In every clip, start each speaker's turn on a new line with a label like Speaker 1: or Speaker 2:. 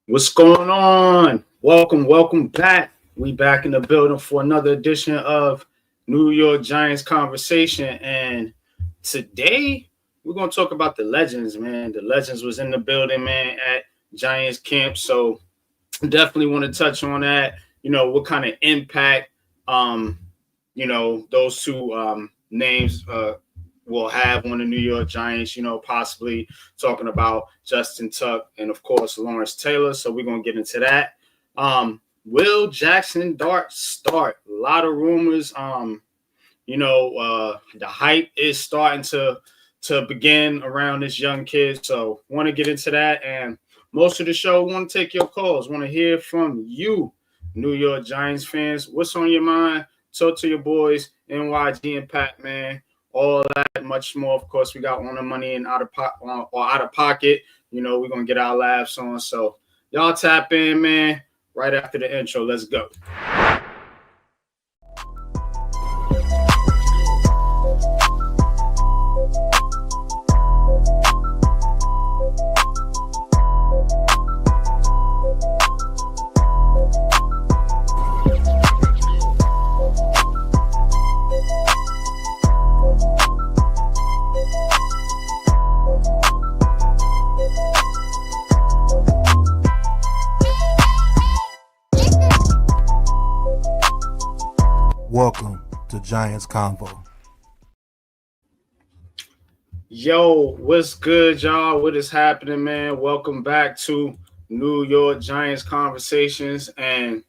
Speaker 1: What's going on? Welcome back. We back in the building for another edition of New York Giants Conversation. And today we're gonna talk about the legends, man. The legends was in the building, man, at Giants camp. So definitely want to touch on that. What kind of impact um, those two names will have on the New York Giants, possibly talking about Justin Tuck and of course Lawrence Taylor. So we're gonna get into that. Will Jaxson Dart start? A lot of rumors. The hype is starting to begin around this young kid. So want to get into that. And most of the show, want to take your calls. Want to hear from you, New York Giants fans. What's on your mind? Talk to your boys, NYG and Pat, man. All that, much more. Of course, we got on the money and out of pocket. We're gonna get our laughs on. So y'all tap in, man. Right after the intro, let's go.
Speaker 2: Welcome to Giants CONVO.
Speaker 1: Yo, what's good, y'all? What is happening, man? Welcome back to New York Giants Conversations. And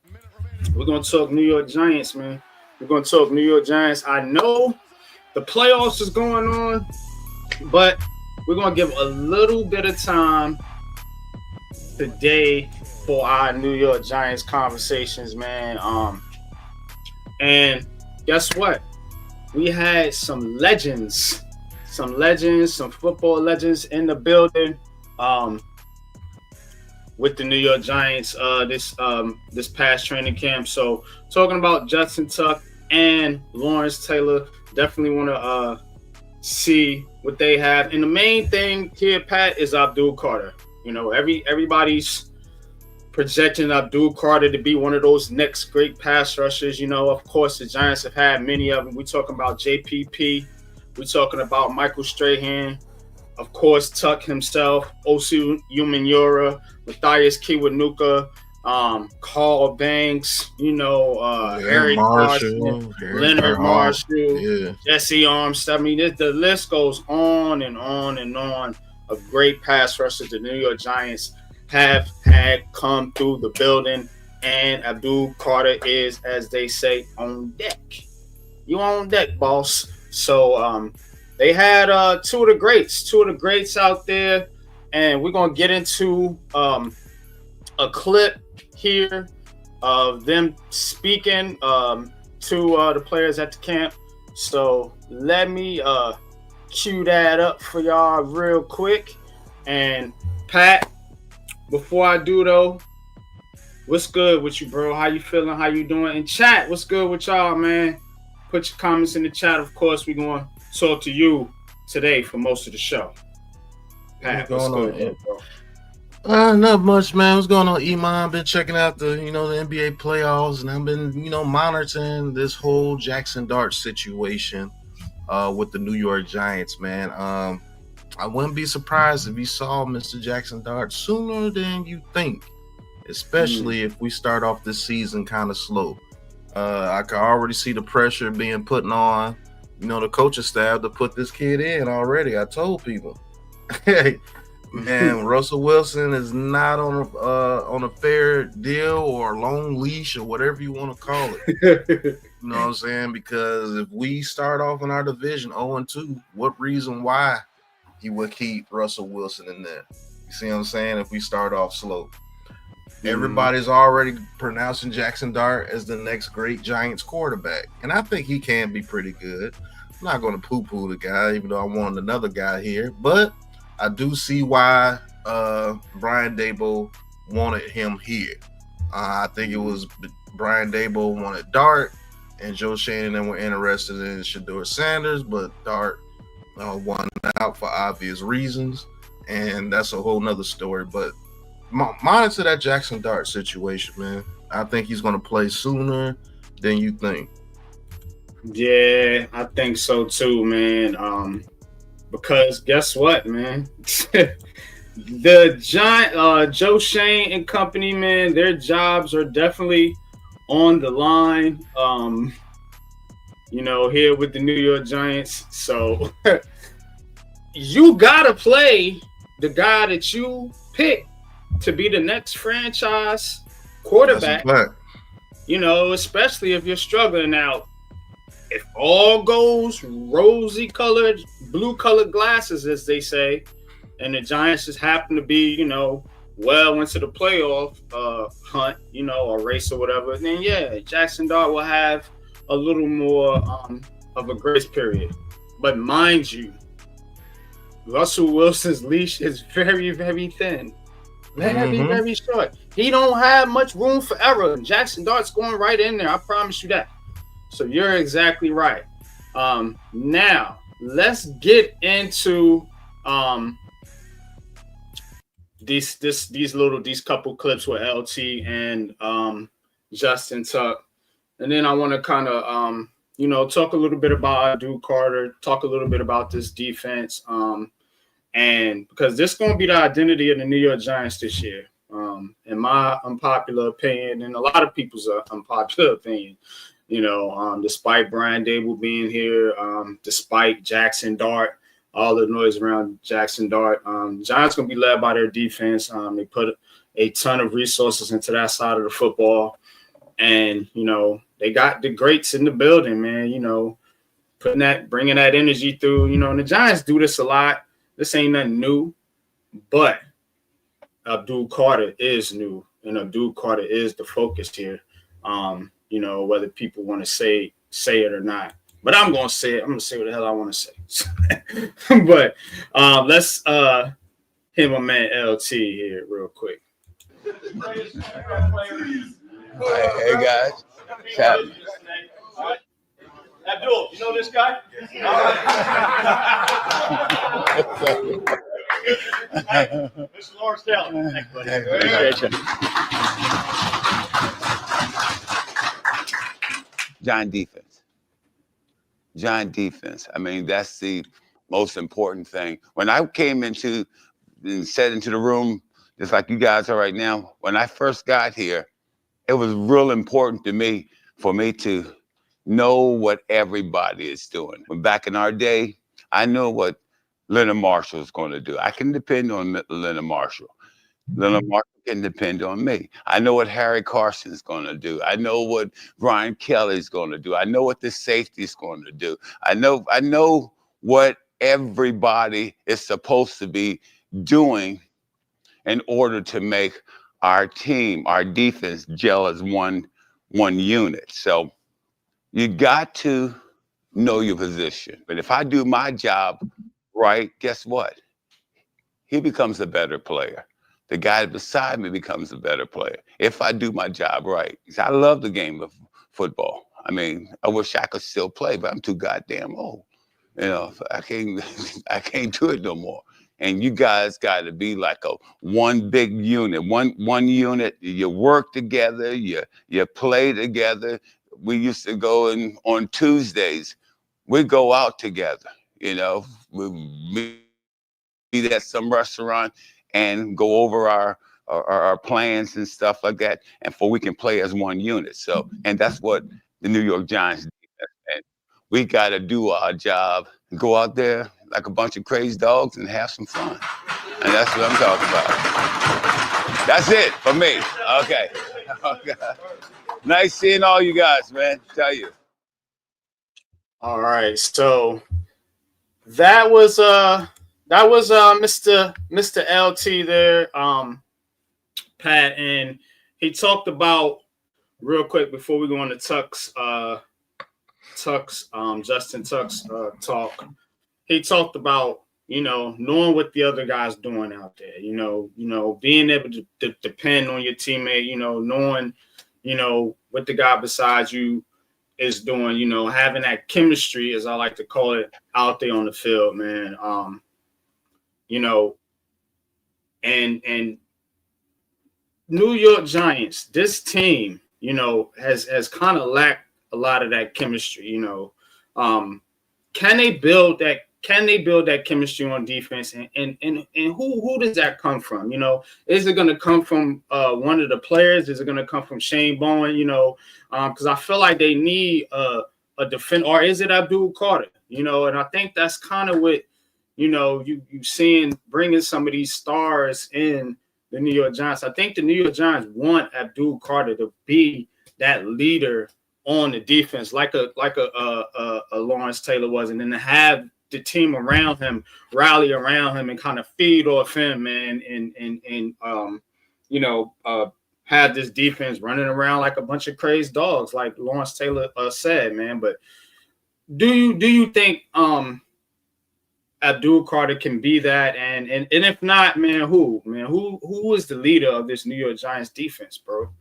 Speaker 1: we're going to talk New York Giants, man. We're going to talk New York Giants. I know the playoffs is going on, but we're going to give a little bit of time today for our New York Giants conversations, man. And guess what? We had some legends, some football legends in the building with the New York Giants this past training camp. So talking about Justin Tuck and Lawrence Taylor, definitely want to see what they have. And the main thing here, Pat, is Abdul Carter. Everybody's projecting Abdul Carter to be one of those next great pass rushers. Of course, the Giants have had many of them. We're talking about JPP. We're talking about Michael Strahan. Of course, Tuck himself, Osi Umenyiora, Matthias Kiwanuka, Carl Banks, Eric Marshall, Leonard Marshall, Jesse Armstead. I mean, the list goes on and on and on of great pass rushers the New York Giants have had come through the building, and Abdul Carter is, as they say, on deck. You on deck, boss. So they had two of the greats out there, and we're gonna get into a clip here of them speaking to the players at the camp. So let me cue that up for y'all real quick. And Pat, before I do though, what's good with you, bro? How you feeling? How you doing? And chat, what's good with y'all, man? Put your comments in the chat. Of course, we're going to talk to you today for most of the show. Pat, what's good,
Speaker 2: bro? Not much, man. What's going on, Iman? Been checking out the NBA playoffs, and I've been monitoring this whole Jaxson Dart situation with the New York Giants, man. I wouldn't be surprised if you saw Mr. Jaxson Dart sooner than you think, especially if we start off this season kind of slow. I can already see the pressure being put on, the coaching staff to put this kid in already. I told people, hey, man, Russell Wilson is not on a fair deal or long leash or whatever you want to call it. You know what I'm saying? Because if we start off in our division 0-2, what reason why he would keep Russell Wilson in there? You see what I'm saying? If we start off slow. Everybody's already pronouncing Jaxson Dart as the next great Giants quarterback. And I think he can be pretty good. I'm not going to poo-poo the guy, even though I want another guy here. But I do see why Brian Daboll wanted him here. I think it was Brian Daboll wanted Dart, and Joe Shanahan were interested in Shedeur Sanders, but Dart won out for obvious reasons, and that's a whole nother story. But monitor that Jaxson Dart situation, man. I think he's going to play sooner than you think.
Speaker 1: Yeah, I think so too, man. Because guess what, man? The giant Joe Shane and company, man, their jobs are definitely on the line. Here with the New York Giants. So you gotta play the guy that you pick to be the next franchise quarterback. Especially if you're struggling now. If all goes rosy colored, blue colored glasses, as they say, and the Giants just happen to be, well into the playoff hunt, or race or whatever, then yeah, Jaxson Dart will have a little more of a grace period. But mind you, Russell Wilson's leash is very, very thin. Very, very short. He don't have much room for error. And Jaxson Dart's going right in there. I promise you that. So you're exactly right. Now let's get into these couple clips with LT and Justin Tuck, and then I want to kind of talk a little bit about Duke Carter, talk a little bit about this defense, and because this is going to be the identity of the New York Giants this year, in my unpopular opinion, and a lot of people's unpopular opinion. Despite Brian Dable being here, despite Jaxson Dart, all the noise around Jaxson Dart, Giants going to be led by their defense. They put a ton of resources into that side of the football, and they got the greats in the building, man. Bringing that energy through. And the Giants do this a lot. This ain't nothing new, but Abdul Carter is new, and Abdul Carter is the focus here. Whether people want to say it or not. But I'm going to say it. I'm going to say what the hell I want to say. But let's hit my man LT here real quick.
Speaker 3: Hey guys.
Speaker 4: Abdul, you know this guy? Mr. Lawrence Taylor. Thanks, buddy. Appreciate you.
Speaker 3: Giant defense. I mean, that's the most important thing. When I came into and set into the room, just like you guys are right now, when I first got here, it was real important to me for me to know what everybody is doing. When back in our day, I knew what Leonard Marshall was going to do. I can depend on Leonard Marshall. Leonard Marshall can depend on me. I know what Harry Carson's going to do. I know what Brian Kelly's going to do. I know what the safety's going to do. I know what everybody is supposed to be doing in order to make our team, our defense, gel as one unit. So you got to know your position. But if I do my job right, guess what? He becomes a better player. The guy beside me becomes a better player if I do my job right. I love the game of football. I mean, I wish I could still play, but I'm too goddamn old. I can't do it no more. And you guys got to be like a one big unit, one unit. You work together, you play together. We used to go in on Tuesdays. We go out together. We meet at some restaurant and go over our plans and stuff like that, and we can play as one unit. So, and that's what the New York Giants do. And we got to do our job, go out there like a bunch of crazy dogs and have some fun. And that's what I'm talking about. That's it for me. Okay. Nice seeing all you guys, man. Tell you.
Speaker 1: All right. So that was Mr. LT there, Pat, and he talked about real quick before we go on to Justin Tuck's talk. He talked about knowing what the other guy's doing out there. Being able to depend on your teammate. Knowing what the guy beside you is doing. Having that chemistry, as I like to call it, out there on the field, man. And New York Giants, this team, has kind of lacked a lot of that chemistry. Can they build that? Can they build that chemistry on defense? And who does that come from? Is it going to come from one of the players? Is it going to come from Shane Bowen? Because I feel like they need a defender, or is it Abdul Carter? And I think that's kind of what you seeing bringing some of these stars in the New York Giants. I think the New York Giants want Abdul Carter to be that leader on the defense, like a Lawrence Taylor was, and then to have the team around him rally around him and kind of feed off him, man, and have this defense running around like a bunch of crazy dogs, like Lawrence Taylor said, man. But do you think Abdul Carter can be that? And if not, man, who is the leader of this New York Giants defense, bro?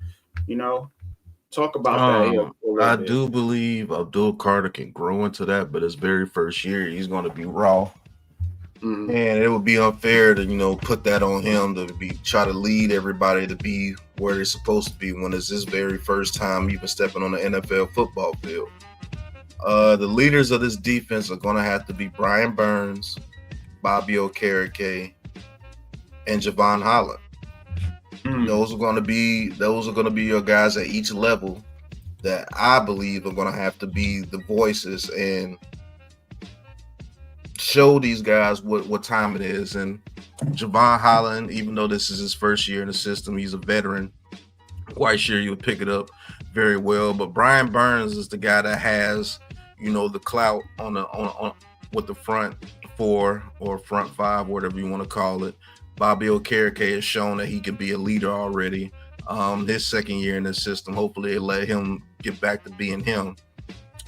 Speaker 1: Talk about that.
Speaker 2: I do believe Abdul Carter can grow into that, but his very first year, he's going to be raw. Mm-hmm. And it would be unfair to, put that on him to try to lead everybody to be where they're supposed to be when it's his very first time even stepping on the NFL football field. The leaders of this defense are going to have to be Brian Burns, Bobby Okereke, and Javon Holland. Those are going to be your guys at each level that I believe are going to have to be the voices and show these guys what time it is. And Javon Holland, even though this is his first year in the system, he's a veteran. Quite sure you'll pick it up very well. But Brian Burns is the guy that has, the clout on with the front four or front five, whatever you want to call it. Bobby Okereke has shown that he can be a leader already. His second year in the system, hopefully it'll let him get back to being him.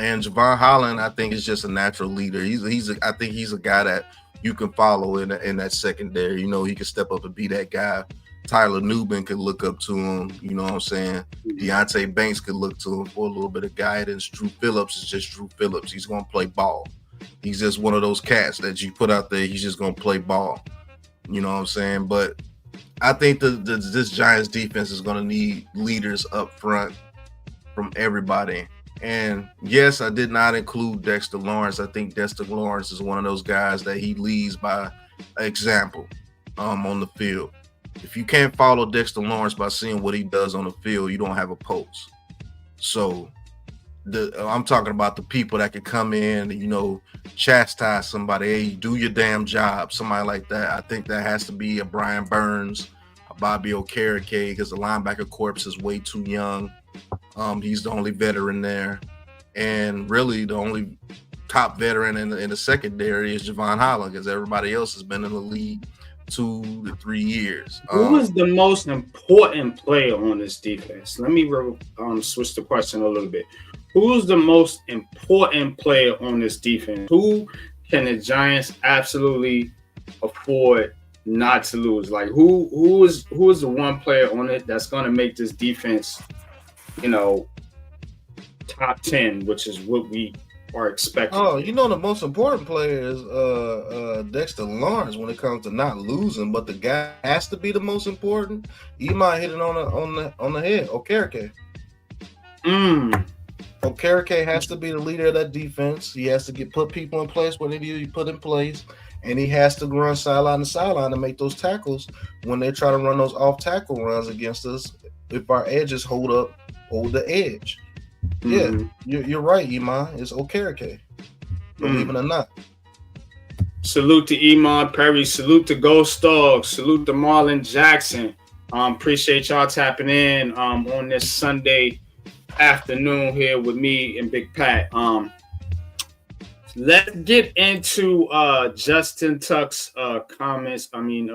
Speaker 2: And Javon Holland, I think, is just a natural leader. I think he's a guy that you can follow in that secondary. He can step up and be that guy. Tyler Nubin could look up to him. You know what I'm saying? Deonte Banks could look to him for a little bit of guidance. Drew Phillips is just Drew Phillips. He's going to play ball. He's just one of those cats that you put out there. He's just going to play ball. You know what I'm saying? But I think this Giants defense is going to need leaders up front from everybody. And yes, I did not include Dexter Lawrence. I think Dexter Lawrence is one of those guys that he leads by example on the field. If you can't follow Dexter Lawrence by seeing what he does on the field, you don't have a pulse. So I'm talking about the people that can come in and, chastise somebody. Hey, do your damn job. Somebody like that. I think that has to be a Brian Burns, a Bobby Okereke, because the linebacker corps is way too young. He's the only veteran there. And really the only top veteran in the secondary is Javon Holland, because everybody else has been in the league 2 to 3 years.
Speaker 1: Who is the most important player on this defense? Let me switch the question a little bit. Who's the most important player on this defense? Who can the Giants absolutely afford not to lose? Like who is the one player on it that's going to make this defense, top 10, which is what we are expecting?
Speaker 2: Oh, the most important player is Dexter Lawrence when it comes to not losing, but the guy has to be the most important. You might hit it on the head. Okereke. Okereke has to be the leader of that defense. He has to put people in place when they need to be put in place, and he has to run sideline to sideline to make those tackles when they try to run those off tackle runs against us. If our edges hold the edge. Yeah, you're right, Iman. It's Okereke. Believe it or not.
Speaker 1: Salute to Iman Perry. Salute to Ghost Dog. Salute to Marlon Jackson. Appreciate y'all tapping in on this Sunday afternoon here with me and Big Pat. Let's get into Justin Tuck's comments. I mean,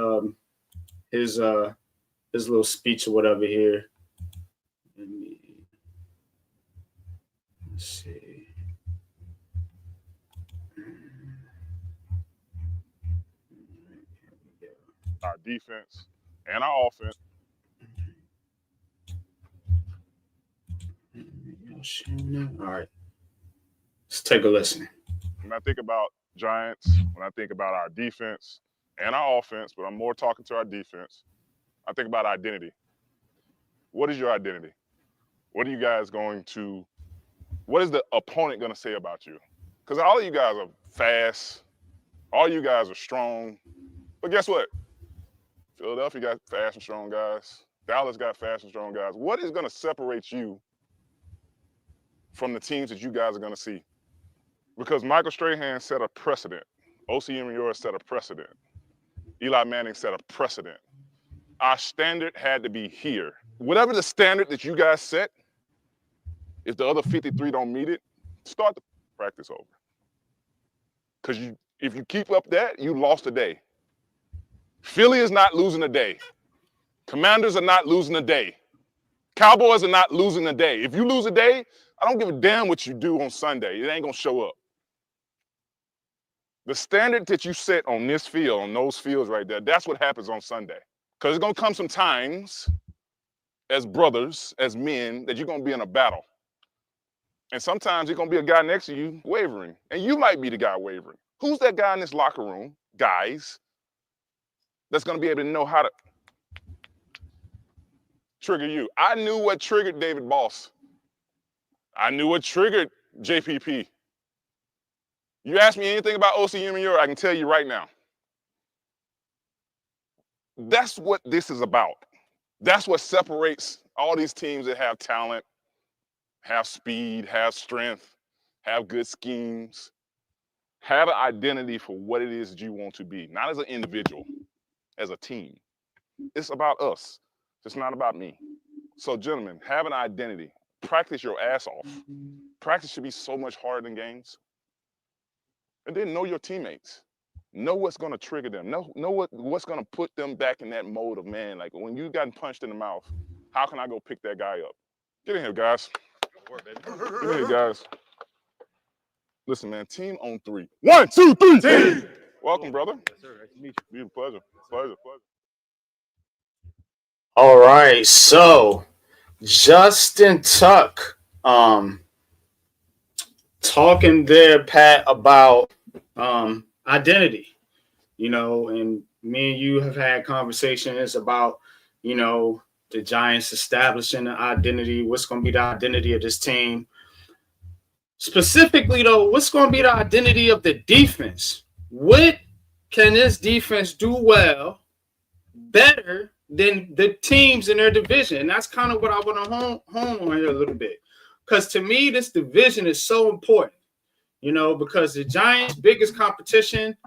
Speaker 1: his little speech or whatever here. Let's see.
Speaker 5: Our defense and our offense.
Speaker 1: All right. Let's take a listen.
Speaker 5: When I think about Giants, when I think about our defense and our offense, but I'm more talking to our defense, I think about identity. what is your identity? What are you guys what is the opponent going to say about you? Because all of you guys are fast. All you guys are strong. But guess what? Philadelphia got fast and strong guys. Dallas got fast and strong guys. What is going to separate you from the teams that you guys are going to see? Because Michael Strahan set a precedent. O.C. Umenyiora set a precedent. Eli Manning set a precedent. Our standard had to be here. Whatever the standard that you guys set, if the other 53 don't meet it, start the practice over. Because if you keep up that, you lost a day. Philly is not losing a day. Commanders are not losing a day. Cowboys are not losing a day. If you lose a day, I don't give a damn what you do on Sunday. It ain't going to show up. The standard that you set on this field, on those fields right there, that's what happens on Sunday. Because there's going to come some times as brothers, as men, that you're going to be in a battle. And sometimes there's going to be a guy next to you wavering. And you might be the guy wavering. Who's that guy in this locker room, guys, that's going to be able to know how to trigger you? I knew what triggered David Boss. I knew what triggered JPP. You ask me anything about O.C. Umenyiora, I can tell you right now. That's what this is about. That's what separates all these teams that have talent, have speed, have strength, have good schemes, have an identity for what it is that you want to be, not as an individual, as a team. It's about us. It's not about me. So, gentlemen, have an identity. Practice your ass off. Practice should be so much harder than games. And then know your teammates. Know what's going to trigger them. Know what's going to put them back in that mode of, man, like when you gotten punched in the mouth, how can I go pick that guy up? Get in here, guys. Get in here, guys. Listen, man, team on 3. 1, 2, 3. Team. Welcome, brother. Yes, sir. Nice to meet you. Beautiful pleasure. Pleasure.
Speaker 1: All right, so Justin Tuck, talking there, Pat, about identity, and me and you have had conversations about, the Giants establishing an identity, what's going to be the identity of this team. Specifically, though, what's going to be the identity of the defense? What can this defense do well, better than the teams in their division? And that's kind of what I want to hone on here a little bit. Because to me, this division is so important, because the Giants' biggest competition,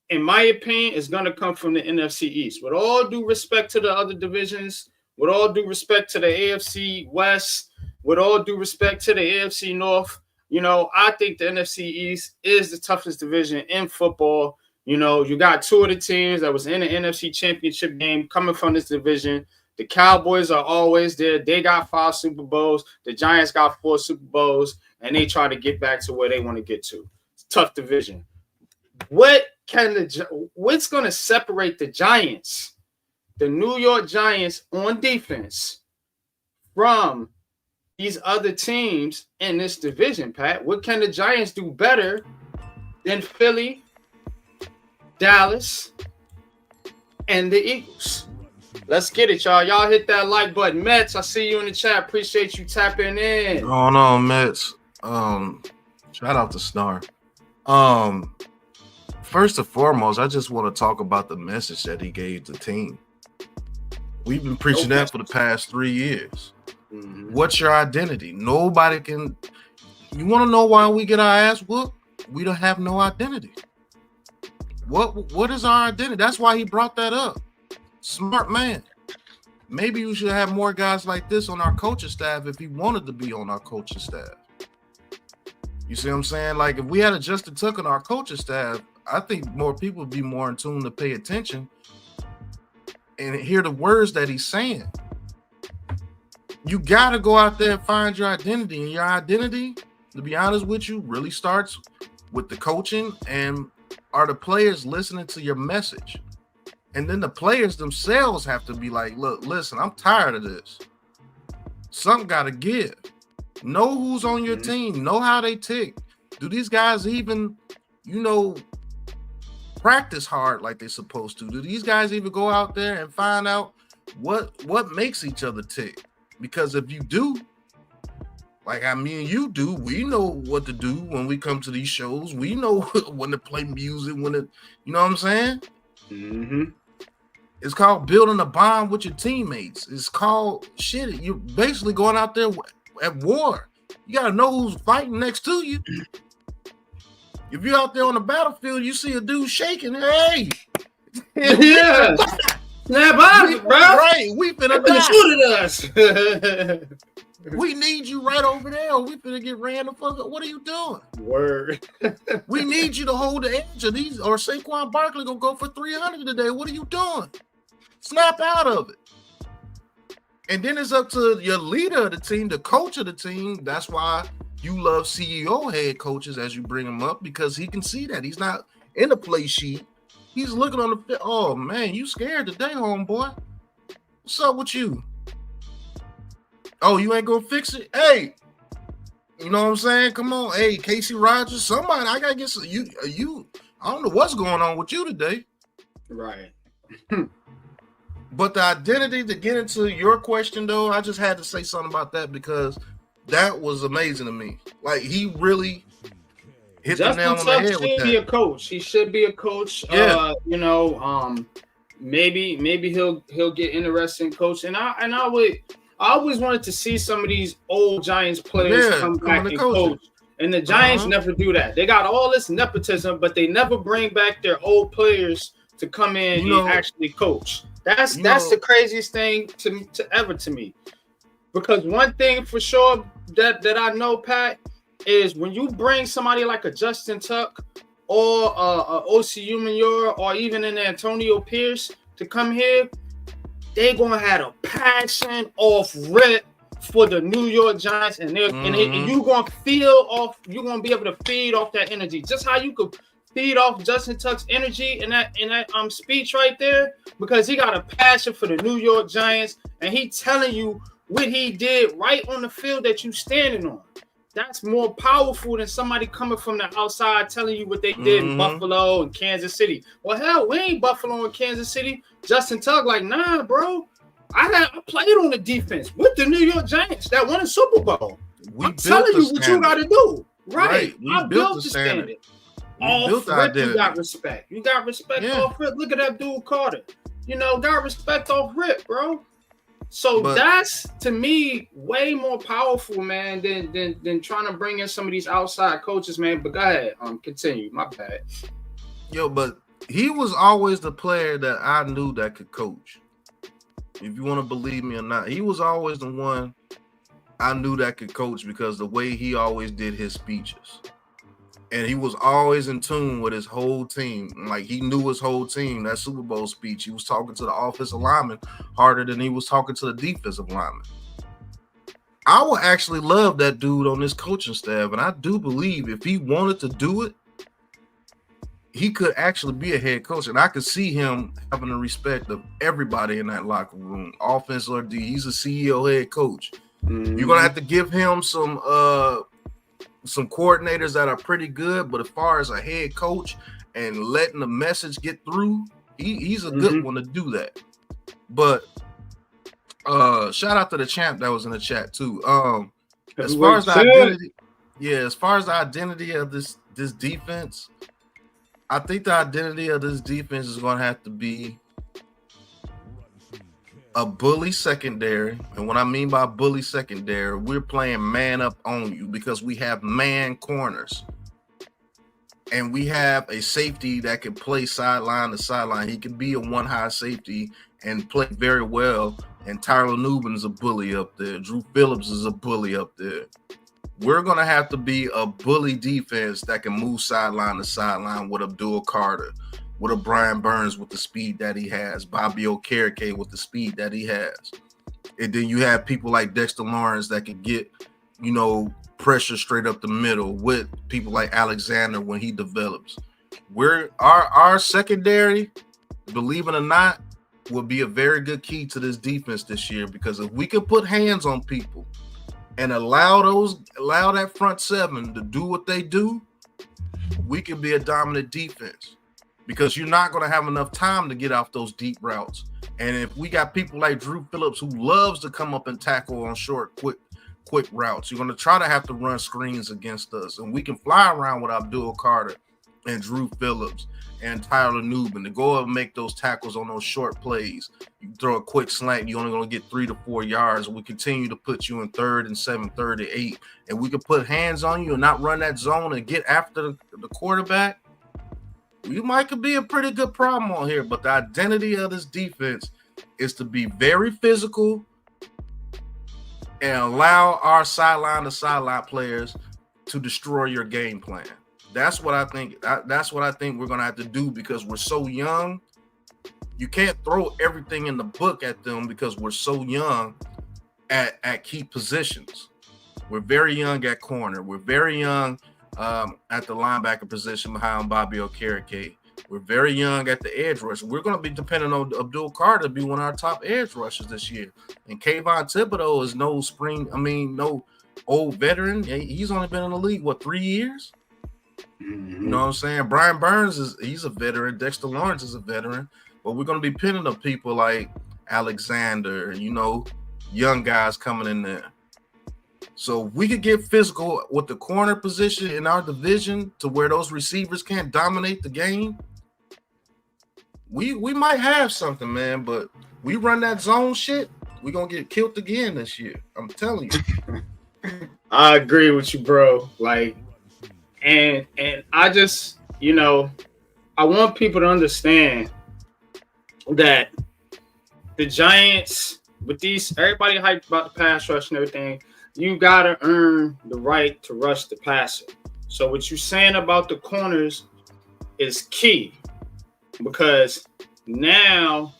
Speaker 1: in my opinion, is going to come from the NFC East. With all due respect to the other divisions, with all due respect to the AFC West, with all due respect to the AFC North, I think the NFC East is the toughest division in football. You got 2 of the teams that was in the NFC Championship game coming from this division. The Cowboys are always there. They got 5 Super Bowls. The Giants got 4 Super Bowls, and they try to get back to where they want to get to. It's a tough division. What's going to separate the Giants, the New York Giants on defense, from these other teams in this division, Pat? What can the Giants do better than Philly, Dallas, and the Eagles? Let's get it, y'all. Y'all hit that like button. Mets, I see you in the chat. Appreciate you tapping in.
Speaker 2: Oh no, Mets. Shout out to Snar. First and foremost, I just want to talk about the message that he gave the team. We've been preaching that for the past 3 years. Mm-hmm. What's your identity? Nobody can. You want to know why we get our ass whooped? We don't have no identity. What is our identity? That's why he brought that up. Smart man. Maybe we should have more guys like this on our coaching staff if he wanted to be on our coaching staff. You see what I'm saying? Like, if we had a Justin Tuck on our coaching staff, I think more people would be more in tune to pay attention and hear the words that he's saying. You got to go out there and find your identity. And your identity, to be honest with you, really starts with the coaching and are the players listening to your message. And then the players themselves have to be like, look, listen, I'm tired of this. Something got to give. Know who's on your team. Know how they tick. Do these guys even, practice hard like they're supposed to? Do these guys even go out there and find out what makes each other tick? Because if you do, like I mean you do, we know what to do when we come to these shows. We know when to play music, when to, you know what I'm saying?
Speaker 1: Mm-hmm.
Speaker 2: It's called building a bond with your teammates. It's called shit. You're basically going out there at war. You gotta know who's fighting next to you. If you're out there on the battlefield, you see a dude shaking. Hey,
Speaker 1: Yeah, snap out of it, bro.
Speaker 2: Right, we finna die.
Speaker 1: Shoot at us.
Speaker 2: We need you right over there. We finna get ran the fuck up. What are you doing?
Speaker 1: Word.
Speaker 2: We need you to hold the edge of these, or Saquon Barkley gonna go for 300 today. What are you doing? Snap out of it. And then it's up to your leader of the team, the coach of the team. That's why you love CEO head coaches as you bring them up, because he can see that. He's not in the play sheet. He's looking on the, oh man, you scared today, homeboy. What's up with you? Oh, you ain't gonna fix it? Hey, you know what I'm saying? Come on, hey, Casey Rogers, somebody, I gotta get some, you, I don't know what's going on with you today.
Speaker 1: Right.
Speaker 2: But the identity, to get into your question though, I just had to say something about that because that was amazing to me. Like, he really hit the nail on the head with that.
Speaker 1: Should be a coach. He should be a coach.
Speaker 2: Yeah.
Speaker 1: You know, maybe he'll get interesting coach. And I always wanted to see some of these old Giants players come back and coach. And the Giants never do that. They got all this nepotism, but they never bring back their old players to come in and actually coach. That's the craziest thing to me. Because one thing for sure that I know, Pat, is when you bring somebody like a Justin Tuck or a OCU Manure or even an Antonio Pierce to come here, they're gonna have a passion off rip for the New York Giants, and you're gonna you're gonna be able to feed off that energy, just how you could feed off Justin Tuck's energy in that speech right there, because he got a passion for the New York Giants and he telling you what he did right on the field that you standing on. That's more powerful than somebody coming from the outside telling you what they did in Buffalo and Kansas City. Well, hell, we ain't Buffalo and Kansas City. Justin Tuck, like, nah, bro. I played on the defense with the New York Giants that won a Super Bowl. I'm telling you what you got to do. Right. I built the standard. Off rip, you got respect. You got respect off rip. Look at Abdul Carter. You know, got respect off rip, bro. So that's, to me, way more powerful, man, than trying to bring in some of these outside coaches, man. But go ahead, continue. My bad.
Speaker 2: Yo, but he was always the player that I knew that could coach. If you want to believe me or not, he was always the one I knew that could coach because the way he always did his speeches. And he was always in tune with his whole team. Like, he knew his whole team. That Super Bowl speech, he was talking to the offensive lineman harder than he was talking to the defensive lineman. I would actually love that dude on this coaching staff. And I do believe if he wanted to do it, he could actually be a head coach. And I could see him having the respect of everybody in that locker room, offense or D. He's a CEO head coach. You're going to have to give him some coordinators that are pretty good, but as far as a head coach and letting the message get through, he's a good one to do that. But shout out to the champ that was in the chat too. As far as the identity of this defense, I think the identity of this defense is going to have to be a bully secondary. And what I mean by bully secondary, we're playing man up on you because we have man corners. And we have a safety that can play sideline to sideline. He can be a one high safety and play very well. And Tyler Nubin's a bully up there. Drew Phillips is a bully up there. We're going to have to be a bully defense that can move sideline to sideline with Abdul Carter, with a Brian Burns with the speed that he has, Bobby Okereke with the speed that he has. And then you have people like Dexter Lawrence that can get, pressure straight up the middle with people like Alexander when he develops. Our secondary, believe it or not, will be a very good key to this defense this year, because if we can put hands on people and allow that front seven to do what they do, we can be a dominant defense. Because you're not going to have enough time to get off those deep routes And if we got people like Drew Phillips who loves to come up and tackle on short, quick routes, you're going to try to have to run screens against us. And we can fly around with Abdul Carter and Drew Phillips and Tyler Newbin to go up and make those tackles on those short plays. You throw a quick slant, you're only going to get 3 to 4 yards. We continue to put you in 3rd and 7, 3rd and 8, and we can put hands on you and not run that zone and get after the quarterback. We could be a pretty good problem on here, but the identity of this defense is to be very physical and allow our sideline to sideline players to destroy your game plan. That's what I think. That's what I think we're gonna have to do because we're so young. You can't throw everything in the book at them because we're so young at key positions. We're very young at corner. We're very young at the linebacker position behind Bobby Okereke. We're very young at the edge rush. We're going to be depending on Abdul Carter to be one of our top edge rushers this year. And Kayvon Thibodeau is no old veteran. He's only been in the league, 3 years? Mm-hmm. You know what I'm saying? Brian Burns he's a veteran. Dexter Lawrence is a veteran. But we're going to be pinning on people like Alexander, young guys coming in there. So if we could get physical with the corner position in our division to where those receivers can't dominate the game, we might have something, man. But we run that zone shit, we're going to get killed again this year. I'm telling you.
Speaker 1: I agree with you, bro. And I just, I want people to understand that the Giants, with everybody hyped about the pass rush and everything, you got to earn the right to rush the passer. So what you're saying about the corners is key because now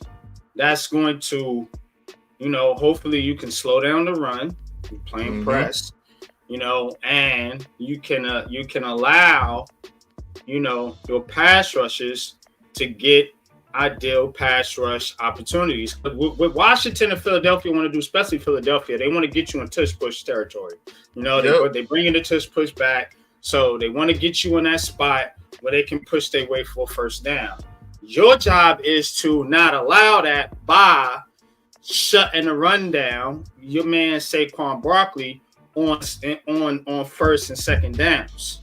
Speaker 1: that's going to, hopefully you can slow down the run, you're playing press, and you can allow, your pass rushers to get ideal pass rush opportunities. But what Washington and Philadelphia want to do, especially Philadelphia, they want to get you in tush push territory. They bring in the tush push back, so they want to get you in that spot where they can push their way for a first down. Your job is to not allow that by shutting the run down. Your man Saquon Barkley on 1st and 2nd downs.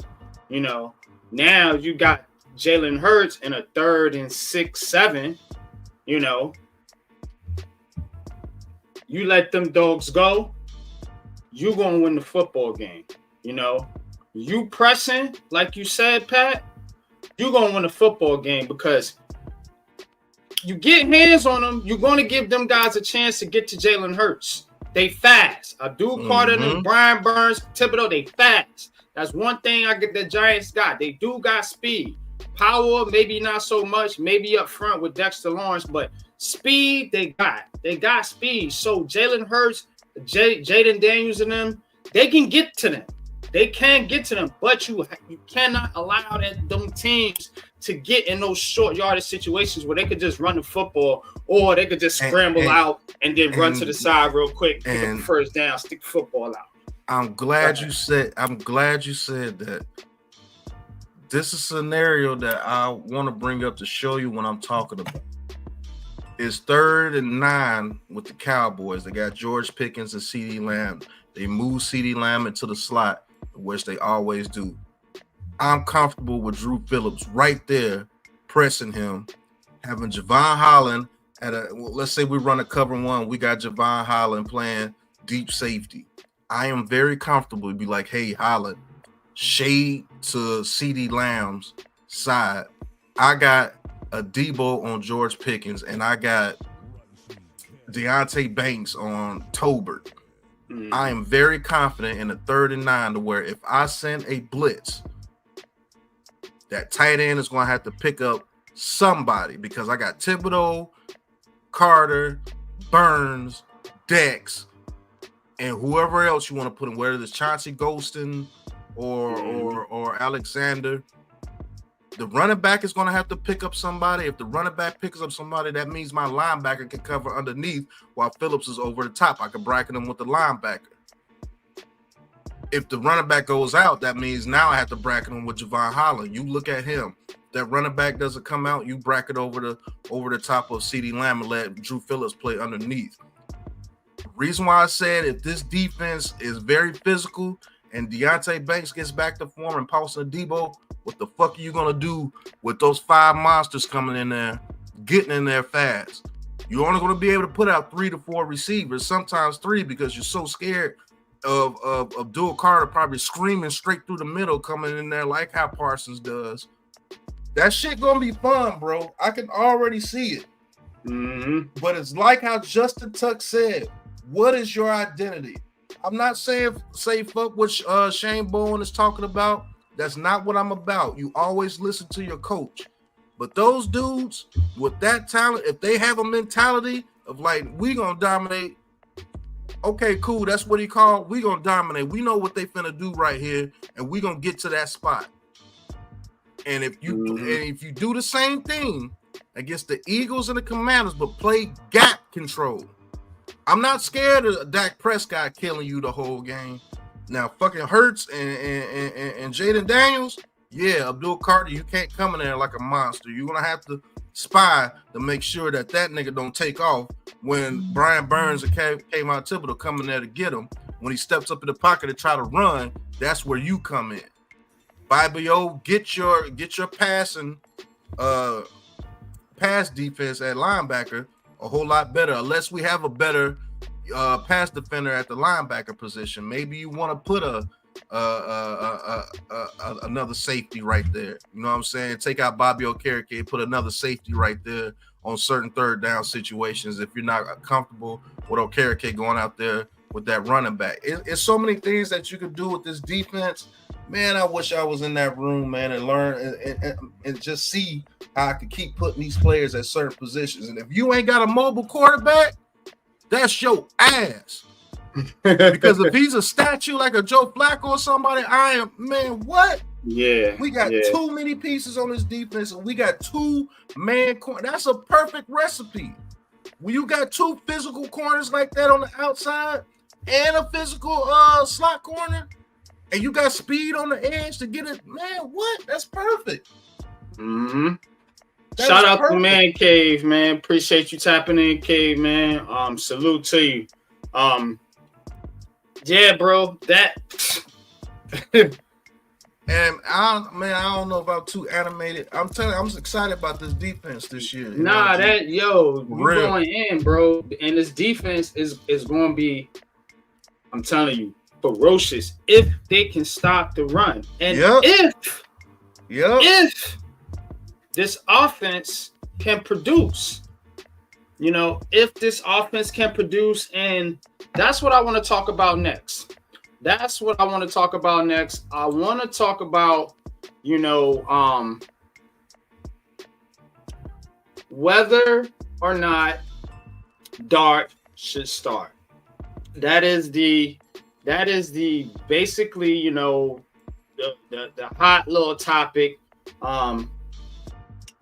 Speaker 1: Now you got Jalen Hurts in a 3rd and 6, 7, you let them dogs go, you're going to win the football game. You pressing, like you said, Pat, you're going to win the football game because you get hands on them, you're going to give them guys a chance to get to Jalen Hurts. They fast. Abdul Carter and Brian Burns, Thibodeau, they fast. That's one thing the Giants got. They do got speed. Power, maybe not so much, maybe up front with Dexter Lawrence, but speed, they got speed. So Jalen Hurts, Jaden Daniels and them, they can get to them. They can get to them, but you cannot allow them teams to get in those short yardage situations where they could just run the football or they could just scramble out and then run to the side real quick, pick up the first down, stick the football out.
Speaker 2: I'm glad you said that. This is a scenario that I want to bring up to show you what I'm talking about. It's 3rd and 9 with the Cowboys. They got George Pickens and CeeDee Lamb. They move CeeDee Lamb into the slot, which they always do. I'm comfortable with Drew Phillips right there, pressing him, having Javon Holland let's say we run a cover 1. We got Javon Holland playing deep safety. I am very comfortable to be like, hey, Holland, shade to CeeDee Lamb's side. I got a Debo on George Pickens, and I got Deontay Banks on Tolbert. I am very confident in the 3rd and 9 to where if I send a blitz, that tight end is going to have to pick up somebody because I got Thibodeau, Carter, Burns, Dex, and whoever else you want to put in, whether it's Chauncey Golston or Alexander. The running back is going to have to pick up somebody. If the running back picks up somebody, that means my linebacker can cover underneath while Phillips is over the top. I can bracket him with the linebacker. If the running back goes out, that means now I have to bracket him with Javon Holland. You look at him. that running back doesn't come out, you bracket over the top of CeeDee Lamb and let Drew Phillips play underneath. Reason why I said if this defense is very physical and Deontay Banks gets back to form and Paulson Debo, what the fuck are you gonna do with those 5 monsters coming in there, getting in there fast? You're only gonna be able to put out 3 to 4 receivers, sometimes 3, because you're so scared of Abdul Carter probably screaming straight through the middle, coming in there like how Parsons does. That shit gonna be fun, bro. I can already see it. But it's like how Justin Tuck said, what is your identity? I'm not saying say fuck what Shane Bowen is talking about. That's not what I'm about. You always listen to your coach. But those dudes with that talent, if they have a mentality of like, we gonna dominate, okay, cool, that's what he called, we gonna dominate. We know what they finna do right here, and we gonna get to that spot. And if you do the same thing against the Eagles and the Commanders, but play gap control, I'm not scared of Dak Prescott killing you the whole game. Now, fucking Hurts and Jaden Daniels, yeah, Abdul Carter, you can't come in there like a monster. You're gonna have to spy to make sure that nigga don't take off when Brian Burns and Kayvon Thibodeau come in there to get him. When he steps up in the pocket to try to run, that's where you come in. Bible, get your passing pass defense at linebacker a whole lot better, unless we have a better pass defender at the linebacker position. Maybe you want to put another safety right there. You know what I'm saying? Take out Bobby Okereke, put another safety right there on certain third down situations if you're not comfortable with Okereke going out there with that running back. It's so many things that you could do with this defense. Man, I wish I was in that room, man, and learn and just see how I could keep putting these players at certain positions. And if you ain't got a mobile quarterback, that's your ass. Because if he's a statue like a Joe Flacco or somebody, what?
Speaker 1: Yeah.
Speaker 2: We got too many pieces on this defense, and we got 2-man corner. That's a perfect recipe. When you got 2 physical corners like that on the outside and a physical slot corner, and you got speed on the edge to get it, man, what? That's perfect.
Speaker 1: Shout out to Man Cave, man. Appreciate you tapping in, Cave, man. Salute to you. Yeah, bro. That
Speaker 2: and I don't know if I'm too animated. I'm telling you, I'm excited about this defense this year.
Speaker 1: Nah, you going in, bro. And this defense is going to be, I'm telling you, ferocious if they can stop the run. And if this offense can produce, if this offense can produce, and that's what I want to talk about next. I want to talk about, whether or not Dart should start. That is the basically, the hot little topic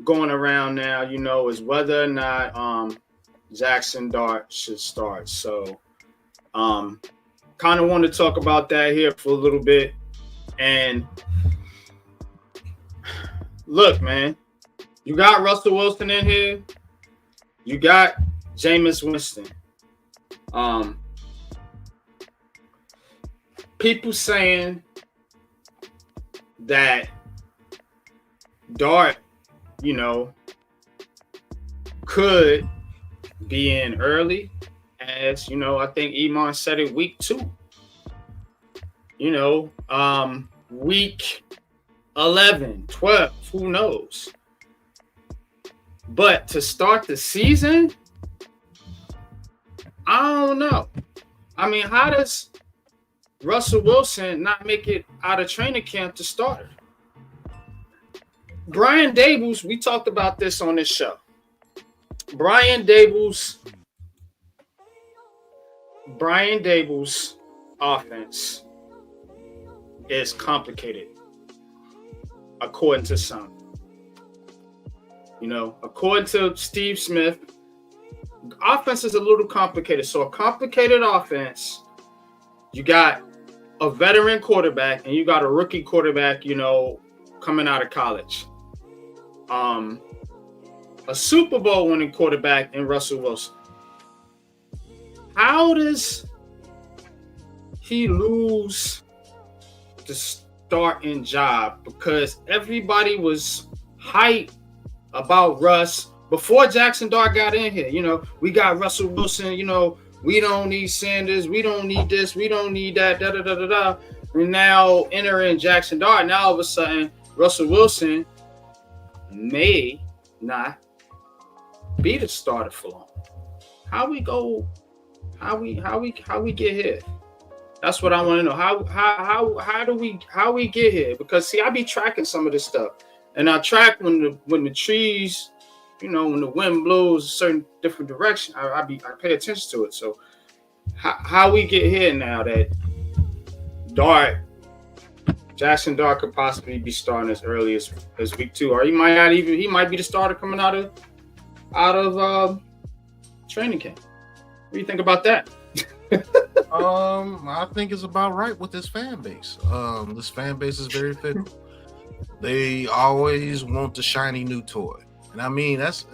Speaker 1: going around now, is whether or not Jaxson Dart should start. So kind of want to talk about that here for a little bit. And look, man, you got Russell Wilson in here. You got Jameis Winston. People saying that Dart, could be in early, as I think Iman said it week 2. Week 11, 12, who knows? But to start the season, I don't know. I mean, how does Russell Wilson not make it out of training camp to start? Brian Daboll's, we talked about this on this show. Brian Daboll's offense is complicated, according to some. According to Steve Smith, offense is a little complicated. So a complicated offense, you got a veteran quarterback and you got a rookie quarterback, coming out of college. a Super Bowl winning quarterback in Russell Wilson. How does he lose the starting job? Because everybody was hyped about Russ before Jaxson Dart got in here. You know, we got Russell Wilson. You know, we don't need Sanders. We don't need this. We don't need that. Da da da da da. And now entering Jaxson Dart. Now all of a sudden, Russell Wilson may not be the starter for long. How we go? How we get here? That's what I want to know. How we get here? Because see, I be tracking some of this stuff, and I track when the trees, you know, when the wind blows a certain different direction. I pay attention to it. So how we get here now that Jaxson Dart could possibly be starting as early as week 2, or he might be the starter coming out of training camp. What do you think about that?
Speaker 2: I think it's about right with this fan base. This fan base is very fickle. They always want the shiny new toy, and I mean that's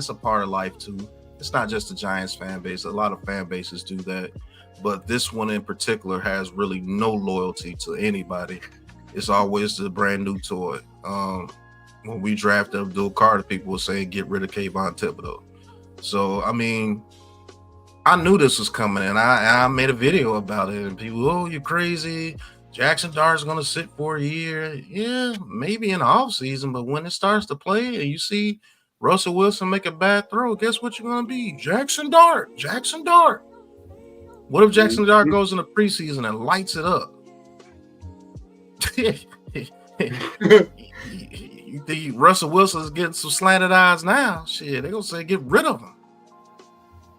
Speaker 2: a part of life too. It's not just the Giants fan base. A lot of fan bases do that, but this one in particular has really no loyalty to anybody. It's always the brand new toy. When we drafted Abdul Carter, people were saying get rid of Kayvon Thibodeau. So I mean, I knew this was coming, and I made a video about it. And people, oh, you're crazy. Jaxson Dart's going to sit for a year. Yeah, maybe in the offseason, but when it starts to play and you see Russell Wilson make a bad throw, guess what you're going to be? Jaxson Dart. Jaxson Dart. What if Jaxson Dart goes in the preseason and lights it up? You think Russell Wilson's getting some slanted eyes now? Shit, they're going to say get rid of him.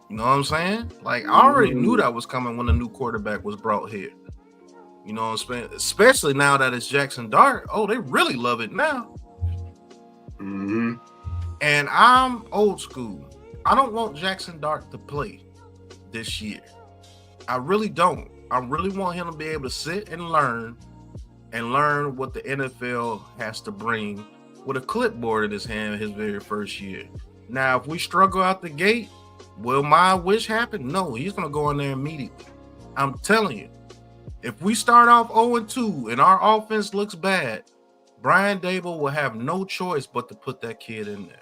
Speaker 2: You know what I'm saying? Like, I already knew that was coming when the new quarterback was brought here. You know what I'm saying? Especially now that it's Jaxson Dart. Oh, they really love it now.
Speaker 1: Mm-hmm.
Speaker 2: And I'm old school. I don't want Jaxson Dart to play this year. I really don't. I really want him to be able to sit and learn what the NFL has to bring with a clipboard in his hand his very first year. Now, if we struggle out the gate, will my wish happen? No, he's going to go in there immediately. I'm telling you, if we start off 0-2 and our offense looks bad, Brian Daboll will have no choice but to put that kid in there.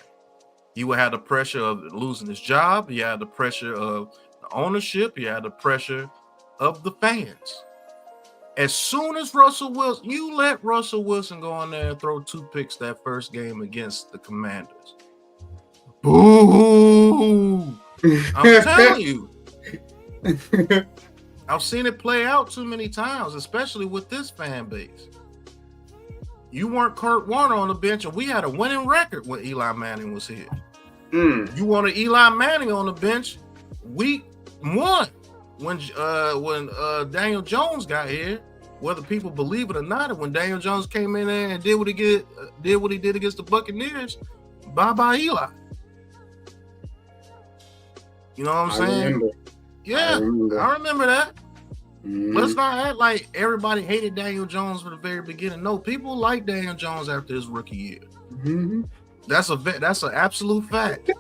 Speaker 2: He will have the pressure of losing his job. He had the pressure of the ownership. He had the pressure of the fans. As soon as you let Russell Wilson go in there and throw 2 picks that first game against the Commanders. Boo! I'm telling you. I've seen it play out too many times, especially with this fan base. You weren't Kurt Warner on the bench, and we had a winning record when Eli Manning was here. You wanted Eli Manning on the bench week 1 when Daniel Jones got here. Whether people believe it or not, when Daniel Jones came in there and did what he did against the Buccaneers, bye-bye Eli. You know what I'm saying? Yeah, I remember that. Mm-hmm. Let's not act like everybody hated Daniel Jones from the very beginning. No, people like Daniel Jones after his rookie year. Mm-hmm. That's an absolute fact.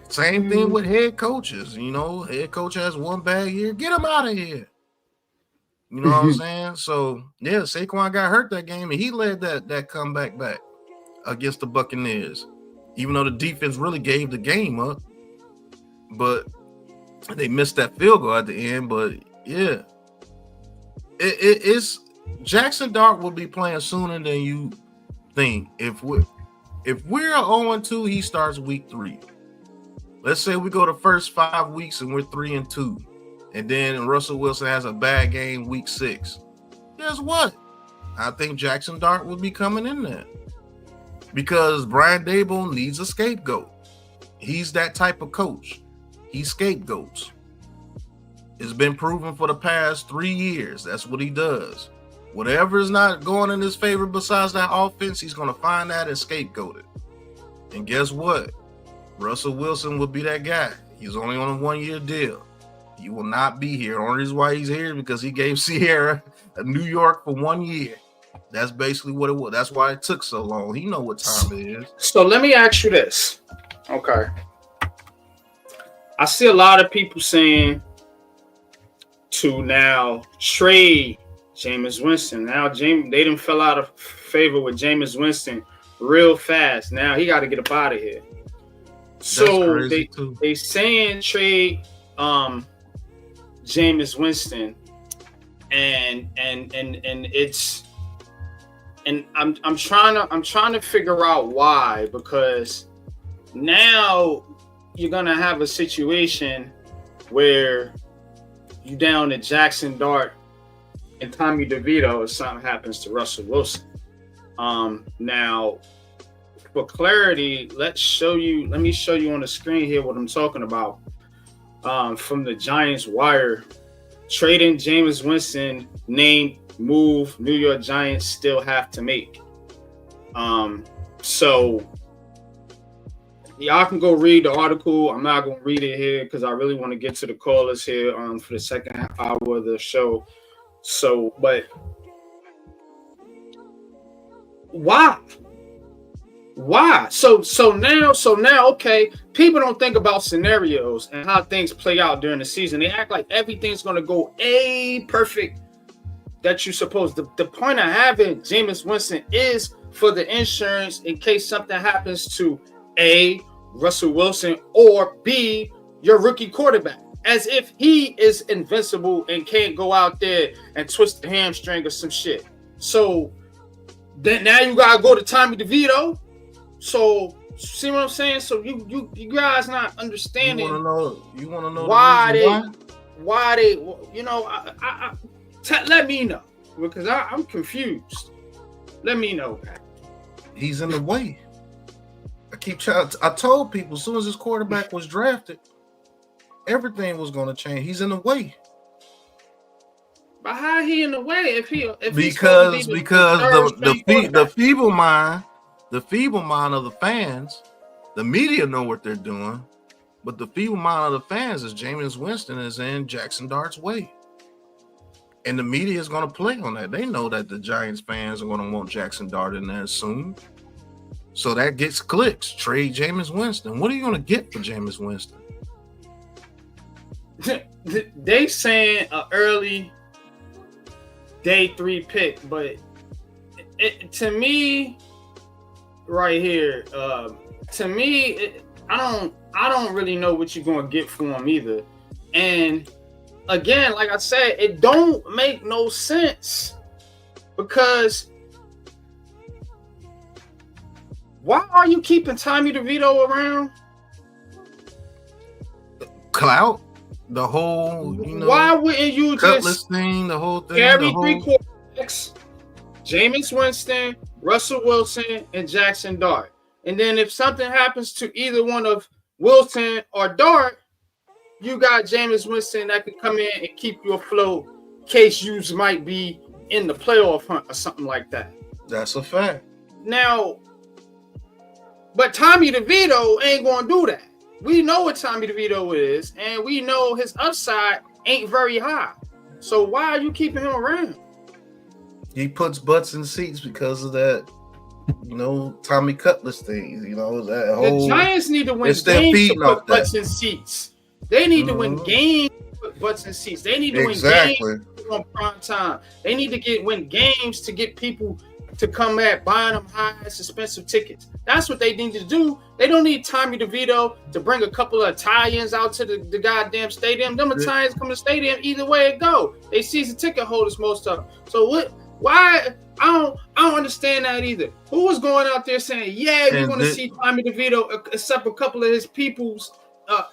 Speaker 2: Same thing with head coaches. You know, head coach has one bad year, get him out of here. You know what I'm saying? So yeah, Saquon got hurt that game, and he led that comeback back against the Buccaneers, even though the defense really gave the game up. But they missed that field goal at the end. But yeah, it's Jaxson Dart will be playing sooner than you think. If we're 0-2, he starts week 3. Let's say we go the first 5 weeks and we're 3-2, and then Russell Wilson has a bad game week 6. Guess what? I think Jaxson Dart will be coming in there because Brian Daboll needs a scapegoat. He's that type of coach. He scapegoats. It's been proven for the past 3 years. That's what he does. Whatever is not going in his favor besides that offense, he's going to find that and scapegoat it. And guess what? Russell Wilson will be that guy. He's only on a 1-year deal. He will not be here. The only reason why he's here is because he gave Sierra a New York for 1 year. That's basically what it was. That's why it took so long. He know what time it is.
Speaker 1: So let me ask you this. Okay. I see a lot of people saying to now trade Jameis Winston. Now they done fell out of favor with Jameis Winston real fast. Now he got to get up out of here. So they saying trade Jameis Winston, and it's, and I'm trying to figure out why, because now you're gonna have a situation where you down to Jaxson Dart and Tommy DeVito if something happens to Russell Wilson. Now, for clarity, let me show you on the screen here what I'm talking about. From the Giants Wire, trading Jameis Winston, named move New York Giants still have to make. So y'all can go read the article. I'm not gonna read it here because I really want to get to the callers here for the second half hour of the show. So, but why? So now, okay, people don't think about scenarios and how things play out during the season. They act like everything's gonna go perfect that you supposed. The point of having Jameis Winston is for the insurance in case something happens to A, Russell Wilson, or B, your rookie quarterback, as if he is invincible and can't go out there and twist the hamstring or some shit. So then now you gotta go to Tommy DeVito. So see what I'm saying? So you guys not understanding.
Speaker 2: You wanna know
Speaker 1: why they, let me know, because I'm confused. Let me know, Pat.
Speaker 2: He's in the way. I told people as soon as this quarterback was drafted, everything was going to change. He's in the way.
Speaker 1: But how he in the way
Speaker 2: because the feeble mind of the fans, the media know what they're doing, but the feeble mind of the fans is Jameis Winston is in Jaxson Dart's way. And the media is going to play on that. They know that the Giants fans are going to want Jaxson Dart in there soon. So that gets clicks. Trade Jameis Winston. What are you going to get for Jameis Winston?
Speaker 1: They saying an early day 3 pick, but to me, right here, I don't really know what you're going to get for him either. And again, like I said, it don't make no sense, because why are you keeping Tommy DeVito around?
Speaker 2: Clout, the whole,
Speaker 1: why wouldn't you just
Speaker 2: thing, the whole thing,
Speaker 1: carry 3 quarterbacks, Jameis Winston, Russell Wilson, and Jaxson Dart, and then if something happens to either one of Wilson or Dart, you got Jameis Winston that could come in and keep you afloat in case you might be in the playoff hunt or something like that.
Speaker 2: That's a fact.
Speaker 1: Now, but Tommy DeVito ain't going to do that. We know what Tommy DeVito is, and we know his upside ain't very high. So why are you keeping him around?
Speaker 2: He puts butts in seats because of that, Tommy Cutlass thing. That whole.
Speaker 1: The Giants need to win games to put butts in seats. They need to win games to put butts in seats. They need to win games on prime time. They need to win games to get people to come at buying them high, expensive tickets. That's what they need to do. They don't need Tommy DeVito to bring a couple of Italians out to the goddamn stadium. Them Italians come to the stadium either way it go. They season ticket holders, most of them. So what? Why? I don't understand that either. Who was going out there saying, yeah, we're going to see Tommy DeVito, except a couple of his peoples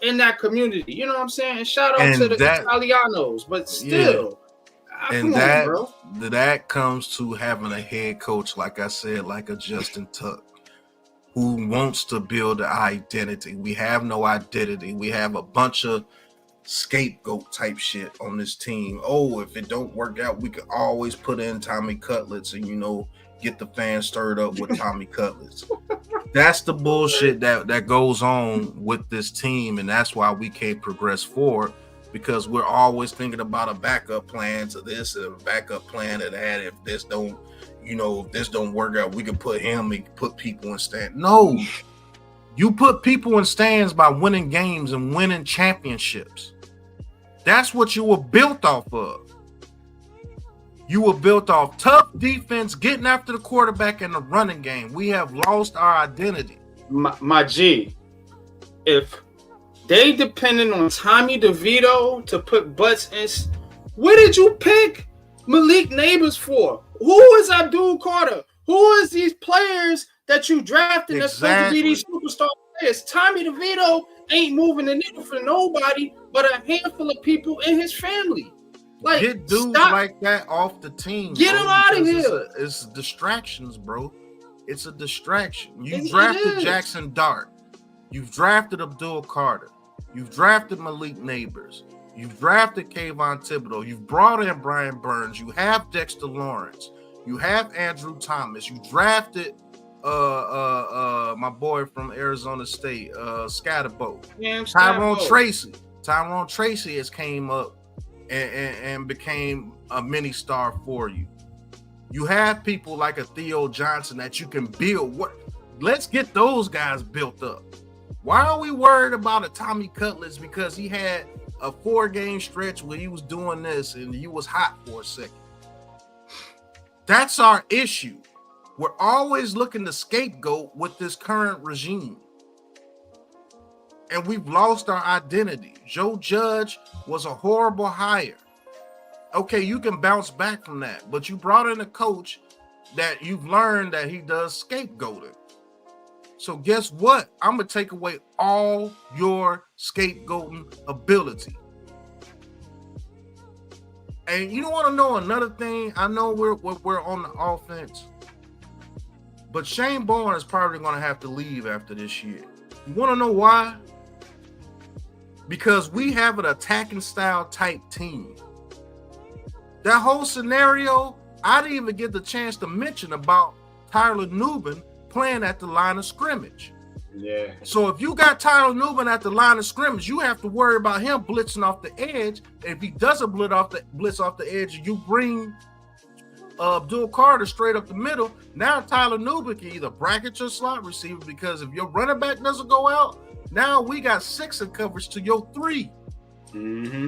Speaker 1: in that community? You know what I'm saying? Shout out to the Italianos, but still.
Speaker 2: And that comes to having a head coach, like I said, like a Justin Tuck, who wants to build an identity. We have no identity. We have a bunch of scapegoat type shit on this team. Oh, if it don't work out, we can always put in Tommy Cutlets and, get the fans stirred up with Tommy Cutlets. That's the bullshit that goes on with this team, and that's why we can't progress forward. because we're always thinking about a backup plan to this and a backup plan to that. If this don't, if this don't work out, we can put him and put people in stands. No, you put people in stands by winning games and winning championships. That's what you were built off of. You were built off tough defense, getting after the quarterback in the running game. We have lost our identity.
Speaker 1: My G, if they depended on Tommy DeVito to put butts in, what did you pick Malik Neighbors for? Who is Abdul Carter? Who is these players that you drafted that's supposed to be these superstar players? Tommy DeVito ain't moving the needle for nobody but a handful of people in his family. Like,
Speaker 2: get dudes like that off the team.
Speaker 1: Get him out of here.
Speaker 2: It's distractions, bro. It's a distraction. You drafted Jaxson Dart. You've drafted Abdul Carter. You've drafted Malik Neighbors. You've drafted Kayvon Thibodeau. You've brought in Brian Burns. You have Dexter Lawrence. You have Andrew Thomas. You drafted my boy from Arizona State, Scatterbo. Tyrone Tracy. Tyrone Tracy has came up and became a mini star for you. You have people like a Theo Johnson that you can build. Let's get those guys built up. Why are we worried about a Tommy Cutlets because he had a 4-game stretch where he was doing this and he was hot for a second? That's our issue. We're always looking to scapegoat with this current regime. And we've lost our identity. Joe Judge was a horrible hire. Okay, you can bounce back from that, but you brought in a coach that you've learned that he does scapegoating. So guess what? I'm going to take away all your scapegoating ability. And you want to know another thing? I know we're on the offense, but Shane Bourne is probably going to have to leave after this year. You want to know why? Because we have an attacking style type team. That whole scenario, I didn't even get the chance to mention about Tyler Nubin playing at the line of scrimmage.
Speaker 1: Yeah.
Speaker 2: So if you got Tyler Nubin at the line of scrimmage, you have to worry about him blitzing off the edge. If he doesn't blitz off the edge, you bring Abdul Carter straight up the middle. Now Tyler Nubin can either bracket your slot receiver, because if your running back doesn't go out, now we got 6 in coverage to your 3.
Speaker 1: Mm-hmm.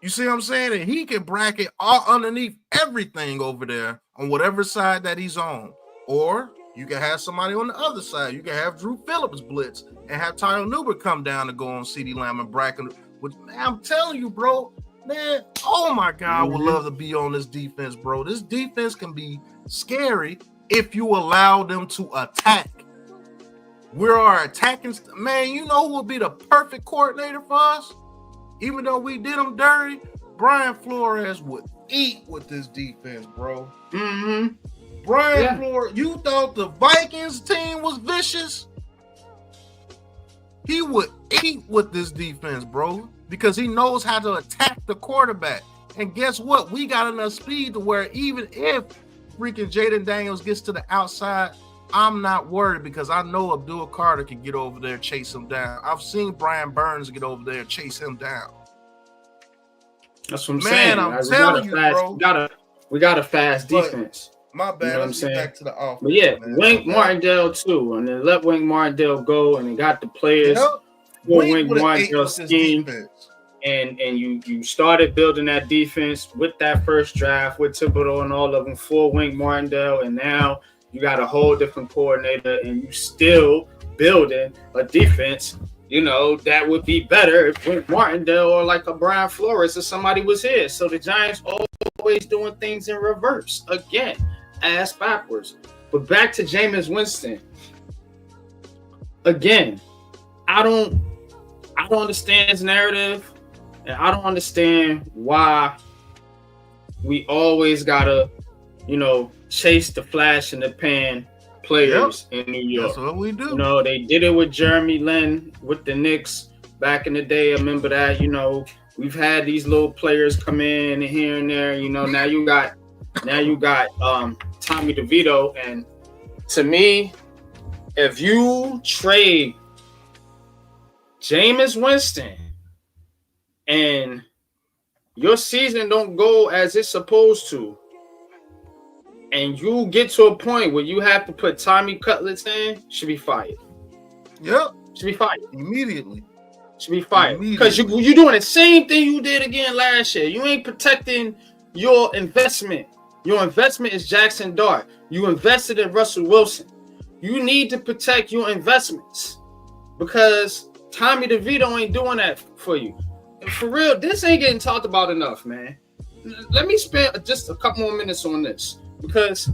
Speaker 2: You see what I'm saying? And he can bracket all underneath everything over there on whatever side that he's on. Or you can have somebody on the other side. You can have Drew Phillips blitz and have Tyler Nubin come down and go on CeeDee Lamb and bracket. Which, man, I'm telling you, bro, man, oh my God, I would love to be on this defense, bro. This defense can be scary if you allow them to attack. We're our attacking, man. You know who would be the perfect coordinator for us? Even though we did them dirty, Brian Flores would eat with this defense, bro.
Speaker 1: Mm-hmm.
Speaker 2: Brian Flores, you thought the Vikings team was vicious? He would eat with this defense, bro, because he knows how to attack the quarterback. And guess what? We got enough speed to where even if freaking Jaden Daniels gets to the outside, I'm not worried, because I know Abdul Carter can get over there and chase him down. I've seen Brian Burns get over there and chase him down.
Speaker 1: That's what I'm saying.
Speaker 2: I'm telling you, bro.
Speaker 1: We got a fast defense.
Speaker 2: My bad.
Speaker 1: You know what I'm
Speaker 2: Let's
Speaker 1: saying?
Speaker 2: get back to the offense.
Speaker 1: But yeah, Wink Martindale too, and then let Wink Martindale go, and they got the players for Wink Martindale scheme. And you started building that defense with that first draft with Thibodeau and all of them for Wink Martindale, and now you got a whole different coordinator, and you still building a defense, that would be better if Wink Martindale or like a Brian Flores or somebody was here. So the Giants always doing things in reverse. Again, ass backwards. But back to Jameis Winston. Again, I don't understand his narrative, and I don't understand why we always gotta, chase the flash in the pan players in New York.
Speaker 2: That's what we do.
Speaker 1: They did it with Jeremy Lin with the Knicks back in the day. I remember that. We've had these little players come in here and there. Now you got Tommy DeVito, and to me, if you trade Jameis Winston and your season don't go as it's supposed to, and you get to a point where you have to put Tommy Cutlets in, should be fired.
Speaker 2: Yep.
Speaker 1: Should be fired.
Speaker 2: Immediately.
Speaker 1: Should be fired. Because you're doing the same thing you did again last year. You ain't protecting your investment. Your investment is Jaxson Dart. You invested in Russell Wilson. You need to protect your investments because Tommy DeVito ain't doing that for you. And for real, this ain't getting talked about enough, man. Let me spend just a couple more minutes on this because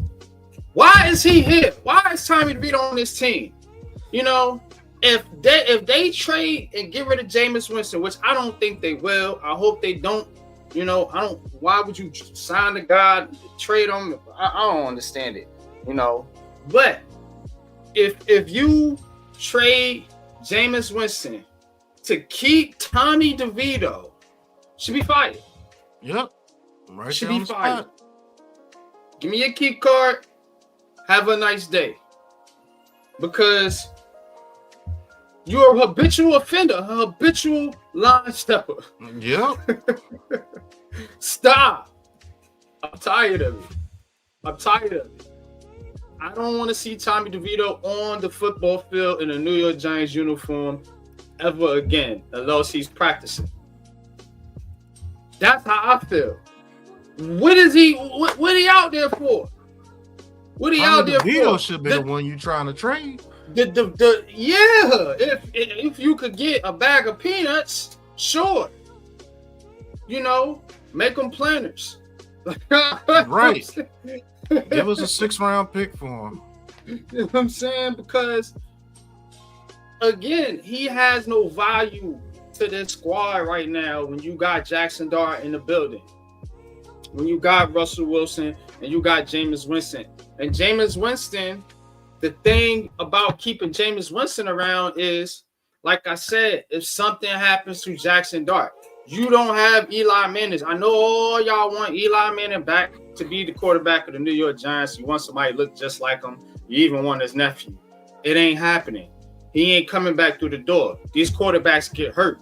Speaker 1: why is he here? Why is Tommy DeVito on this team? You know, if they trade and get rid of Jameis Winston, which I don't think they will, I hope they don't. You know, why would you sign the guy, trade him? I don't understand it, you know. But if you trade Jameis Winston to keep Tommy DeVito, should be fired.
Speaker 2: Yep. Right,
Speaker 1: should be fired. Give me your key card. Have a nice day. Because you're a habitual offender, a habitual line stepper.
Speaker 2: Yep.
Speaker 1: Stop. I'm tired of it. I don't want to see Tommy DeVito on the football field in a New York Giants uniform ever again, unless he's practicing. That's how I feel. What is he? What are he out there for? What are he out there for?
Speaker 2: DeVito should be the one you trying to trade.
Speaker 1: If you could get a bag of peanuts, sure. You know, make them planners.
Speaker 2: Right. Give us a 6th-round pick for him.
Speaker 1: You know what I'm saying? Because again, he has no value to this squad right now when you got Jaxson Dart in the building. When you got Russell Wilson and you got Jameis Winston. And Jameis Winston, the thing about keeping Jameis Winston around is, like I said, if something happens to Jaxson Dart, you don't have Eli Manning. I know all y'all want Eli Manning back to be the quarterback of the New York Giants. You want somebody to look just like him. You even want his nephew. It ain't happening. He ain't coming back through the door. These quarterbacks get hurt.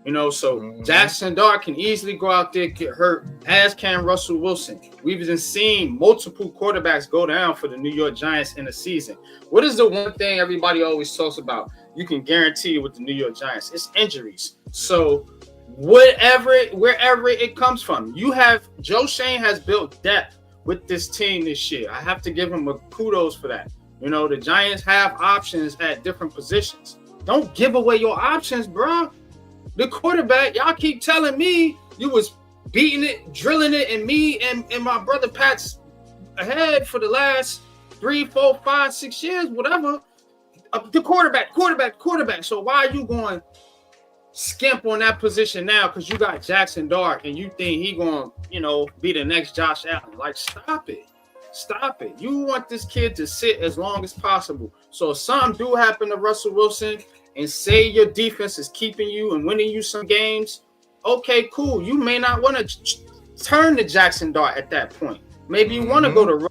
Speaker 1: You know, so Jaxson Dart can easily go out there, get hurt, as can Russell Wilson. We've been seeing multiple quarterbacks go down for the New York Giants in a season. What is the one thing everybody always talks about? You can guarantee with the New York Giants, it's injuries. So wherever it comes from, you have Joe Shane has built depth with this team this year. I have to give him a kudos for that. You know, the Giants have options at different positions. Don't give away your options, bro. The quarterback, y'all keep telling me you was beating it, drilling it, and me and my brother Pat's ahead for the last 3, 4, 5, 6 years, whatever. The quarterback. So why are you going skimp on that position now? Because you got Jaxson Dart and you think he going, you know, be the next Josh Allen. Like, stop it. You want this kid to sit as long as possible. So if something do happen to Russell Wilson and say your defense is keeping you and winning you some games, okay, cool. You may not want to turn to Jaxson Dart at that point. Maybe you want to go to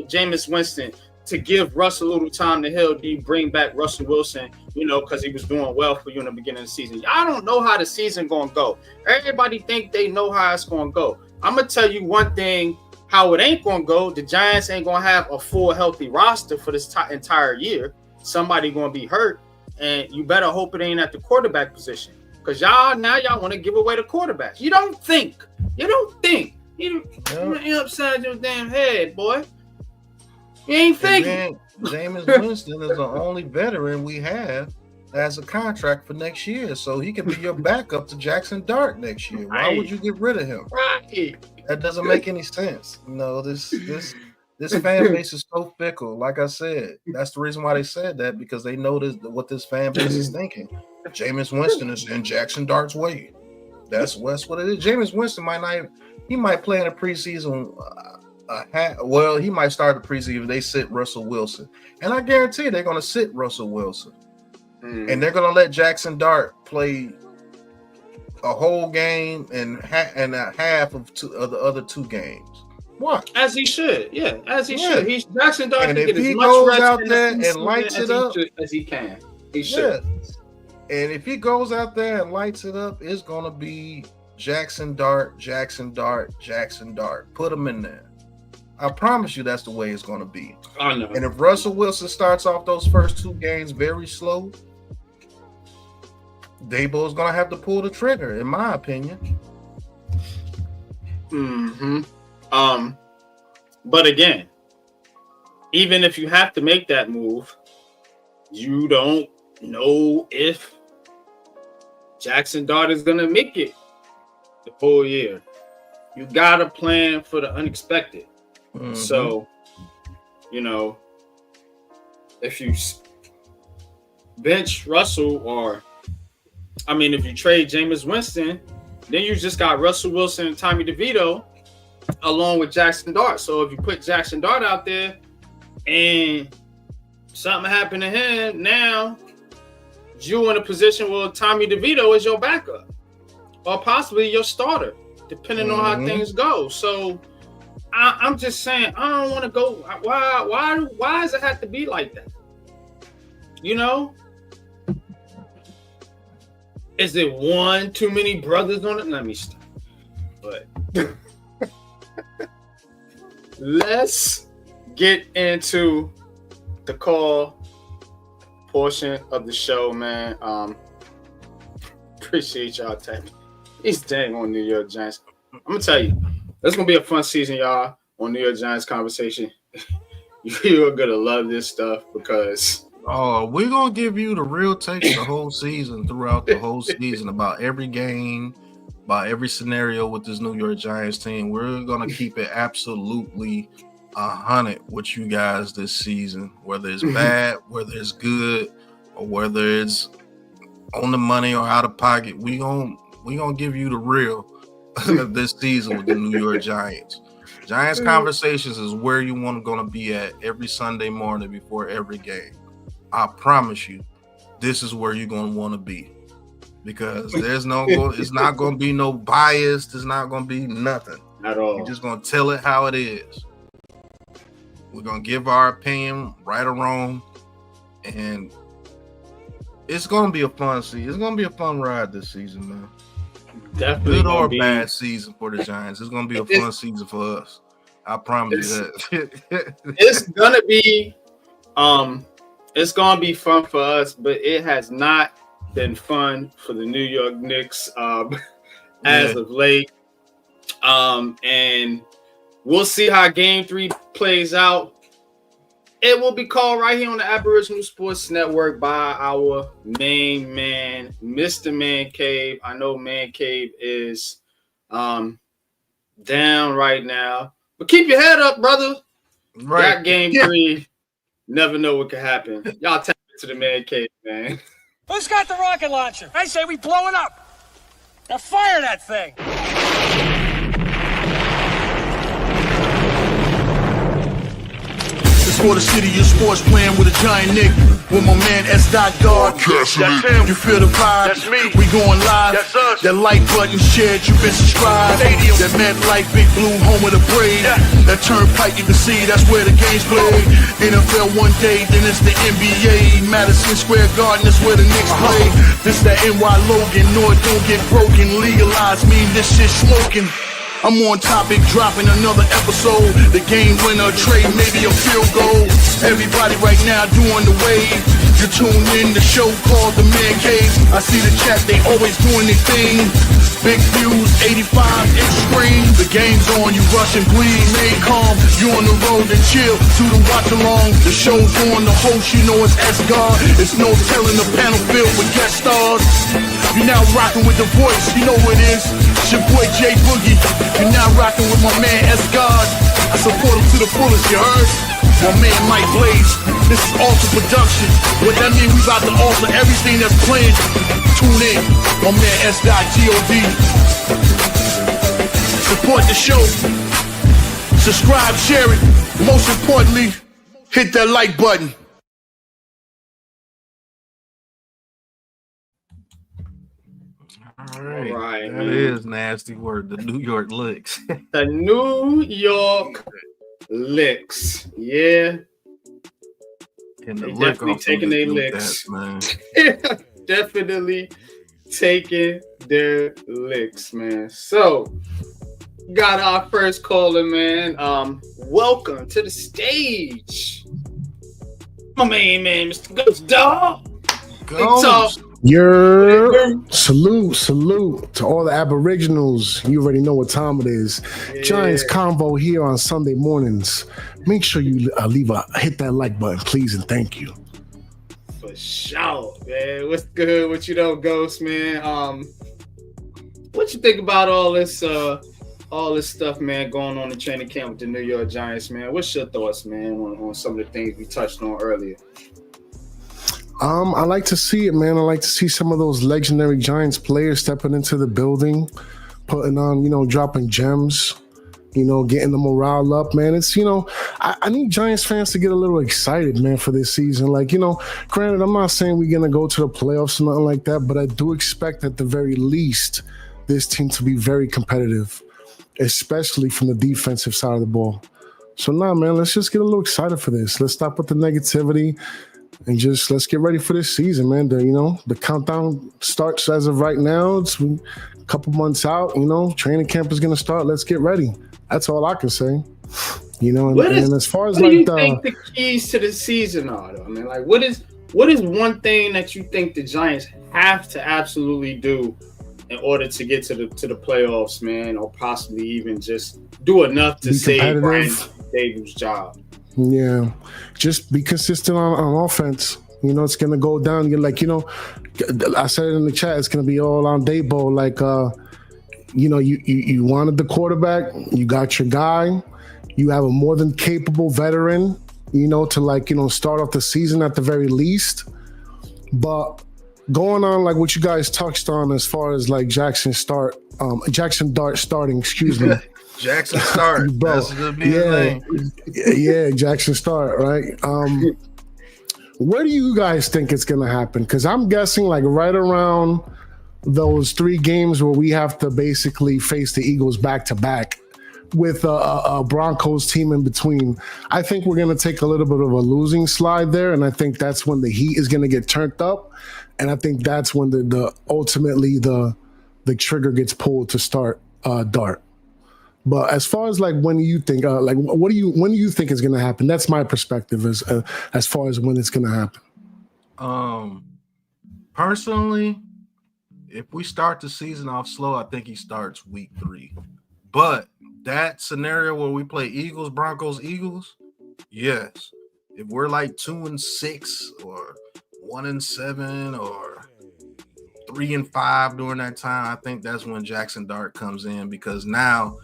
Speaker 1: Jameis Winston to give Russ a little time to heal. Do you bring back Russell Wilson, you know, because he was doing well for you in the beginning of the season? I don't know how the season going to go. Everybody think they know how it's going to go. I'm going to tell you one thing, how it ain't going to go. The Giants ain't going to have a full healthy roster for this entire year. Somebody going to be hurt. And you better hope it ain't at the quarterback position. Because y'all want to give away the quarterbacks. You don't think. You're upside your damn head, boy. You ain't thinking.
Speaker 2: Jameis Winston is the only veteran we have as a contract for next year. So he can be your backup to Jaxson Dart next year. Why would you get rid of him?
Speaker 1: Right.
Speaker 2: That doesn't make any sense. You know, this fan base is so fickle. Like I said, that's the reason why they said that, because they know what this fan base is thinking. Jameis Winston is in Jaxson Dart's way. That's what it is. Jameis Winston might play in the preseason. He might start the preseason if they sit Russell Wilson. And I guarantee they're going to sit Russell Wilson. And they're going to let Jaxson Dart play a whole game and a half of the other 2 games. What?
Speaker 1: As he should, yeah. As he should. Jaxson Dart
Speaker 2: can
Speaker 1: get
Speaker 2: as
Speaker 1: much
Speaker 2: goes
Speaker 1: rest
Speaker 2: out there and lights it up
Speaker 1: as he can. He should.
Speaker 2: And if he goes out there and lights it up, it's gonna be Jaxson Dart, Jaxson Dart, Jaxson Dart. Put them in there. I promise you that's the way it's going to be.
Speaker 1: I know.
Speaker 2: And if Russell Wilson starts off those first 2 games very slow, Daboll's going to have to pull the trigger, in my opinion.
Speaker 1: But again, even if you have to make that move, you don't know if Jaxson Dart is going to make it the whole year. You got to plan for the unexpected. So, you know, if you bench Russell if you trade Jameis Winston, then you just got Russell Wilson and Tommy DeVito along with Jaxson Dart. So if you put Jaxson Dart out there and something happened to him, now you in a position where Tommy DeVito is your backup or possibly your starter, depending on how things go. So I'm just saying, I don't want to go. Why does it have to be like that? You know? Is it one too many brothers on it? Let me stop. But let's get into the call portion of the show, man. Appreciate y'all tapping. He's dang on New York Giants. I'm gonna tell you, it's gonna be a fun season, y'all, on New York Giants Conversation. You're gonna love this stuff because
Speaker 2: we're gonna give you the real take of the whole season, throughout the whole season, about every game, about every scenario with this New York Giants team. We're gonna keep it absolutely 100 with you guys this season, whether it's bad, whether it's good, or whether it's on the money or out of pocket. We gonna give you the real this season with the New York Giants. Giants Conversations is where you want to be at every Sunday morning before every game. I promise you, this is where you're gonna want to be, because it's not gonna be no bias. There's not gonna be nothing
Speaker 1: at all.
Speaker 2: We're just gonna tell it how it is. We're gonna give our opinion, right or wrong, and it's gonna be a fun season. It's gonna be a fun ride this season, man.
Speaker 1: Definitely
Speaker 2: good or bad season for the Giants. It's gonna be a fun season for us. I promise you that.
Speaker 1: It's gonna be fun for us, but it has not been fun for the New York Knicks as of late. And we'll see how Game 3 plays out. It will be called right here on the Aboriginal Sports Network by our main man, Mr. Man Cave. I know Man Cave is down right now, but keep your head up, brother.
Speaker 2: Right.
Speaker 1: Got Game 3. Never know what could happen. Y'all tap into the Man Cave, man.
Speaker 6: Who's got the rocket launcher? I say we blow it up. Now fire that thing.
Speaker 7: For the city of sports, playing with a giant Nick. With my man S.Dart.
Speaker 4: That's him.
Speaker 7: You feel the vibe?
Speaker 4: That's me.
Speaker 7: We going live.
Speaker 4: That's us.
Speaker 7: That like button shared, you been subscribed.
Speaker 4: Stadium.
Speaker 7: That MetLife, Big Blue, home of the Braves.
Speaker 4: Yeah.
Speaker 7: That turnpike, you can see that's where the game's played. NFL one day, then it's the NBA. Madison Square Garden, that's where the Knicks play. This that NY Logan, North don't get broken. Legalize, mean this shit smoking. I'm on topic, dropping another episode. The game winner, trade, maybe a field goal. Everybody right now doing the wave. You tune in, the show called The Man Cave. I see the chat, they always doing their thing. Big views, 85-inch screen. The game's on, you rush and bleed. Stay calm, you on the road and chill. Do the watch along, the show's on. The host, you know it's S-God. It's no telling the panel filled with guest stars. You're now rocking with the voice, you know what it is. It's your boy Jay Boogie. You're now rocking with my man S-God. I support him to the fullest, you heard? My man Mike Blaze. This is Alter Production. What that means, we about to alter everything that's playing. Tune in. My man S.God. Support the show. Subscribe, share it. Most importantly, hit that like button.
Speaker 2: All right. That
Speaker 1: man.
Speaker 2: is nasty word. The New York Licks.
Speaker 1: The New York Licks. Yeah.
Speaker 2: And the
Speaker 1: They
Speaker 2: lick
Speaker 1: definitely
Speaker 2: off
Speaker 1: taking
Speaker 2: them
Speaker 1: their
Speaker 2: do
Speaker 1: licks.
Speaker 2: that, man.
Speaker 1: Definitely taking their licks, man. So, got our first caller, man. Welcome to the stage. My main man, Mr. Ghost Dog.
Speaker 2: Ghost.
Speaker 8: Salute to all the aboriginals. You already know what time it is.
Speaker 1: Yeah.
Speaker 8: Giants Convo here on Sunday mornings. Make sure you hit that like button, please, and thank you.
Speaker 1: For sure, man. What's good? What you know, Ghost, man? What you think about all this stuff, man, going on in training camp with the New York Giants, man? What's your thoughts, man, on some of the things we touched on earlier?
Speaker 8: I like to see it, man. I like to see some of those legendary Giants players stepping into the building, putting on, dropping gems, getting the morale up, man. It's, I need Giants fans to get a little excited, man, for this season. Like, granted, I'm not saying we're going to go to the playoffs or nothing like that, but I do expect at the very least this team to be very competitive, especially from the defensive side of the ball. So, man, let's just get a little excited for this. Let's stop with the negativity. And just let's get ready for this season, man. The countdown starts as of right now. It's a couple months out. Training camp is going to start. Let's get ready. That's all I can say. And as far as
Speaker 1: what do you think the keys to the season are, though? I mean, like, what is one thing that you think the Giants have to absolutely do in order to get to the playoffs, man, or possibly even just do enough to save Brian Daboll's job? Yeah,
Speaker 8: just be consistent on offense. It's going to go down. You're like, I said it in the chat, it's going to be all on Daboll. Like, you wanted the quarterback, you got your guy, you have a more than capable veteran, to start off the season at the very least. But going on like what you guys touched on as far as like Jaxson Dart starting, excuse me.
Speaker 2: Jaxson Dart. That's the name.
Speaker 8: Yeah, Jaxson Dart, right? Where do you guys think it's going to happen? Because I'm guessing like right around those 3 games where we have to basically face the Eagles back-to-back with a Broncos team in between. I think we're going to take a little bit of a losing slide there, and I think that's when the heat is going to get turned up, and I think that's when ultimately the trigger gets pulled to start Dart. But as far as like when do you think when do you think is going to happen? That's my perspective as far as when it's going to happen.
Speaker 2: Personally, if we start the season off slow, I think he starts week 3. But that scenario where we play Eagles, Broncos, Eagles, yes. If we're like 2-6 or 1-7 or 3-5 during that time, I think that's when Jaxson Dart comes in, because now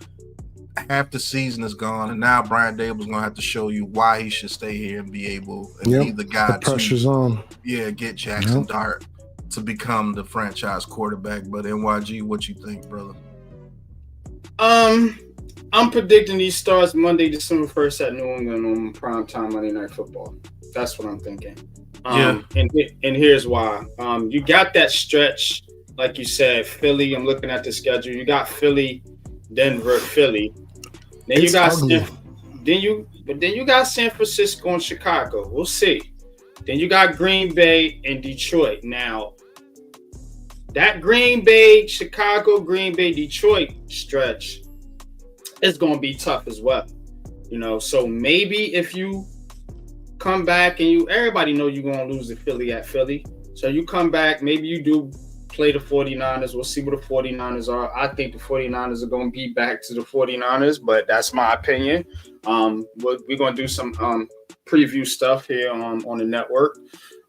Speaker 2: half the season is gone, and now Brian Daboll's gonna have to show you why he should stay here and be able and be the guy.
Speaker 8: The pressure's on.
Speaker 2: Yeah, get Jaxson Dart to become the franchise quarterback. But NYG, what you think, brother?
Speaker 1: I'm predicting he starts Monday, December 1st at New England on primetime Monday Night Football. That's what I'm thinking. And here's why. You got that stretch, like you said, Philly. I'm looking at the schedule. You got Philly, Denver, Philly. Then you got then you got San Francisco and Chicago. We'll see. Then you got Green Bay and Detroit. Now, that Green Bay, Chicago, Green Bay, Detroit stretch is going to be tough as well. So maybe if you come back and everybody know you're going to lose to Philly at Philly. So you come back, maybe you do play the 49ers. We'll see what the 49ers are. I think the 49ers are going to be back to the 49ers, but that's my opinion. We're going to do some preview stuff here on the network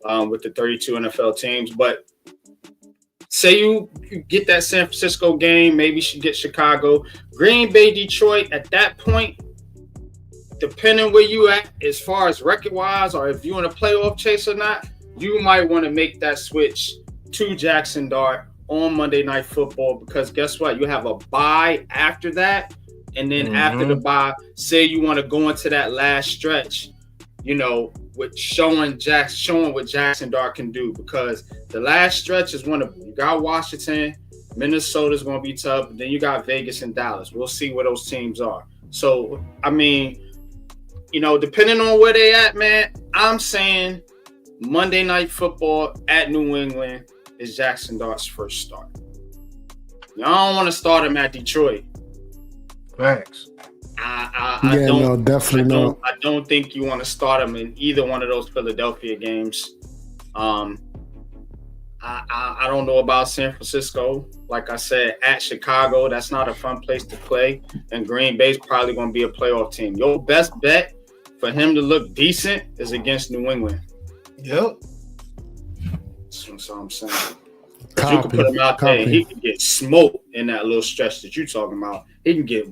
Speaker 1: with the 32 NFL teams. But say you get that San Francisco game, maybe you should get Chicago, Green Bay, Detroit. At that point, depending where you at as far as record-wise, or if you're in a playoff chase or not, you might want to make that switch to Jaxson Dart on Monday Night Football, because guess what? You have a bye after that, and then after the bye, say you want to go into that last stretch, with showing what Jaxson Dart can do, because the last stretch is you got Washington, Minnesota's going to be tough, then you got Vegas and Dallas. We'll see where those teams are. So, I mean, depending on where they at, man, I'm saying Monday Night Football at New England. is Jaxson Dart's first start. Y'all don't want to start him at Detroit.
Speaker 2: Facts.
Speaker 8: Definitely not.
Speaker 1: I don't think you want to start him in either one of those Philadelphia games. I don't know about San Francisco. Like I said, at Chicago, that's not a fun place to play. And Green Bay's probably going to be a playoff team. Your best bet for him to look decent is against New England.
Speaker 2: Yep.
Speaker 1: That's what I'm saying. You can put him out there and he can get smoked in that little stretch that you're talking about. He can get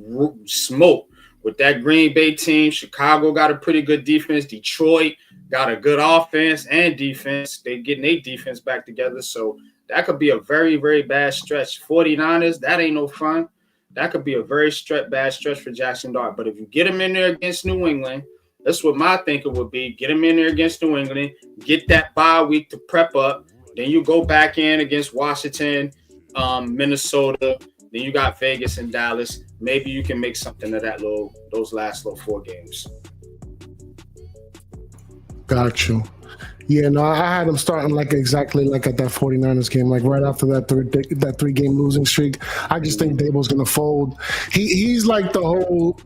Speaker 1: smoked with that Green Bay team. Chicago got a pretty good defense. Detroit got a good offense and defense. They're getting their defense back together. So that could be a very, very bad stretch. 49ers, that ain't no fun. That could be a very bad stretch for Jaxson Dart. But if you get him in there against New England, that's what my thinking would be. Get him in there against New England. Get that bye week to prep up. Then you go back in against Washington, Minnesota. Then you got Vegas and Dallas. Maybe you can make something of those last 4 games.
Speaker 8: Got you. Yeah, no, I had him starting exactly like at that 49ers game, like right after that 3-game losing streak. I just think Daboll's gonna fold. He's like the whole.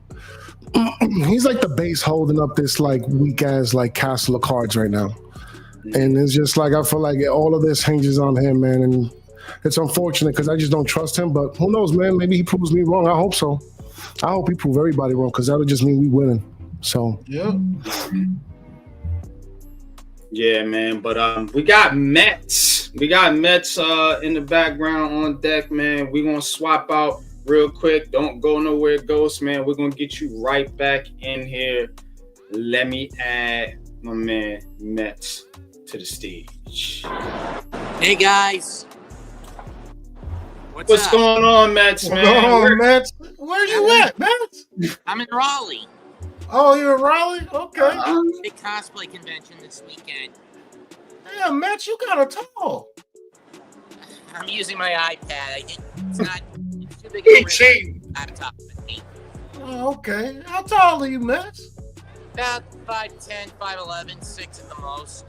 Speaker 8: He's like the base holding up this weak ass castle of cards right now. And it's just I feel like all of this hinges on him, man. And it's unfortunate because I just don't trust him. But who knows, man? Maybe he proves me wrong. I hope so. I hope he proves everybody wrong because that would just mean we winning. So
Speaker 1: yeah, man. But we got Mets. We got Mets in the background on deck, man. We're gonna swap out real quick. Don't go nowhere, Ghost, man. We're gonna get you right back in here. Let me add my man Mets to the stage.
Speaker 9: Hey guys,
Speaker 1: what's going on, Mets, man?
Speaker 2: What's going on, Mets? Where you at, Mets?
Speaker 9: I'm in Raleigh.
Speaker 2: Oh, you're in Raleigh? Okay.
Speaker 9: Big cosplay convention this weekend.
Speaker 2: Yeah, Mets, you kind of tall.
Speaker 9: I'm using my iPad. I think it's not too big
Speaker 2: a
Speaker 9: laptop with me.
Speaker 2: Oh, okay. How tall are you, Mets?
Speaker 9: About 5'10", 5'11", 6 at the most.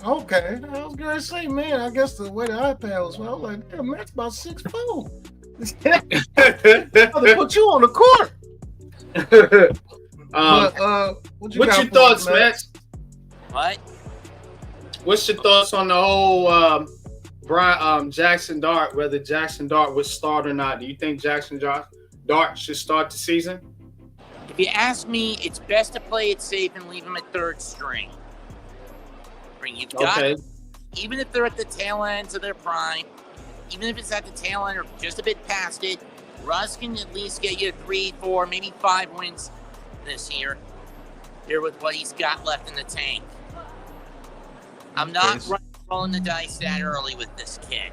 Speaker 2: Okay, I was gonna say, man, I guess the way the iPad was, I was like, damn, Matt's about 6'4". They put you on the court.
Speaker 1: What's your thoughts, Matt?
Speaker 9: What?
Speaker 1: What's your thoughts on the whole Jaxson Dart? Whether Jaxson Dart would start or not? Do you think Jaxson Dart should start the season?
Speaker 9: If you ask me, it's best to play it safe and leave him at third string. You've got, even if they're at the tail ends of their prime, even if it's at the tail end or just a bit past it, Russ can at least get you 3, 4, maybe 5 wins this year. Here with what he's got left in the tank. I'm not rolling the dice that early with this kid.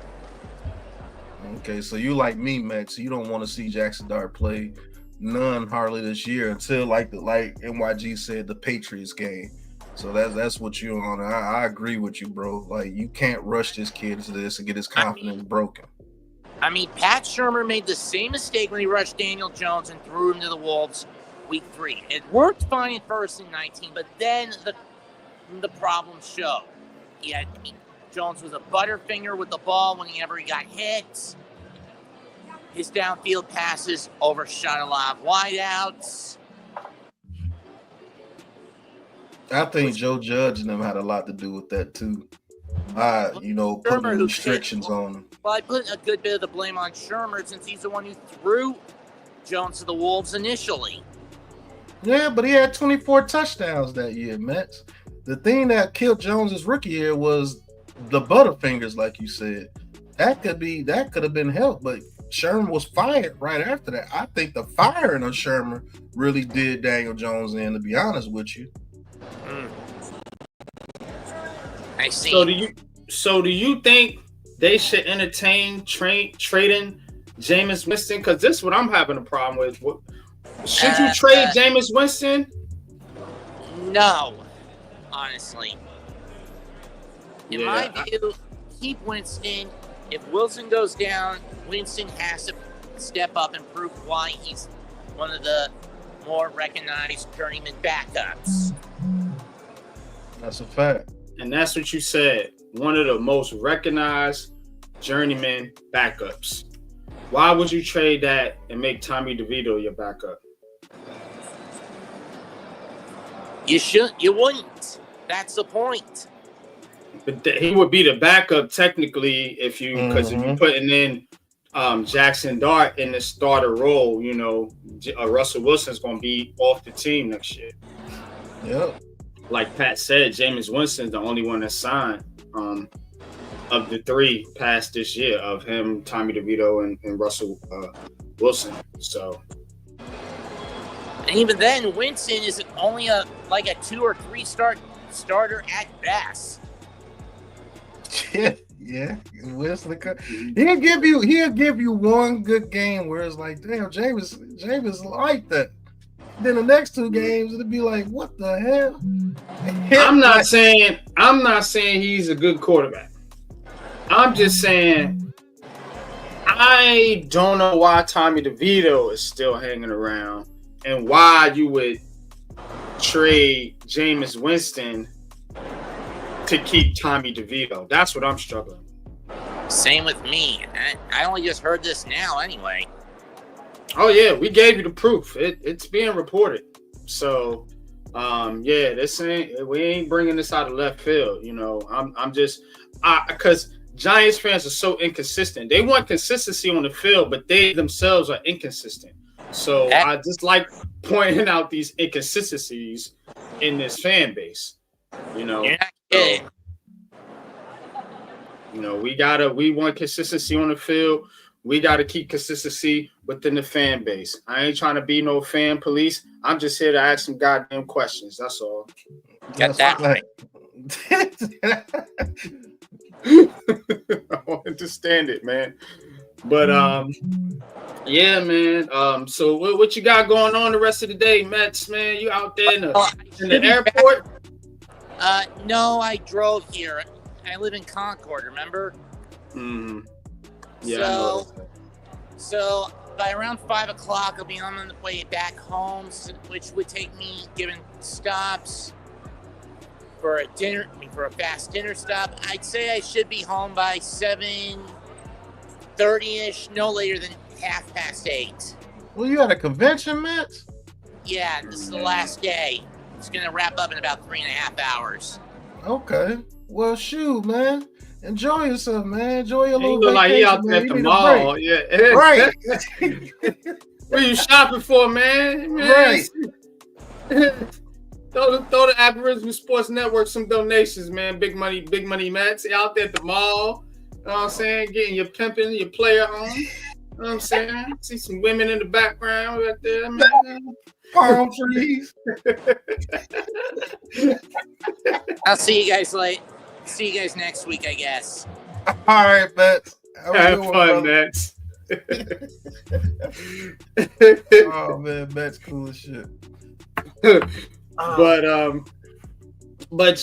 Speaker 2: Okay, so you like me, Max. You don't want to see Jaxson Dart play none hardly this year until like NYG said, the Patriots game. So that's what you're on. I agree with you, bro. Like, you can't rush this kid into this and get his confidence broken.
Speaker 9: I mean, Pat Shurmur made the same mistake when he rushed Daniel Jones and threw him to the Wolves week 3. It worked fine at first in 19, but then the problems showed. Jones was a butterfinger with the ball whenever he got hit. His downfield passes overshot a lot of wideouts.
Speaker 2: I think Joe Judge and them had a lot to do with that too. Putting restrictions on him.
Speaker 9: Well, I put a good bit of the blame on Shurmur since he's the one who threw Jones to the Wolves initially.
Speaker 2: Yeah, but he had 24 touchdowns that year, Mets. The thing that killed Jones's rookie year was the butterfingers, like you said. That could have been helped, but Shurmur was fired right after that. I think the firing of Shurmur really did Daniel Jones in, to be honest with you.
Speaker 9: I see.
Speaker 1: So do you think they should entertain trading Jameis Winston? Because this is what I'm having a problem with. Should you trade Jameis Winston?
Speaker 9: No, honestly. In my view, keep Winston. If Wilson goes down, Winston has to step up and prove why he's one of the more recognized journeyman backups.
Speaker 2: That's a fact.
Speaker 1: And that's what you said. One of the most recognized journeyman backups. Why would you trade that and make Tommy DeVito your backup?
Speaker 9: You wouldn't. That's the point.
Speaker 1: But he would be the backup technically if you putting in Jaxson Dart in the starter role. You know, Russell Wilson's going to be off the team next year.
Speaker 2: Yep.
Speaker 1: Like Pat said, Jameis Winston's the only one that signed of the three past this year of him, Tommy DeVito, and Russell Wilson. So.
Speaker 9: And even then, Winston is only a 2 or 3 starter at best.
Speaker 2: Yeah. Winston, he'll give you one good game where it's like, damn, Jameis like that. Then the next 2 games it'll be like, what the hell?
Speaker 1: I'm not saying he's a good quarterback. I'm just saying I don't know why Tommy DeVito is still hanging around and why you would trade Jameis Winston to keep Tommy DeVito. That's what I'm struggling.
Speaker 9: Same with me. I only just heard this now anyway.
Speaker 1: Oh yeah, we gave you the proof. It's being reported. So we ain't bringing this out of left field. You know, I'm just because Giants fans are so inconsistent. They want consistency on the field, but they themselves are inconsistent. So I just like pointing out these inconsistencies in this fan base. You know, we want consistency on the field. We gotta keep consistency within the fan base. I ain't trying to be no fan police. I'm just here to ask some goddamn questions. That's all.
Speaker 9: Got that right.
Speaker 1: I understand it, man. But yeah, man. So what you got going on the rest of the day, Mets, man? You out there in the airport?
Speaker 9: No, I drove here. I live in Concord, remember?
Speaker 1: Yeah.
Speaker 9: So by around 5 o'clock, I'll be on the way back home, which would take me, given stops, for a fast dinner stop. I'd say I should be home by 7:30ish, no later than 8:30.
Speaker 2: Well, you at a convention, Matt?
Speaker 9: Yeah, this is the last day. It's gonna wrap up in about 3.5 hours.
Speaker 2: Okay. Well, shoot, man. Enjoy yourself, man. Enjoy your little vacation.
Speaker 1: Like he out there at the mall. Yeah.
Speaker 2: Right.
Speaker 1: What are you shopping for, man?
Speaker 2: Right.
Speaker 1: Throw the Aphorism Sports Network some donations, man. Big money Mets out there at the mall. You know what I'm saying? Getting your pimping, your player on. You know what I'm saying? See some women in the background right there, man.
Speaker 2: Palm trees.
Speaker 9: I'll see you guys later. See you guys next week, I guess.
Speaker 2: All right, Mets.
Speaker 1: Have fun, Mets.
Speaker 2: Oh man, Mets cool as shit.
Speaker 1: But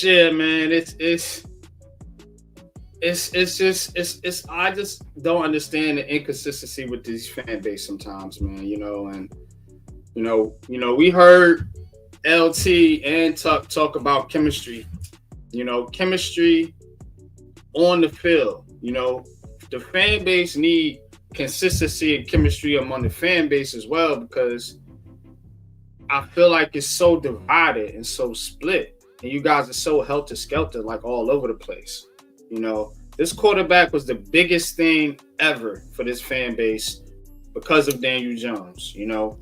Speaker 1: yeah, man, it's I just don't understand the inconsistency with these fan base sometimes, man. You know, and you know, we heard LT and Tuck talk about chemistry. You know, chemistry on the field. You know, the fan base need consistency and chemistry among the fan base as well, because I feel like it's so divided and so split, and you guys are so helter-skelter, like all over the place. You know, this quarterback was the biggest thing ever for this fan base because of Daniel Jones, you know.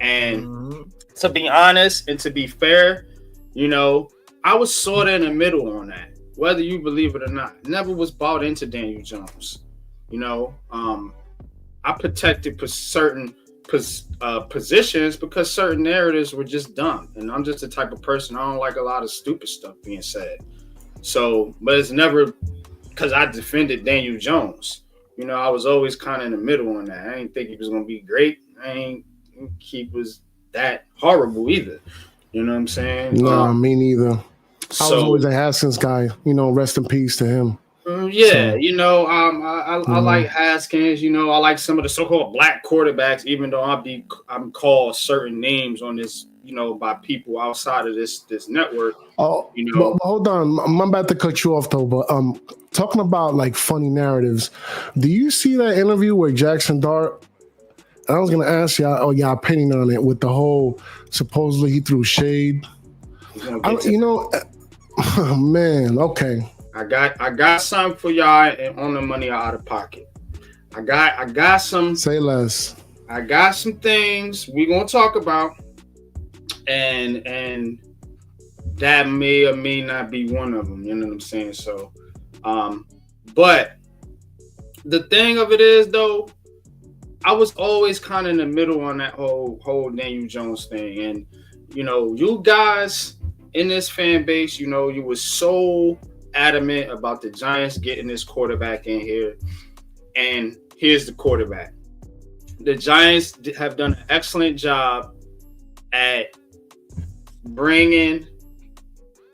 Speaker 1: And to be honest and to be fair, you know, I was sort of in the middle on that, whether you believe it or not. Never was bought into Daniel Jones. You know, I protected certain positions because certain narratives were just dumb. And I'm just the type of person, I don't like a lot of stupid stuff being said. So, but it's never because I defended Daniel Jones. You know, I was always kind of in the middle on that. I didn't think he was going to be great. I ain't think he was that horrible either. You know what I'm saying?
Speaker 8: No, me neither. I was always a Haskins guy. You know, rest in peace to him.
Speaker 1: Yeah, you know, I like Haskins. You know, I like some of the so-called black quarterbacks, even though I'm called certain names on this, you know, by people outside of this network.
Speaker 8: Oh,
Speaker 1: you know.
Speaker 8: hold on. I'm about to cut you off though, but talking about like funny narratives, do you see that interview with Jaxson Dart? I was gonna ask y'all your opinion on it with the whole supposedly he threw shade. Man, okay.
Speaker 1: I got something for y'all and on the money or out of pocket. I got some.
Speaker 8: Say less.
Speaker 1: I got some things we gonna talk about, and that may or may not be one of them. You know what I'm saying? So, but the thing of it is though, I was always kind of in the middle on that whole Daniel Jones thing, and you guys in this fan base, you were so adamant about the Giants getting this quarterback in here, and here's the quarterback. The Giants have done an excellent job at bringing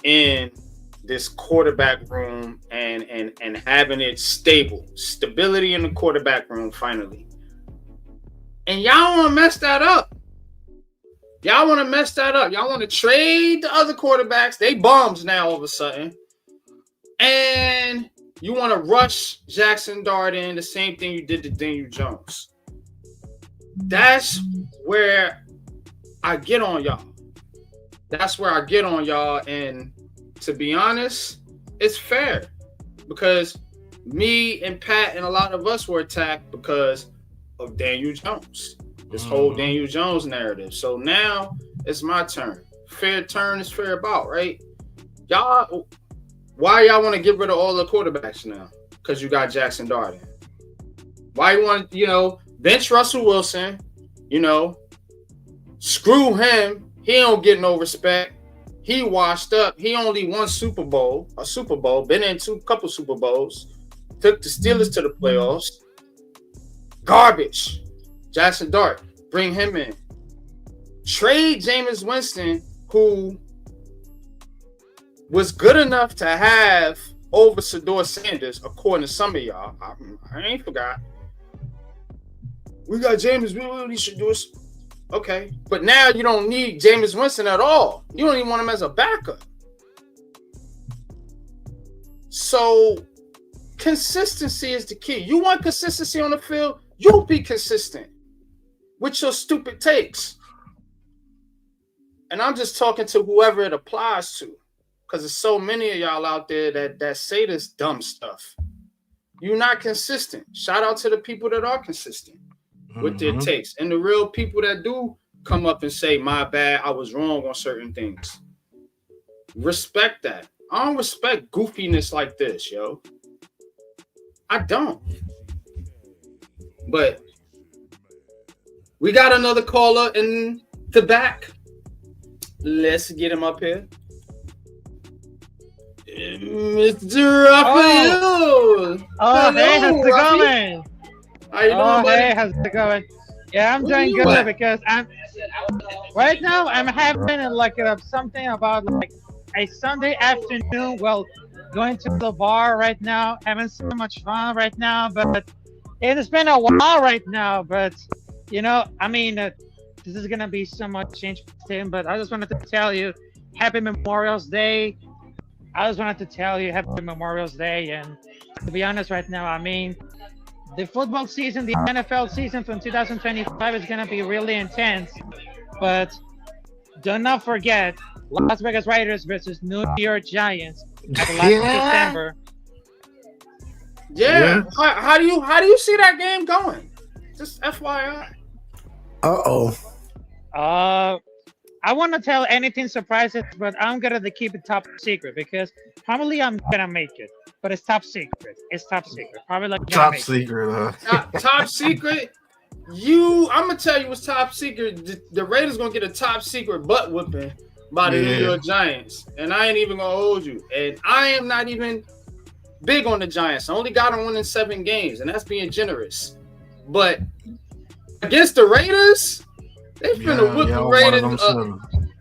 Speaker 1: in this quarterback room and having it stability in the quarterback room finally. And y'all want to mess that up. Y'all want to trade the other quarterbacks. They bums now all of a sudden. And you want to rush Jaxson Dart in, the same thing you did to Daniel Jones. That's where I get on y'all. And to be honest, it's fair. Because me and Pat and a lot of us were attacked because of Daniel Jones. This whole Daniel Jones narrative. So now it's my turn. Fair turn is fair about, right? Y'all, why y'all want to get rid of all the quarterbacks now? Because you got Jaxson Dart in. Why you want, bench Russell Wilson, screw him. He don't get no respect. He washed up. He only won a Super Bowl, been in couple Super Bowls, took the Steelers to the playoffs. Garbage. Jaxson Dart, bring him in. Trade Jameis Winston, who was good enough to have over Shedeur Sanders, according to some of y'all. I ain't forgot. We got Jameis. We really should do this. Okay. But now you don't need Jameis Winston at all. You don't even want him as a backup. So consistency is the key. You want consistency on the field? You'll be consistent with your stupid takes. And I'm just talking to whoever it applies to, because there's so many of y'all out there that say this dumb stuff. You're not consistent. Shout out to the people that are consistent with their takes, and the real people that do come up and say, my bad, I was wrong on certain things. Respect that. I don't respect goofiness like this, yo. I don't. But we got another caller in the back. Let's get him up here. Mr. Raphael.
Speaker 10: Hello, hey, how's it going?
Speaker 1: How you doing, buddy?
Speaker 10: Hey, how's it going? Yeah, I'm doing good because I'm having like something about like a Sunday afternoon. Well, going to the bar right now, having so much fun right now, but it's been a while right now. But this is gonna be so much change for him. But I just wanted to tell you, Happy Memorial's Day. And to be honest, right now, the football season, the NFL season from 2025 is gonna be really intense. But do not forget, Las Vegas Raiders versus New York Giants at the last of December.
Speaker 1: Yeah. How do you see that game going? Just FYI.
Speaker 10: I want to tell anything surprises, but I'm gonna keep it top secret because probably I'm gonna make it. But it's top secret. Probably like
Speaker 2: top secret.
Speaker 1: Top secret. I'm gonna tell you what's top secret. The Raiders gonna get a top secret butt whipping by the New York Giants, and I ain't even gonna hold you. And I am not even big on the Giants. I only got them winning 7 games, and that's being generous. But against the Raiders, they finna whip the Raiders up.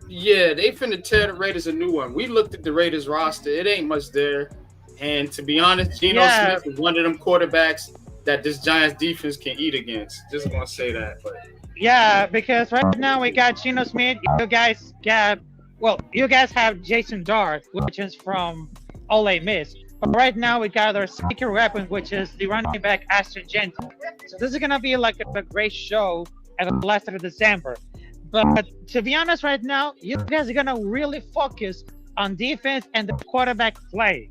Speaker 1: Yeah, they finna tear the Raiders a new one. We looked at the Raiders roster. It ain't much there. And to be honest, Geno Smith is one of them quarterbacks that this Giants defense can eat against. Just want to say that. But
Speaker 10: yeah, because right now we got Geno Smith. You guys have Jaxson Dart, which is from Ole Miss. But right now we got our secret weapon, which is the running back Aston Gentle. So this is gonna be like a great show at the last of December. But to be honest, right now, you guys are gonna really focus on defense and the quarterback play,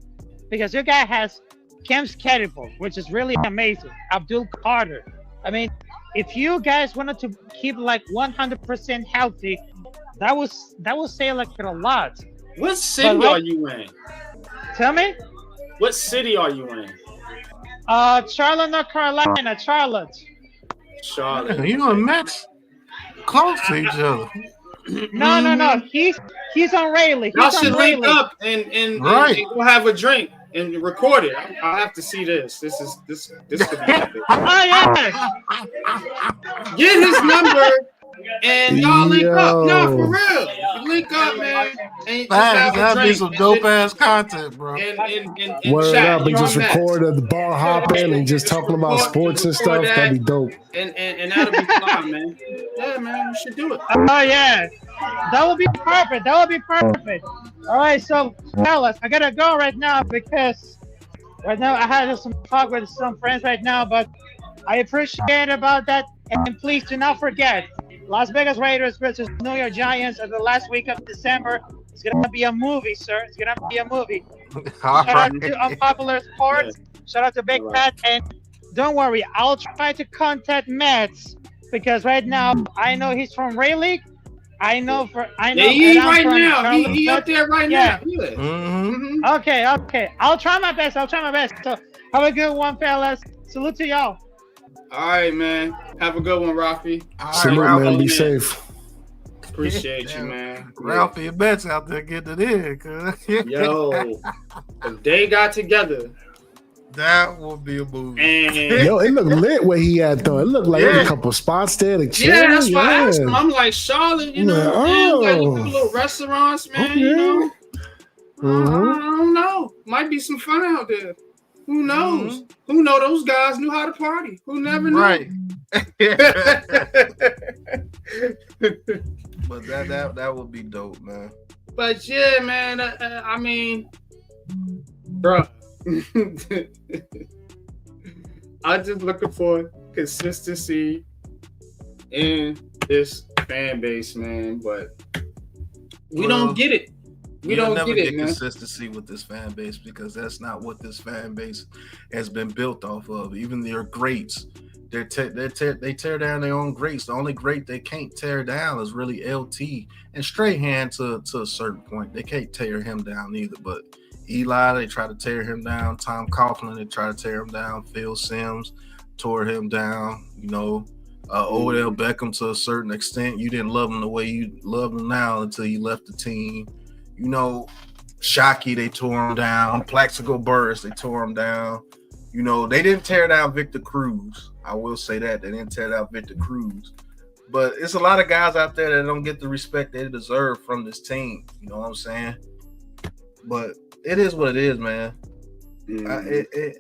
Speaker 10: because your guy has Cam Scatterable, which is really amazing. Abdul Carter. I mean, if you guys wanted to keep like 100% healthy, that would say like a lot.
Speaker 1: What city are you in?
Speaker 10: Tell me.
Speaker 1: What city are you in?
Speaker 10: Charlotte, North Carolina. Charlotte.
Speaker 1: Charlotte.
Speaker 2: You know, Mets close to each other.
Speaker 10: No. He's on Rayleigh.
Speaker 1: Y'all should link up and go have a drink and record it. I have to see this. This could be epic.
Speaker 10: Oh yeah.
Speaker 1: Get his number and y'all link up. No, for real. Link up, man. And
Speaker 2: that'd be some dope ass content, bro.
Speaker 1: And
Speaker 8: Word
Speaker 1: chat.
Speaker 8: up and just record at the bar hopping and just talking about sports and stuff. That'd be dope.
Speaker 1: And that'll be fun, man. Yeah, man, you should do it.
Speaker 10: Oh yeah. That would be perfect. All right, so fellas, I gotta go right now because right now I had some talk with some friends right now, but I appreciate about that. And please do not forget, Las Vegas Raiders versus New York Giants at the last week of December. It's gonna be a movie, sir. It's gonna be a movie. Shout out to Unpopular Sports. Shout out to Big Pat, and don't worry, I'll try to contact Mets because right now I know he's from Rayleigh. I know.
Speaker 1: Yeah, he right now. He up there right now. Yeah.
Speaker 2: Mm-hmm.
Speaker 10: Okay. I'll try my best. So have a good one, fellas. Salute to y'all.
Speaker 1: All right, man. Have a good one, Rafi.
Speaker 8: Salute, man. Be safe.
Speaker 1: Appreciate you, man.
Speaker 2: Ralphie and Betts out there getting it in.
Speaker 1: Yo, if they got together,
Speaker 2: that will be a movie.
Speaker 8: Yo, it looked lit where he at though. It looked like there was a couple spots there to chill.
Speaker 1: Yeah, that's why I asked him. I'm like, Charlotte, you know, man, like little restaurants, man. You know, I don't know. Might be some fun out there. Who knows? Who know those guys knew how to party? Who never knew?
Speaker 2: Right. But that would be dope, man.
Speaker 1: But yeah, man. I mean, bro. I'm just looking for consistency in this fan base, man. But we don't get it. We don't
Speaker 2: never
Speaker 1: get it,
Speaker 2: get
Speaker 1: man.
Speaker 2: Consistency with this fan base because that's not what this fan base has been built off of. Even their greats, they tear down their own greats. The only great they can't tear down is really LT and Strahan to a certain point. They can't tear him down either. But Eli, they try to tear him down. Tom Coughlin, they try to tear him down. Phil Simms tore him down. You know, Odell Beckham to a certain extent. You didn't love him the way you love him now until you left the team. You know, Shockey, they tore him down. Plaxico Burress, they tore him down. You know, they didn't tear down Victor Cruz. I will say that. They didn't tear down Victor Cruz. But it's a lot of guys out there that don't get the respect they deserve from this team. You know what I'm saying? But it is what it is, man. It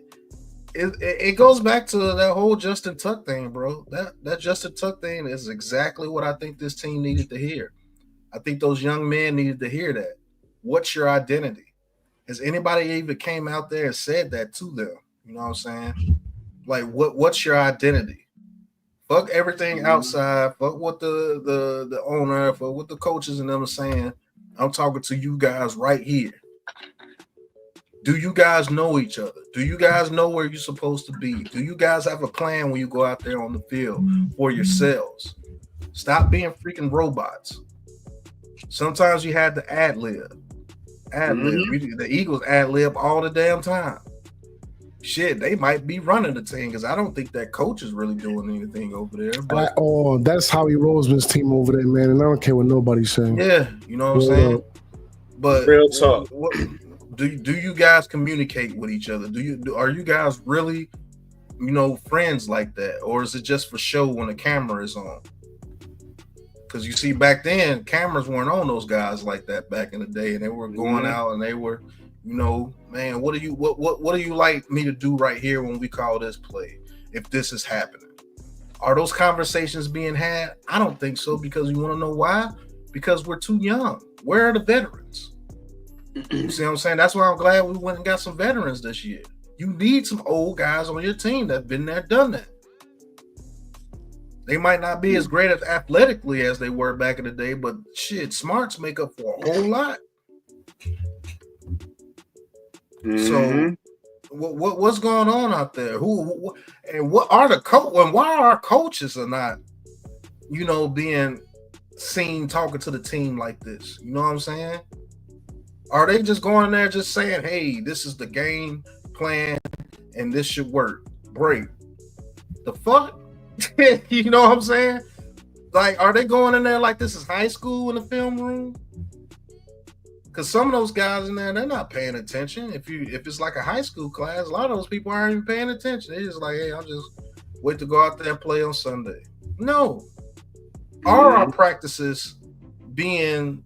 Speaker 2: goes back to that whole Justin Tuck thing, bro. That Justin Tuck thing is exactly what I think this team needed to hear. I think those young men needed to hear that. What's your identity? Has anybody even came out there and said that to them? You know what I'm saying? Like, what's your identity? Fuck everything outside. Fuck what the owner, fuck what the coaches and them are saying. I'm talking to you guys right here. Do you guys know each other? Do you guys know where you're supposed to be? Do you guys have a plan when you go out there on the field for yourselves? Stop being freaking robots. Sometimes you had to ad-lib. The Eagles ad-lib all the damn time. Shit, they might be running the team because I don't think that coach is really doing anything over there. But
Speaker 8: that's Howie Roseman's team over there, man, and I don't care what nobody's saying.
Speaker 2: Yeah, you know what I'm saying? But
Speaker 1: real talk.
Speaker 2: Do you guys communicate with each other? Are you guys really, you know, friends like that? Or is it just for show when the camera is on? Because you see, back then, cameras weren't on those guys like that back in the day, and they were going out and they were, you know, man, what do you like me to do right here when we call this play? If this is happening, are those conversations being had? I don't think so, because you want to know why? Because we're too young. Where are the veterans? You see what I'm saying? That's why I'm glad we went and got some veterans this year. You need some old guys on your team that's been there, done that. They might not be as great as athletically as they were back in the day, but shit, smarts make up for a whole lot. So, what's going on out there? Who and what are the and why are our coaches are not, being seen talking to the team like this? You know what I'm saying? Are they just going there just saying, "Hey, this is the game plan, and this should work"? Break the fuck. You know what I'm saying? Like, are they going in there like this is high school in the film room? Because some of those guys in there, they're not paying attention. If it's like a high school class, a lot of those people aren't even paying attention. They're just like, hey, I'll just wait to go out there and play on Sunday. No. Are our practices being,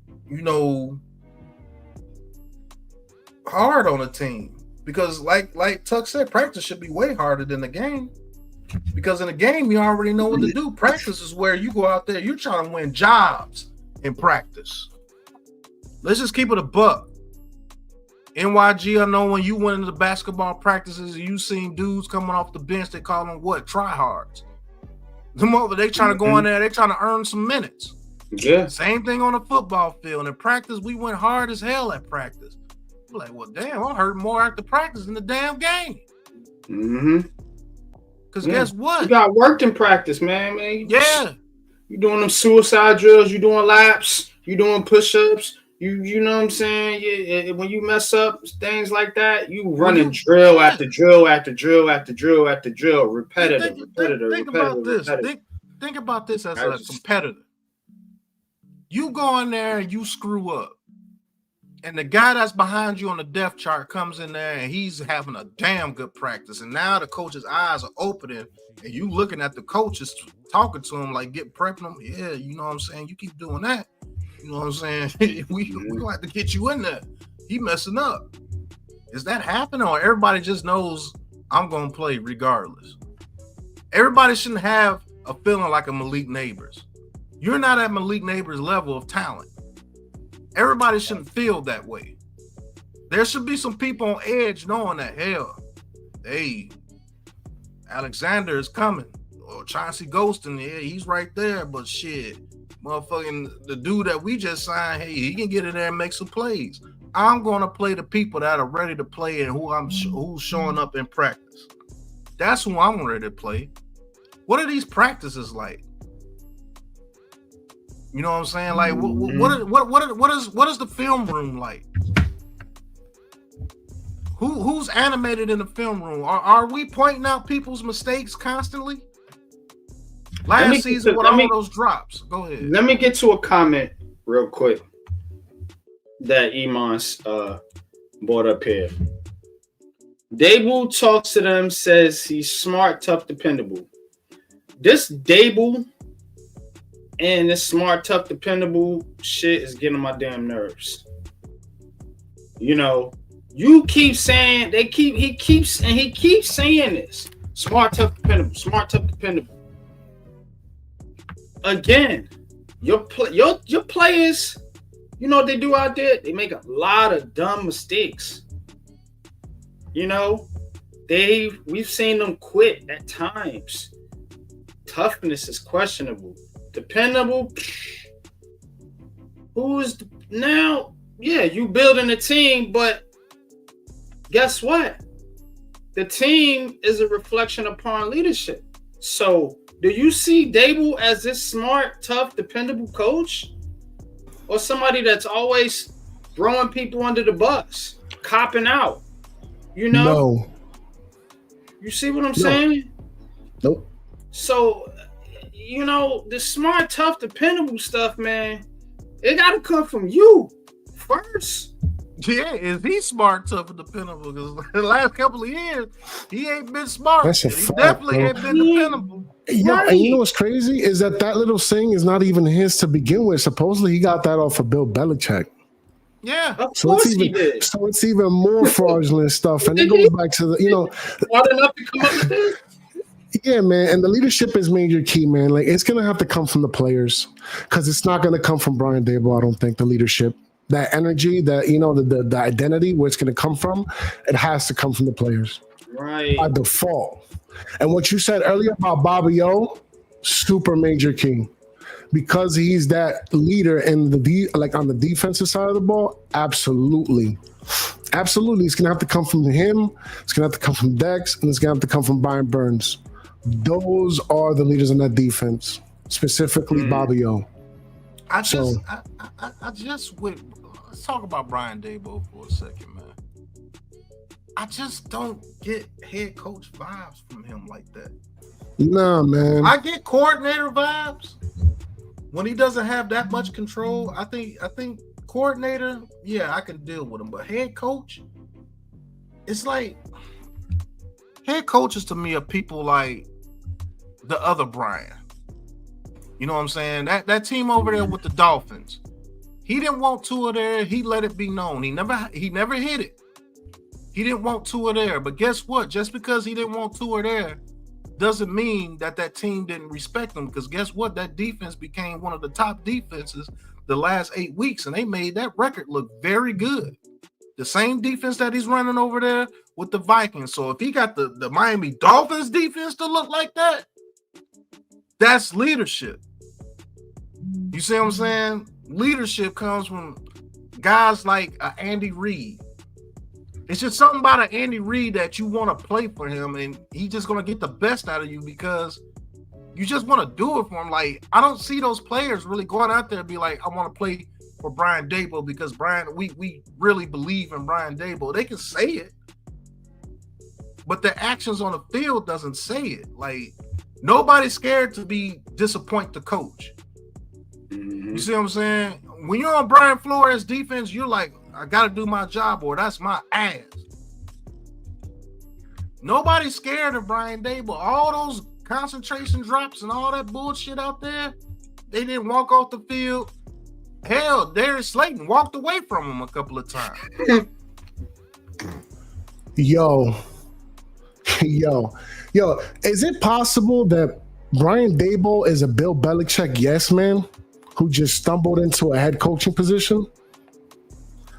Speaker 2: hard on a team? Because like Tuck said, practice should be way harder than the game. Because in the game, you already know what to do. Practice is where you go out there, you're trying to win jobs in practice. Let's just keep it a buck. NYG, I know when you went into the basketball practices, you seen dudes coming off the bench, they call them what? Tryhards. They trying to go in there, they trying to earn some minutes.
Speaker 1: Yeah.
Speaker 2: Same thing on the football field. In practice, we went hard as hell at practice. We're like, well, damn, I hurt more after practice than the damn game. Because guess what?
Speaker 1: You got worked in practice, man.
Speaker 2: Yeah.
Speaker 1: You doing them suicide drills, you doing laps, you doing push-ups, you know what I'm saying? When you mess up things like that, you running drill after drill after drill after drill after drill, repetitive.
Speaker 2: Think about this. Think about this as a competitor. You go in there and you screw up. And the guy that's behind you on the depth chart comes in there and he's having a damn good practice. And now the coach's eyes are opening and you looking at the coaches talking to him like get prepping them. Yeah, you know what I'm saying? You keep doing that. You know what I'm saying? we gonna have to get you in there. He messing up. Is that happening or everybody just knows I'm gonna play regardless? Everybody shouldn't have a feeling like a Malik Neighbors. You're not at Malik Neighbors' level of talent. Everybody shouldn't feel that way. There should be some people on edge knowing that, hell, hey, Alexander is coming. Or Chauncey Ghostin, yeah, he's right there. But shit, motherfucking the dude that we just signed, hey, he can get in there and make some plays. I'm going to play the people that are ready to play and who's showing up in practice. That's who I'm ready to play. What are these practices like? You know what I'm saying? Like, what is the film room like? Who's animated in the film room? Are we pointing out people's mistakes constantly? Last season with all those drops. Go ahead.
Speaker 1: Let me get to a comment real quick that Iman's brought up here. Dable talks to them, says he's smart, tough, dependable. This Dable and this smart, tough, dependable shit is getting on my damn nerves. You keep saying he keeps saying this. Smart, tough, dependable. Smart, tough, dependable. Again, your players, you know what they do out there? They make a lot of dumb mistakes. We've seen them quit at times. Toughness is questionable. Dependable. Now? Yeah, you building a team, but guess what? The team is a reflection upon leadership. So, do you see Dable as this smart, tough, dependable coach, or somebody that's always throwing people under the bus, copping out?
Speaker 8: No.
Speaker 1: You see what I'm saying?
Speaker 8: Nope.
Speaker 1: So, the smart, tough, dependable stuff, man, it got to come from you first.
Speaker 2: Yeah, is he smart, tough, and dependable? Because the last couple of years, he ain't been smart.
Speaker 8: That's a
Speaker 2: he
Speaker 8: fact,
Speaker 2: definitely
Speaker 8: bro.
Speaker 2: ain't been dependable.
Speaker 8: Yeah, right. And you know what's crazy is that little saying is not even his to begin with. Supposedly, he got that off of Bill Belichick.
Speaker 2: Yeah,
Speaker 1: of course he did.
Speaker 8: So it's even more fraudulent stuff, and it goes back to the
Speaker 1: smart enough to come up with this.
Speaker 8: Yeah, man, and the leadership is major key, man. Like, it's gonna have to come from the players because it's not gonna come from Brian Dable. I don't think the leadership. that energy, that the identity, where it's going to come from, it has to come from the players,
Speaker 1: right,
Speaker 8: by default. And what you said earlier about Bobby O, super major key, because he's that leader in on the defensive side of the ball. Absolutely, it's going to have to come from him. It's going to have to come from Dex, and it's going to have to come from Brian Burns. Those are the leaders in that defense, specifically Bobby O.
Speaker 2: Let's talk about Brian Daboll for a second, man. I just don't get head coach vibes from him like that.
Speaker 8: Nah, man.
Speaker 2: I get coordinator vibes when he doesn't have that much control. I think coordinator, yeah, I can deal with him, but head coach, it's like head coaches to me are people like the other Brian. You know what I'm saying? That team over there with the Dolphins. He didn't want Tua there. He let it be known. He never hit it. He didn't want Tua there. But guess what? Just because he didn't want Tua there doesn't mean that team didn't respect him. Because guess what? That defense became one of the top defenses the last 8 weeks, and they made that record look very good. The same defense that he's running over there with the Vikings. So if he got the Miami Dolphins defense to look like that, that's leadership. You see what I'm saying? Leadership comes from guys like Andy Reid. It's just something about an Andy Reid that you want to play for him, and he's just going to get the best out of you because you just want to do it for him. Like, I don't see those players really going out there and be like, I want to play for Brian Daboll because we really believe in Brian Daboll. They can say it, but their actions on the field doesn't say it. Like, nobody's scared to be disappoint the coach. Mm-hmm. You see what I'm saying? When you're on Brian Flores' defense, you're like, I got to do my job or that's my ass. Nobody's scared of Brian Daboll. All those concentration drops and all that bullshit out there, they didn't walk off the field. Hell, Darius Slayton walked away from him a couple of times.
Speaker 8: Yo, is it possible that Brian Daboll is a Bill Belichick yes man who just stumbled into a head coaching position?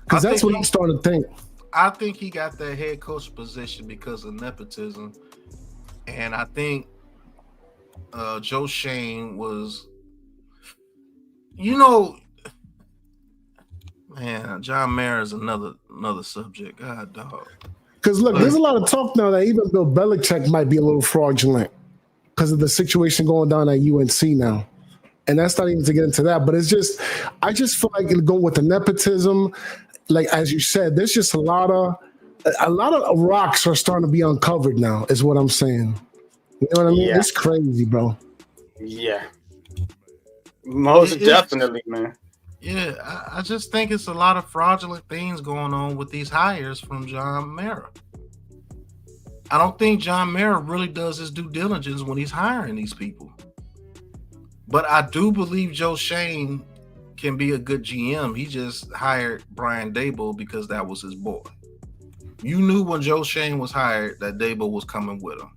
Speaker 8: Because that's what I'm starting to think.
Speaker 2: I think he got that head coach position because of nepotism. And I think Joe Shane was, man, John Mara is another subject. God, dog.
Speaker 8: Because look, there's a lot of talk now that even Bill Belichick might be a little fraudulent because of the situation going down at UNC now. And that's not even to get into that, but it's just, I just feel like it'll go with the nepotism. Like, as you said, there's just a lot of rocks are starting to be uncovered now, is what I'm saying. You know what I mean? Yeah. It's crazy, bro.
Speaker 1: Yeah. Most definitely, man.
Speaker 2: Yeah, I just think it's a lot of fraudulent things going on with these hires from John Mara. I don't think John Mara really does his due diligence when he's hiring these people. But I do believe Joe Shane can be a good GM. He just hired Brian Daboll because that was his boy. You knew when Joe Shane was hired that Daboll was coming with him.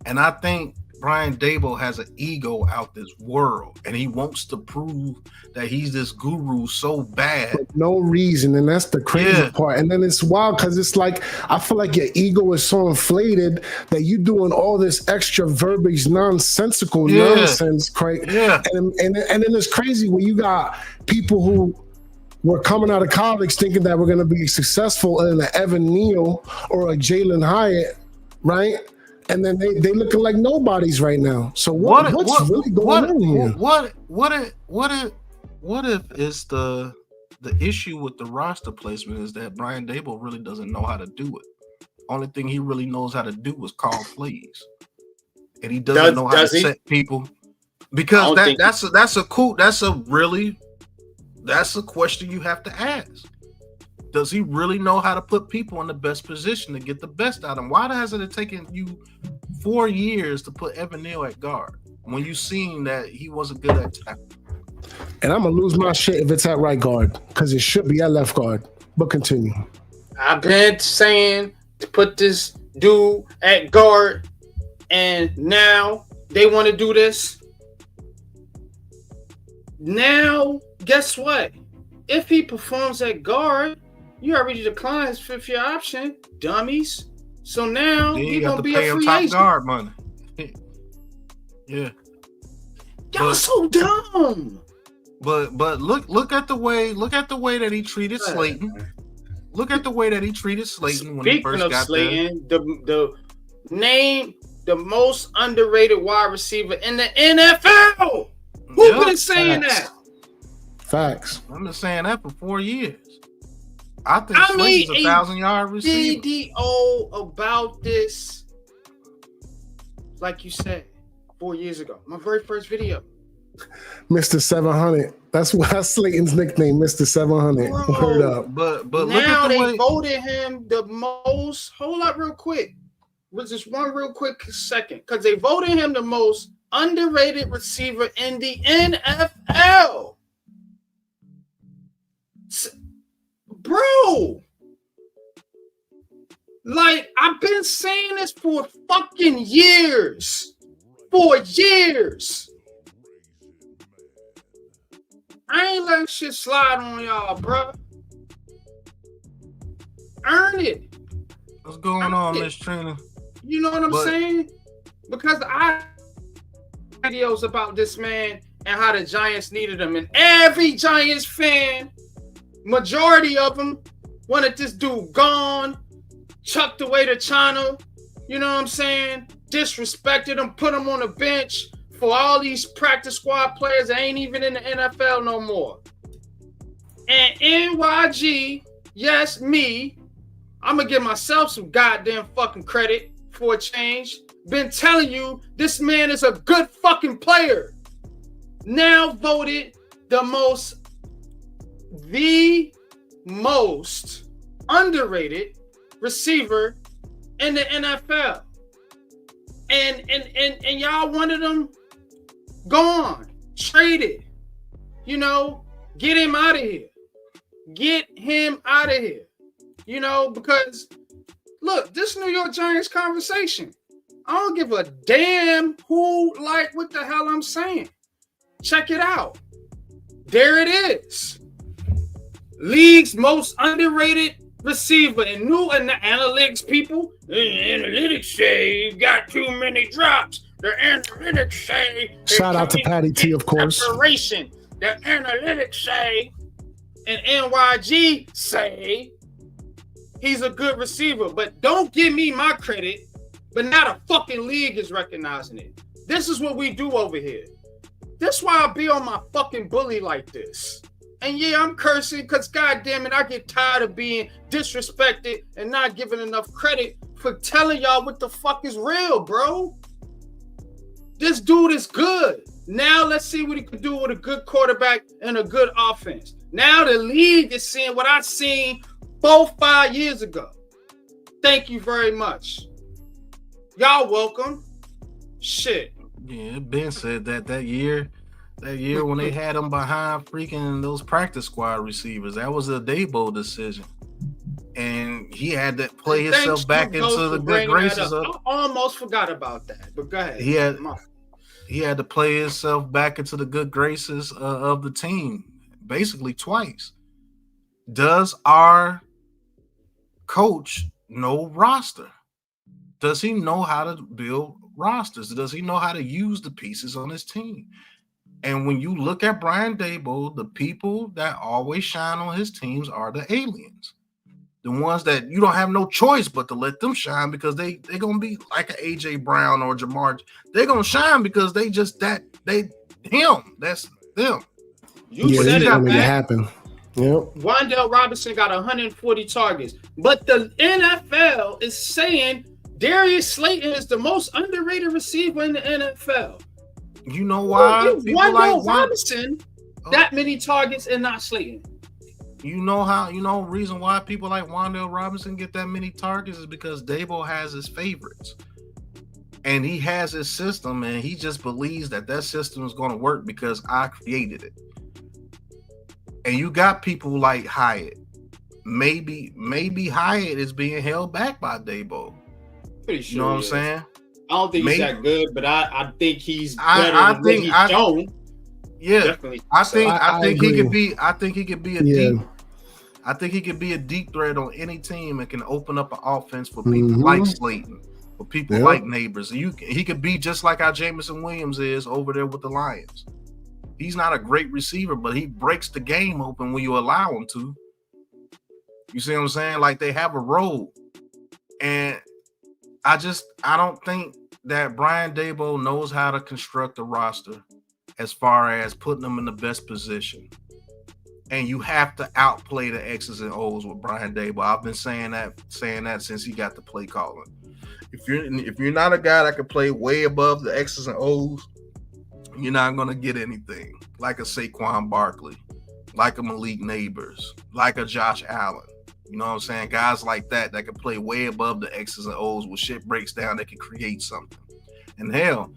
Speaker 2: And I think Brian Daboll has an ego out this world, and he wants to prove that he's this guru so bad.
Speaker 8: For no reason, and that's the crazy part. And then it's wild because it's like, I feel like your ego is so inflated that you're doing all this extra verbiage, nonsensical nonsense, Craig.
Speaker 2: Yeah.
Speaker 8: And then it's crazy when you got people who were coming out of college thinking that we're going to be successful in an Evan Neal or a Jalen Hyatt, right? And then they looking like nobodies right now. So what's really going on here?
Speaker 2: What if it's the issue with the roster placement is that Brian Daboll really doesn't know how to do it. Only thing he really knows how to do is call plays, and he doesn't know how to set people. Because that's a question you have to ask. Does he really know how to put people in the best position to get the best out of them? Why hasn't it taken you 4 years to put Evan Neal at guard when you seen that he wasn't good at tackle?
Speaker 8: And I'm going to lose my shit if it's at right guard because it should be at left guard. But continue.
Speaker 1: I've been saying to put this dude at guard, and now they want to do this. Now, guess what? if he performs at guard, you already declined his 5th-year option, dummies. So now he's gonna be a free agent.
Speaker 2: Guard money. Yeah.
Speaker 1: Y'all so dumb.
Speaker 2: But look at the way that he treated Slayton. Look at the way that he treated Slayton when he first got
Speaker 1: Slayton, the name the most underrated wide receiver in the NFL. Who been saying that?
Speaker 8: Facts.
Speaker 2: I've been saying that for 4 years. I think Slayton's a 1,000-yard receiver.
Speaker 1: video about this, like you said, 4 years ago. My very first video.
Speaker 8: Mr. 700. That's Slayton's nickname, Mr. 700. Word up.
Speaker 2: But
Speaker 1: now they voted him the most. Hold up real quick. Just one real quick second. Because they voted him the most underrated receiver in the NFL. Bro. Like, I've been saying this for fucking years. For years. I ain't letting shit slide on y'all, bro. Earn it.
Speaker 2: What's going on, Miss Trina?
Speaker 1: You know what I'm saying? Because I videos about this man and how the Giants needed him. And every Giants fan, majority of them, wanted this dude gone, chucked away to China. You know what I'm saying? Disrespected him, put him on the bench for all these practice squad players that ain't even in the NFL no more. And NYG, yes, me, I'm gonna give myself some goddamn fucking credit for a change. Been telling you this man is a good fucking player. Now voted the most underrated receiver in the NFL. And y'all wanted him gone, traded, you know, get him out of here. Get him out of here. You know, because look, this New York Giants conversation, I don't give a damn who, like, what the hell I'm saying. Check it out. There it is. League's most underrated receiver. And the analytics people, the analytics say you got too many drops. The analytics say...
Speaker 8: Shout out to Patty T, of course.
Speaker 1: The analytics say, and NYG say, he's a good receiver. But don't give me my credit, but now the fucking league is recognizing it. This is what we do over here. This is why I be on my fucking bully like this. And yeah, I'm cursing because, goddamn it, I get tired of being disrespected and not given enough credit for telling y'all what the fuck is real, bro. This dude is good. Now let's see what he can do with a good quarterback and a good offense. Now the league is seeing what I seen 4-5 years ago. Thank you very much. Y'all welcome. Shit.
Speaker 2: Yeah, Ben said that year when they had him behind freaking those practice squad receivers, that was a Dabo decision. And he had to play himself back into the good graces of.
Speaker 1: I almost forgot about that, but go ahead.
Speaker 2: He had to play himself back into the good graces of the team, basically twice. Does our coach know roster? Does he know how to build rosters? Does he know how to use the pieces on his team? And when you look at Brian Dabo, the people that always shine on his teams are the aliens. The ones that you don't have no choice but to let them shine because they're going to be like an A.J. Brown or Jamar. They're going to shine because they just That's them.
Speaker 1: You said it, man.
Speaker 8: Happen. Yep.
Speaker 1: Wan'Dale Robinson got 140 targets. But the NFL is saying Darius Slayton is the most underrated receiver in the NFL.
Speaker 2: You know why?
Speaker 1: Wan'Dale Robinson that many targets and not Slayton.
Speaker 2: You know reason why people like Wan'Dale Robinson get that many targets is because Dabo has his favorites. And he has his system, and he just believes that system is going to work because I created it. And you got people like Hyatt. Maybe Hyatt is being held back by Dabo.
Speaker 1: Pretty sure.
Speaker 2: You know what I'm saying?
Speaker 1: I don't think he's that good, but I think he's better than what he's shown.
Speaker 2: Yeah,
Speaker 1: definitely.
Speaker 2: I think he could
Speaker 8: agree.
Speaker 2: be. I think he could be a
Speaker 8: Yeah.
Speaker 2: deep. I think he could be a deep threat on any team and can open up an offense for people
Speaker 8: Mm-hmm.
Speaker 2: like Slayton, for people
Speaker 8: Yep.
Speaker 2: like Neighbors. He could be just like how Jameson Williams is over there with the Lions. He's not a great receiver, but he breaks the game open when you allow him to. You see what I'm saying? Like they have a role. And I don't think that Brian Daboll knows how to construct a roster as far as putting them in the best position. And you have to outplay the X's and O's with Brian Daboll. I've been saying that since he got the play calling. If you're not a guy that can play way above the X's and O's, you're not gonna get anything. Like a Saquon Barkley, like a Malik Neighbors, like a Josh Allen. You know what I'm saying? Guys like that can play way above the X's and O's. When shit breaks down, they can create something. And hell,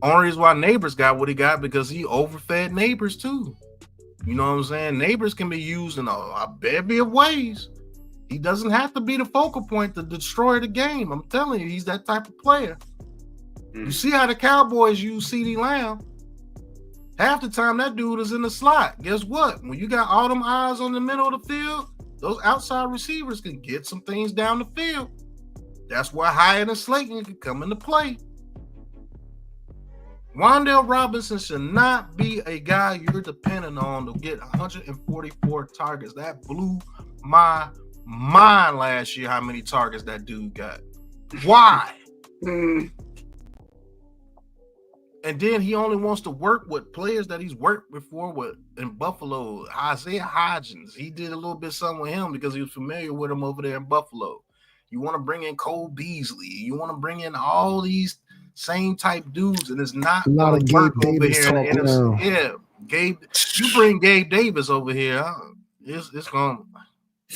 Speaker 2: only reason why Neighbors got what he got because he overfed Neighbors too. You know what I'm saying? Neighbors can be used in a bevy of ways. He doesn't have to be the focal point to destroy the game. I'm telling you, he's that type of player. You see how the Cowboys use CeeDee Lamb? Half the time that dude is in the slot. Guess what? When you got all them eyes on the middle of the field, those outside receivers can get some things down the field. That's why Hyatt and Slayton can come into play. Wan'Dale Robinson should not be a guy you're dependent on to get 144 targets. That blew my mind last year how many targets that dude got. Why? And then he only wants to work with players that he's worked before with in Buffalo. Isaiah Hodgins, he did a little bit something with him because he was familiar with him over there in Buffalo. You want to bring in Cole Beasley. You want to bring in all these same type dudes, and it's not
Speaker 8: A lot
Speaker 2: going
Speaker 8: of
Speaker 2: to work
Speaker 8: Gabe
Speaker 2: over
Speaker 8: Davis
Speaker 2: here in the
Speaker 8: talk
Speaker 2: NFC.
Speaker 8: now.
Speaker 2: Yeah, Gabe. You bring Gabe Davis over here, it's going.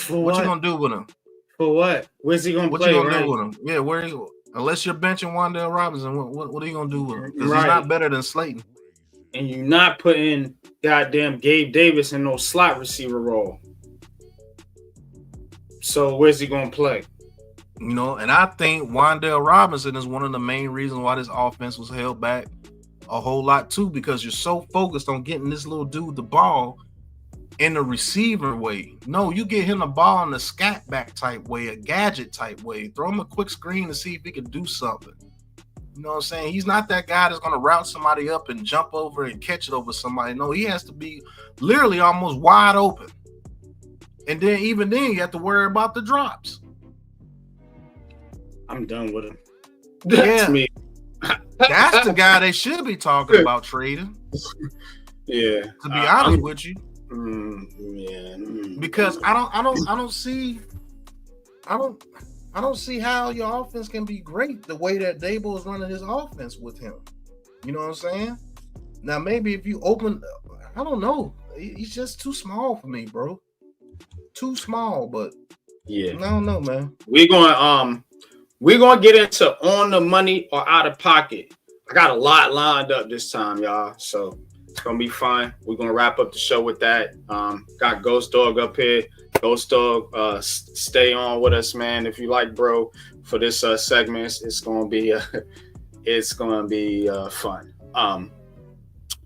Speaker 2: What you gonna do with him?
Speaker 1: For what? Where's he gonna play?
Speaker 2: What you gonna do with him? Yeah, where? Unless you're benching Wan'Dale Robinson, what are you gonna do with him? Because he's not better than Slayton.
Speaker 1: And you're not putting goddamn Gabe Davis in no slot receiver role. So where's he gonna play?
Speaker 2: You know, and I think Wan'Dale Robinson is one of the main reasons why this offense was held back a whole lot too, because you're so focused on getting this little dude the ball in the receiver way. No, you get him the ball in the scat back type way, a gadget type way. Throw him a quick screen to see if he can do something. You know what I'm saying? He's not that guy that's going to route somebody up and jump over and catch it over somebody. No, he has to be literally almost wide open. And then even then, you have to worry about the drops.
Speaker 1: I'm done with him.
Speaker 2: That's me. That's the guy they should be talking about trading.
Speaker 1: Yeah.
Speaker 2: To be honest with you.
Speaker 1: Yeah.
Speaker 2: Because I don't see how your offense can be great the way that Daboll is running his offense with him. You know what I'm saying? Now maybe if you open, I don't know. He's just too small for me, bro. Too small, but
Speaker 1: yeah,
Speaker 2: I don't know, man.
Speaker 1: We're gonna get into on the money or out of pocket. I got a lot lined up this time, y'all. So it's gonna be fun. We're gonna wrap up the show with that. Got Ghost Dog up here. Ghost Dog, stay on with us, man. If you like, bro, for this segment, it's gonna be fun.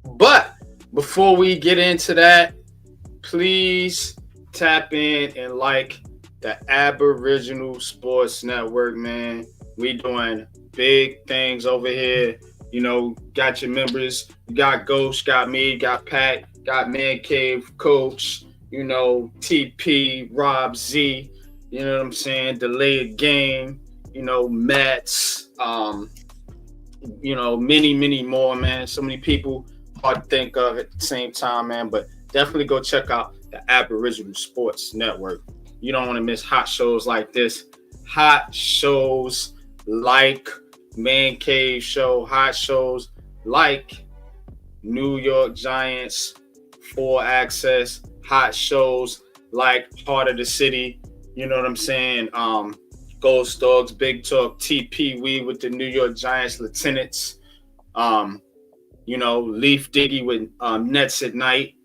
Speaker 1: But before we get into that, please tap in and like the Aboriginal Sports Network, man. We doing big things over here. You know, got your members. You got Ghost, got me, got Pat, got Man Cave, Coach, you know, TP, Rob Z, you know what I'm saying? Delayed Game, you know, Mets, you know, many more, man. So many people hard to think of at the same time, man. But definitely go check out the Aboriginal Sports Network. You don't want to miss hot shows like this. Hot shows like Man Cave Show. Hot shows like New York Giants, Full Access. Hot shows like Heart of the City. You know what I'm saying? Ghost Dogs, Big Talk, TP, we with the New York Giants Lieutenants. You know, Leaf Diggy with Nets at Night.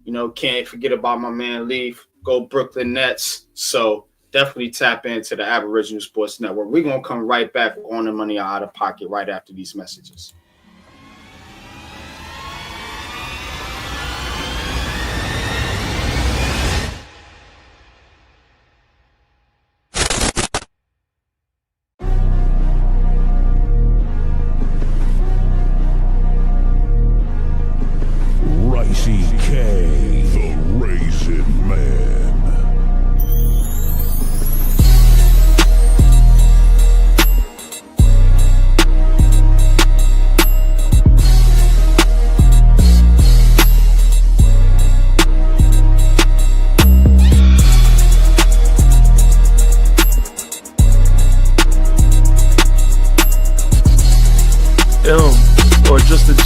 Speaker 1: You know, can't forget about my man Leaf. Go Brooklyn Nets. So definitely tap into the Aboriginal Sports Network. We're going to come right back on the money out of pocket right after these messages.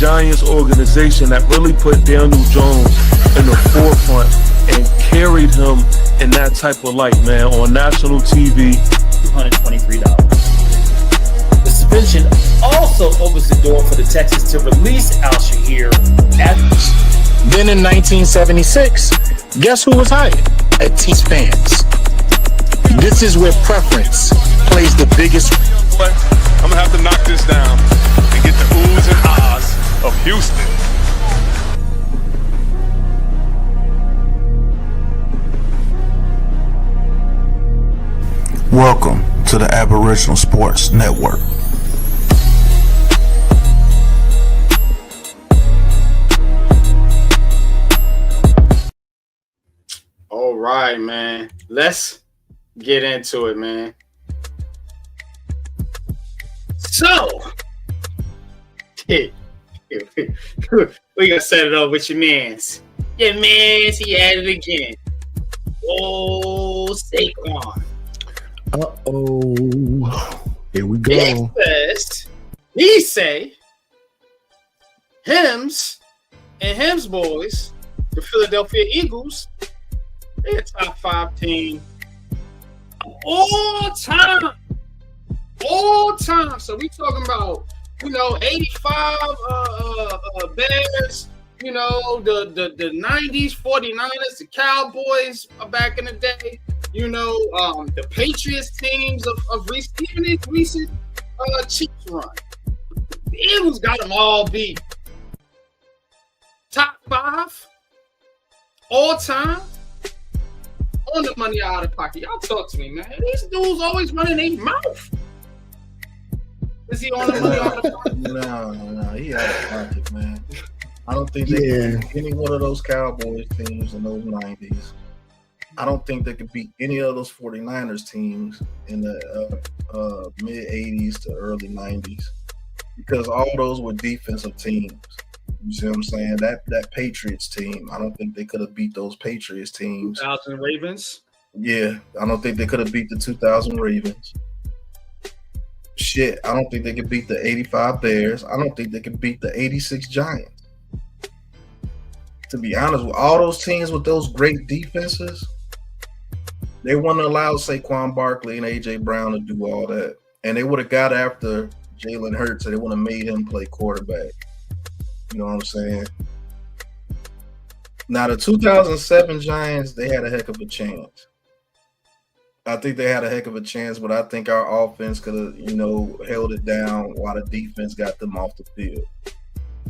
Speaker 11: Giants organization that really put Daniel Jones in the forefront and carried him in that type of light, man, on national TV.
Speaker 12: $223. The suspension also opens the door for the Texans to release Al-Shahir.
Speaker 6: Then in 1976, guess who was hired? At T-Spans. This is where preference plays the biggest.
Speaker 5: But I'm gonna have to knock this down and get the oohs and ahs of Houston.
Speaker 7: Welcome to the Aboriginal Sports Network.
Speaker 1: All right, man. Let's get into it, man. So, we gonna set it up with your mans. Your mans, he at it again. Oh, Saquon.
Speaker 8: Here we go.
Speaker 1: He say, Hims and Hims boys, the Philadelphia Eagles, they're a top 5 team all time. All time. So we talking about, 85 Bears, the 90s 49ers, the Cowboys back in the day, the Patriots teams of recent Chiefs run. The Eagles got them all beat. Top 5 all time. On the money out of pocket. Y'all talk to me, man. These dudes always running their mouth. Is he on the money out of pocket?
Speaker 2: No, he out of pocket, man. I don't think they can beat any one of those Cowboys teams in those 90s. I don't think they could beat any of those 49ers teams in the mid 80s to early 90s because all those were defensive teams. You see what I'm saying? That Patriots team, I don't think they could have beat those Patriots teams.
Speaker 1: 2000 Ravens?
Speaker 2: Yeah, I don't think they could have beat the 2000 Ravens. Shit, I don't think they could beat the 85 Bears. I don't think they could beat the 86 Giants. To be honest, with all those teams with those great defenses, they wouldn't allow Saquon Barkley and A.J. Brown to do all that. And they would have got after Jalen Hurts and they would have made him play quarterback. You know what I'm saying? Now, the 2007 Giants, they had a heck of a chance. I think they had a heck of a chance, but I think our offense could have, held it down while the defense got them off the field.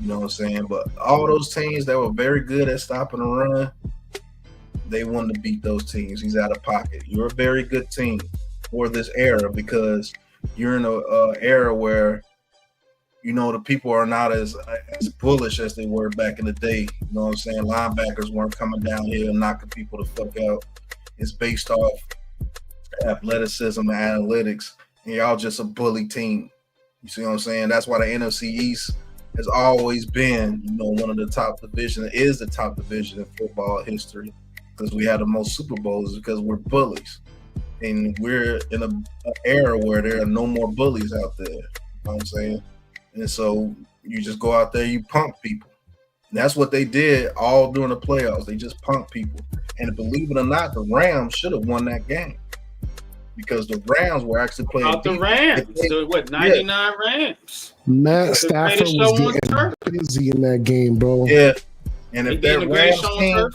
Speaker 2: You know what I'm saying? But all those teams that were very good at stopping the run, they wanted to beat those teams. He's out of pocket. You're a very good team for this era because you're in an era where, the people are not as bullish as they were back in the day. You know what I'm saying? Linebackers weren't coming down here and knocking people the fuck out. It's based off athleticism and analytics, and y'all just a bully team. You see what I'm saying? That's why the NFC East has always been, one of the top divisions. Is the top division in football history because we had the most Super Bowls because we're bullies. And we're in an era where there are no more bullies out there. You know what I'm saying? And so you just go out there, you punk people. And that's what they did all during the playoffs. They just punked people. And believe it or not, the Rams should have won that game because the Rams were actually playing.
Speaker 1: Out the Rams. 99 Rams.
Speaker 8: Matt Stafford was getting busy in that game, bro.
Speaker 2: Yeah. And if that Rams team,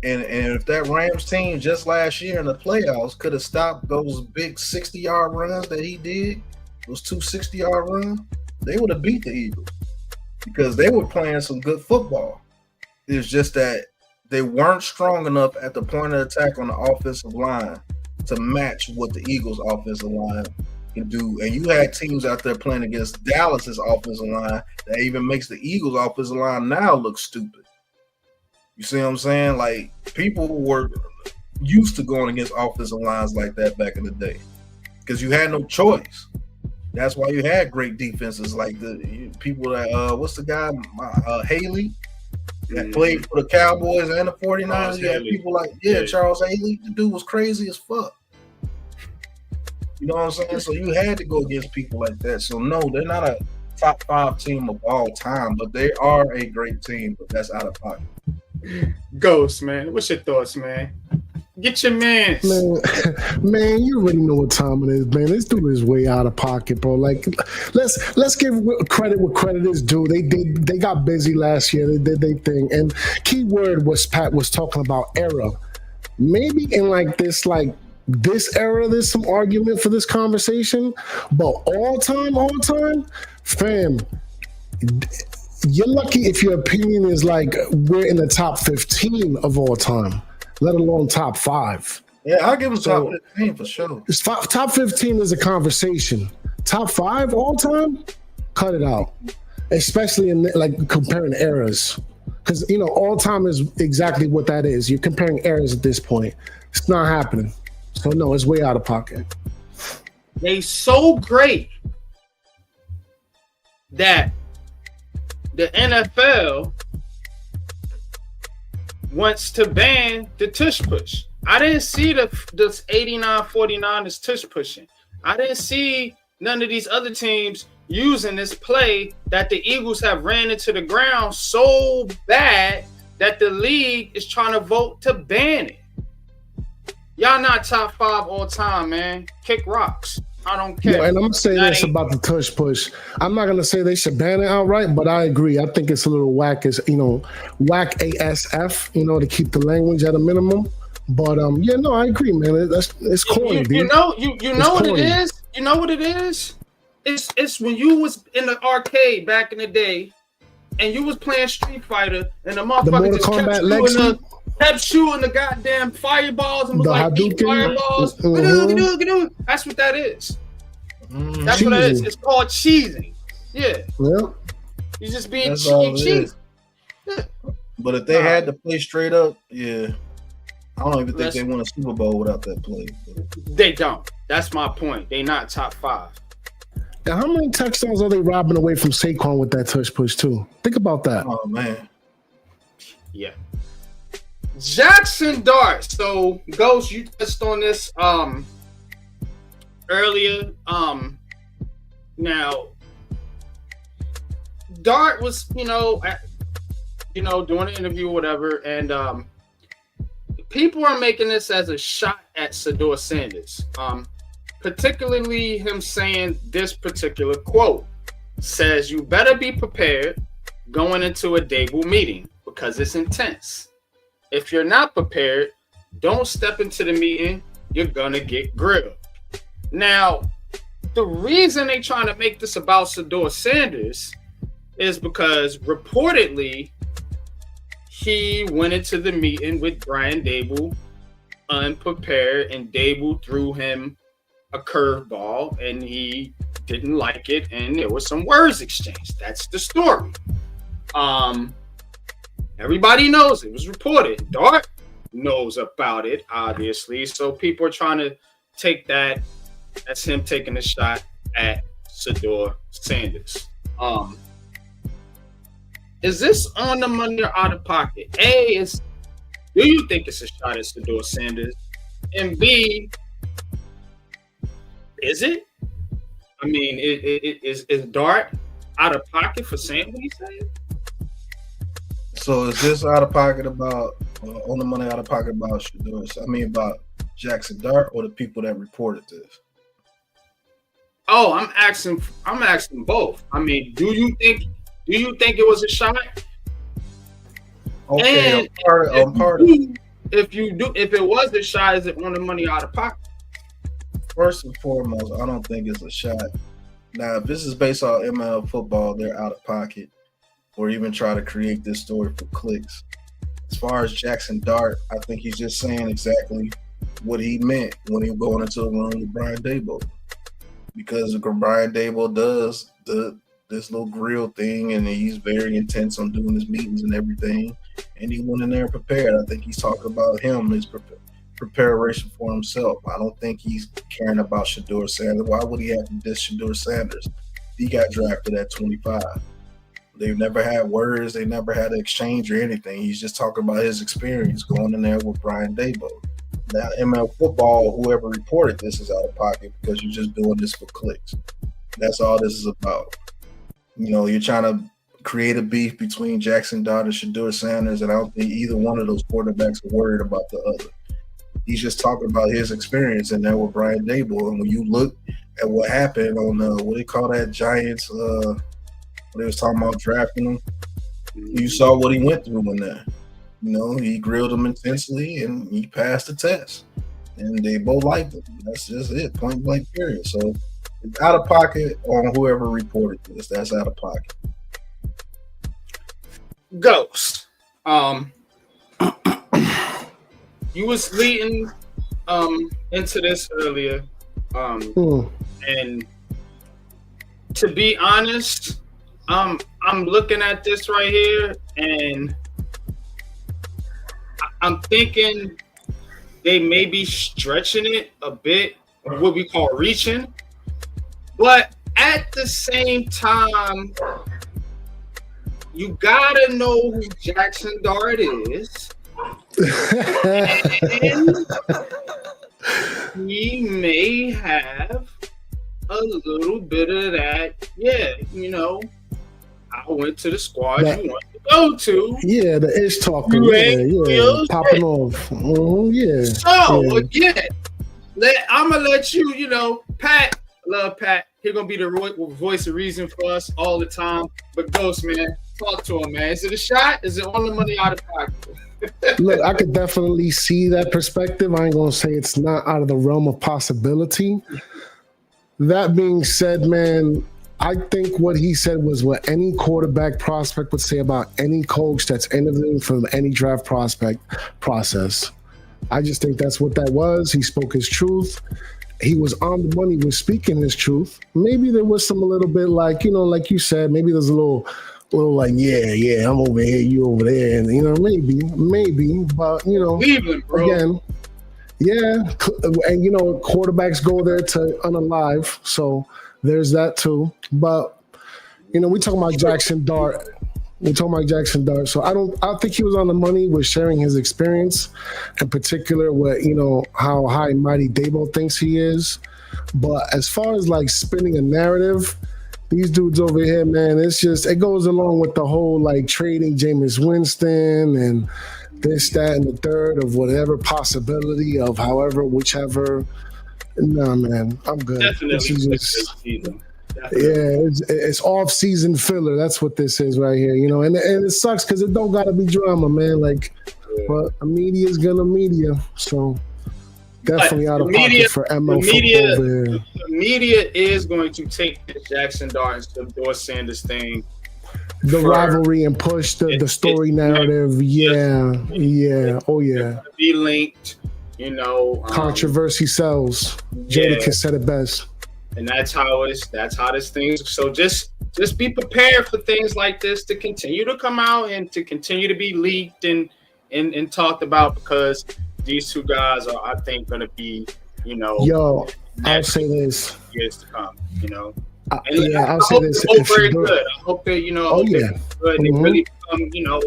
Speaker 2: and if that Rams team just last year in the playoffs could have stopped those big 60-yard runs that he did, those 2 60-yard runs, they would have beat the Eagles because they were playing some good football. It's just that they weren't strong enough at the point of attack on the offensive line to match what the Eagles' offensive line can do. And you had teams out there playing against Dallas's offensive line that even makes the Eagles' offensive line now look stupid. You see what I'm saying? Like, people were used to going against offensive lines like that back in the day because you had no choice. That's why you had great defenses like the people that what's the guy Haley that played for the Cowboys and the 49ers. You had people like Charles Haley. The dude was crazy as fuck. You know what I'm saying? So you had to go against people like that. So no, they're not a top 5 team of all time, but they are a great team, but that's out of pocket.
Speaker 1: Ghost, man. What's your thoughts, man? Get your mans.
Speaker 8: Man, you already know what time it is, man. This dude is way out of pocket, bro. Like, let's give credit where credit is due. They got busy last year. They did their thing. And key word was Pat was talking about era. Maybe in this era, there's some argument for this conversation. But all time, fam, you're lucky if your opinion is like we're in the top 15 of all time, let alone top 5.
Speaker 2: Yeah, I'll give them top 15 for sure.
Speaker 8: Top 15 is a conversation. Top 5 all time, cut it out. Especially in comparing eras. Because, all time is exactly what that is. You're comparing eras at this point. It's not happening. So, no, it's way out of pocket.
Speaker 1: They so great that the NFL wants to ban the tush push. I didn't see this 89-49 is tush pushing. I didn't see none of these other teams using this play that the Eagles have ran into the ground so bad that the league is trying to vote to ban it. Y'all not top 5 all time, man. Kick rocks. I don't care.
Speaker 8: Yeah, and I'm gonna say this about the tush push. I'm not gonna say they should ban it outright, but I agree. I think it's a little whack, whack ASF, to keep the language at a minimum. But I agree, man. It's corny, dude.
Speaker 1: You know what it is? You know what it is? It's when you was in the arcade back in the day, and you was playing Street Fighter, and the motherfucker just kept shooting the goddamn fireballs and was eat fireballs. That's what that is. That's what it is. It's called cheesing. Yeah.
Speaker 8: Well,
Speaker 1: you just being cheesy.
Speaker 2: Yeah. But if they had to play straight up, yeah. I don't even think they won a Super Bowl without that play.
Speaker 1: They don't. That's my point. They not top 5.
Speaker 8: Now, how many touchdowns are they robbing away from Saquon with that tush push too? Think about that.
Speaker 2: Oh man.
Speaker 1: Yeah. Jaxson Dart. So, Ghost, you touched on this earlier. Now, Dart was, doing an interview or whatever, and people are making this as a shot at Shedeur Sanders. Particularly him saying this particular quote says, "You better be prepared going into a Dable meeting because it's intense. If you're not prepared, don't step into the meeting. You're gonna get grilled." Now, the reason they trying to make this about Shedeur Sanders is because reportedly he went into the meeting with Brian Dable unprepared, and Dable threw him a curveball and he didn't like it, and there was some words exchanged. That's the story. Everybody knows it was reported. Dart knows about it, obviously. So people are trying to take that as him taking a shot at Shedeur Sanders. Is this on the money or out of pocket? A, do you think it's a shot at Shedeur Sanders? And B, is it? I mean, is Dart out of pocket for saying what he said?
Speaker 2: So is this out of pocket about on the money out of pocket about Shedeur? I mean, about Jaxson Dart or the people that reported this?
Speaker 1: Oh, I'm asking both. I mean, do you think it was a shot?
Speaker 2: Okay,
Speaker 1: and if it was a shot, is it on the money out of pocket?
Speaker 2: First and foremost, I don't think it's a shot. Now, if this is based on ML football, they're out of pocket, or even try to create this story for clicks. As far as Jaxson Dart, I think he's just saying exactly what he meant when he was going into a room with Brian Dable. Because Brian Dable does this little grill thing, and he's very intense on doing his meetings and everything. And he went in there prepared. I think he's talking about him, his preparation for himself. I don't think he's caring about Shedeur Sanders. Why would he have to diss Shedeur Sanders? He got drafted at 25. They've never had words. They never had an exchange or anything. He's just talking about his experience going in there with Brian Dable. Now, ML football, whoever reported this is out of pocket because you're just doing this for clicks. That's all this is about. you're trying to create a beef between Jaxson Dart and Shedeur Sanders, and I don't think either one of those quarterbacks are worried about the other. He's just talking about his experience in there with Brian Daboll. And when you look at what happened on what they call that Giants, when they was talking about drafting him, you saw what he went through in there. He grilled him intensely and he passed the test. And they both liked him. That's just it, point blank period. So it's out of pocket on whoever reported this. That's out of pocket.
Speaker 1: Ghost. You was leading into this earlier. And to be honest, I'm looking at this right here and I'm thinking they may be stretching it a bit, what we call reaching. But at the same time, you gotta know who Jaxson Dart is. And he may have a little bit of that. Yeah, I went to the squad you want to go to.
Speaker 8: Yeah, the ish talking. Yeah, popping off. Yeah.
Speaker 1: So again, I'm gonna let you. Pat. Love Pat. He's gonna be the voice of reason for us all the time. But Ghost, man, talk to him, man. Is it a shot? Is it on the money out of pocket?
Speaker 8: Look, I could definitely see that perspective. I ain't gonna say it's not out of the realm of possibility. That being said, man, I think what he said was what any quarterback prospect would say about any coach that's interviewing for any draft prospect process. I just think that's what that was. He spoke his truth. He was on the money with speaking his truth. Maybe there was a little bit like you said, maybe there's a little like, yeah, I'm over here, you over there. And, maybe, but,
Speaker 1: Cleveland, bro.
Speaker 8: Again, yeah. And, quarterbacks go there to unalive. So there's that too. But, we talking about Jaxson Dart. So I think he was on the money with sharing his experience, in particular with, how high and mighty Daboll thinks he is. But as far as like spinning a narrative, these dudes over here, man, it goes along with the whole like trading Jameis Winston and this, that, and the third of whatever possibility of whichever. Nah, man, I'm good.
Speaker 1: Definitely.
Speaker 8: It's off-season filler. That's what this is right here, and it sucks because it don't gotta be drama, man. Like, but the media's gonna media, so definitely out of pocket for ML football over here.
Speaker 1: The media is going to take the Jaxson Dart and Shedeur Sanders thing.
Speaker 8: The rivalry and push the story narrative. Yeah. Oh yeah.
Speaker 1: Be linked,
Speaker 8: controversy sells. Jadakiss said it best.
Speaker 1: And that's how this thing. So just be prepared for things like this to continue to come out and to continue to be leaked and talked about, because these two guys are, I think, going to be,
Speaker 8: Yo, I'll say this.
Speaker 1: Years to come,
Speaker 8: I'll say this.
Speaker 1: I hope very good. I hope they, good. And they really become,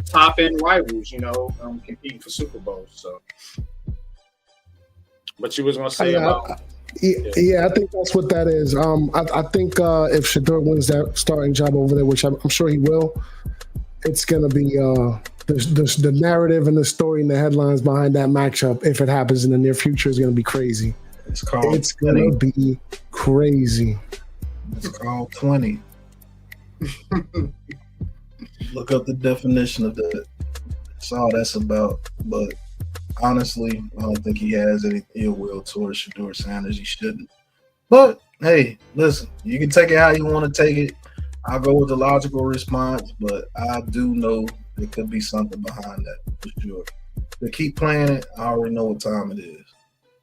Speaker 1: top end rivals, competing for Super Bowls. So, what you was going to say about?
Speaker 8: Yeah, I think that's what that is. I think if Shedeur wins that starting job over there, which I'm sure he will, it's going to be the narrative and the story and the headlines behind that matchup, if it happens in the near future, is going to be crazy.
Speaker 2: It's
Speaker 8: going to be crazy.
Speaker 2: It's called 20. Look up the definition of that. That's all that's about. But honestly, I don't think he has any ill will towards Shedeur Sanders. He shouldn't. But hey, listen, you can take it how you want to take it. I'll go with the logical response, but I do know there could be something behind that for sure. They keep playing it. I already know what time it is.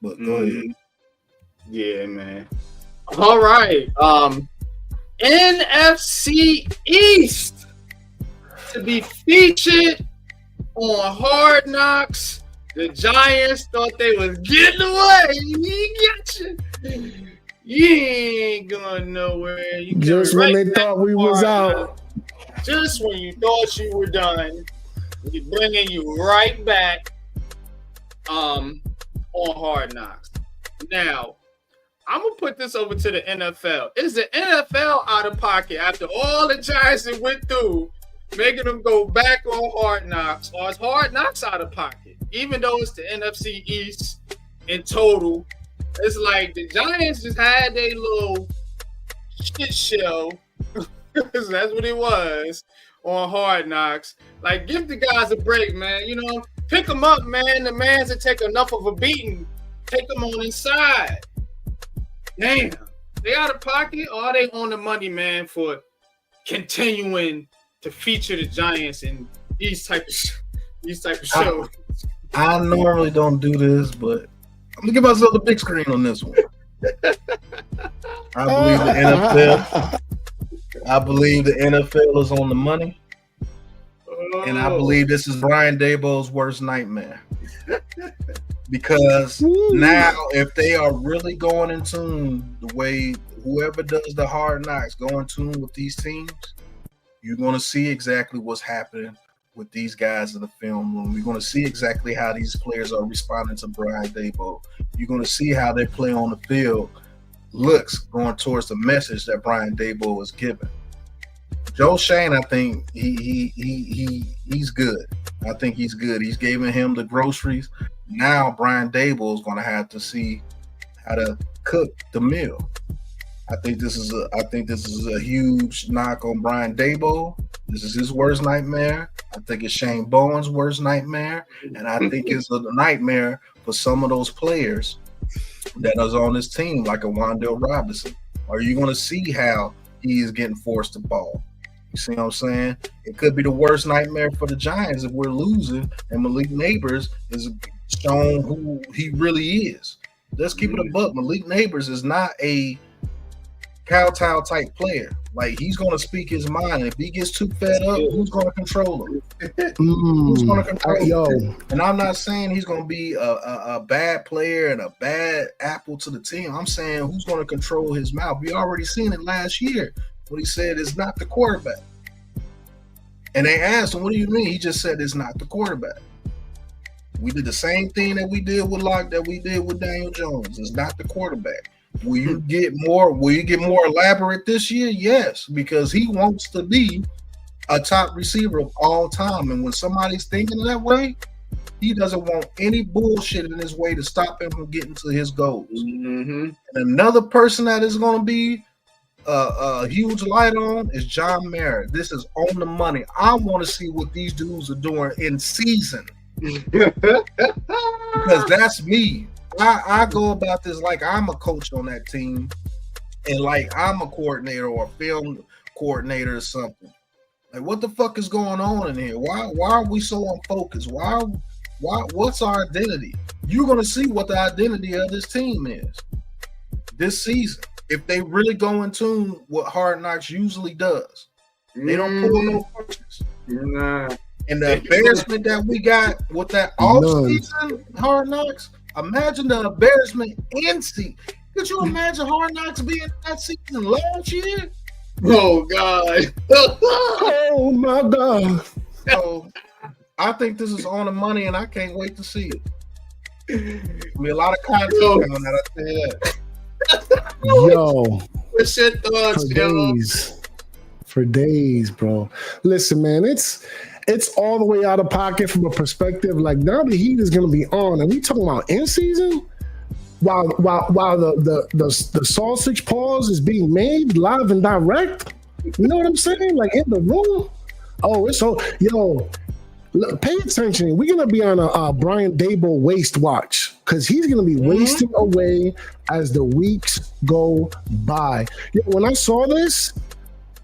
Speaker 2: But go ahead.
Speaker 1: Yeah, man. All right. NFC East to be featured on Hard Knocks. The Giants thought they was getting away. You ain't going nowhere.
Speaker 8: Just when they thought we was out.
Speaker 1: Just when you thought you were done, we're bringing you right back on Hard Knocks. Now, I'm gonna put this over to the NFL. Is the NFL out of pocket after all the Giants that went through, making them go back on Hard Knocks, or is Hard Knocks out of pocket? Even though it's the NFC East in total, it's like the Giants just had their little shit show. That's what it was on Hard Knocks. Like, give the guys a break, man. You know, pick them up, man. The man's that take enough of a beating. Take them on inside. Damn, they out of pocket, or are they on the money, man, for continuing to feature the Giants in these type of shows?
Speaker 2: I normally don't do this, but I'm gonna give myself the big screen on this one. I believe the NFL. I believe the NFL is on the money, and I believe this is Brian Daboll's worst nightmare. Because now, if they are really going in tune the way whoever does the Hard Knocks go in tune with these teams, you're going to see exactly what's happening with these guys in the film room. You're going to see exactly how these players are responding to Brian Daboll. You're going to see how they play on the field looks going towards the message that Brian Daboll is giving. Joe Shane, I think he's good. I think he's good. He's giving him the groceries. Now Brian Daboll is going to have to see how to cook the meal. I think this is a huge knock on Brian Daboll. This is his worst nightmare. I think it's Shane Bowen's worst nightmare, and I think it's a nightmare for some of those players that is on this team, like a Wan'Dale Robinson. Are you going to see how he is getting forced to ball? You see what I'm saying? It could be the worst nightmare for the Giants if we're losing and Malik Neighbors is shown who he really is. Let's keep it a buck. Malik Neighbors is not a kowtow type player. Like, he's going to speak his mind. If he gets too fed up, who's going to control him? Who's going to control him? And I'm not saying he's going to be a bad player and a bad apple to the team. I'm saying who's going to control his mouth. We already seen it last year when he said it's not the quarterback. And they asked him, what do you mean? He just said it's not the quarterback. We did the same thing that we did with Locke that we did with Daniel Jones. It's not the quarterback. Will you get more elaborate this year? Yes, because he wants to be a top receiver of all time. And when somebody's thinking that way, he doesn't want any bullshit in his way to stop him from getting to his goals. And another person that is going to be a huge light on is John Merritt. This is on the money. I want to see what these dudes are doing in season. Because that's me. I go about this like I'm a coach on that team, and like I'm a coordinator or a film coordinator or something. Like, what the fuck is going on in here? Why are we so unfocused? Why what's our identity? You're gonna see what the identity of this team is this season. If they really go in tune what Hard Knocks usually does. They don't pull no punches. And the embarrassment that we got with that off-season Hard Knocks, imagine the embarrassment in season. Could you imagine Hard Knocks being that season last year?
Speaker 1: Oh, God.
Speaker 8: Oh, my God.
Speaker 2: So, I think this is on the money, and I can't wait to see it. There'll be a lot of content on that, I tell you that.
Speaker 8: Yo.
Speaker 1: What's your thoughts,
Speaker 8: for days, bro. Listen, man, it's all the way out of pocket from a perspective. Like, now the heat is going to be on, and we talking about in season while the sausage pause is being made live and direct. You know what I'm saying? Like, in the room. Oh, it's so look, pay attention. We're gonna be on a Brian Daboll waste watch because he's gonna be wasting away as the weeks go by. When I saw this,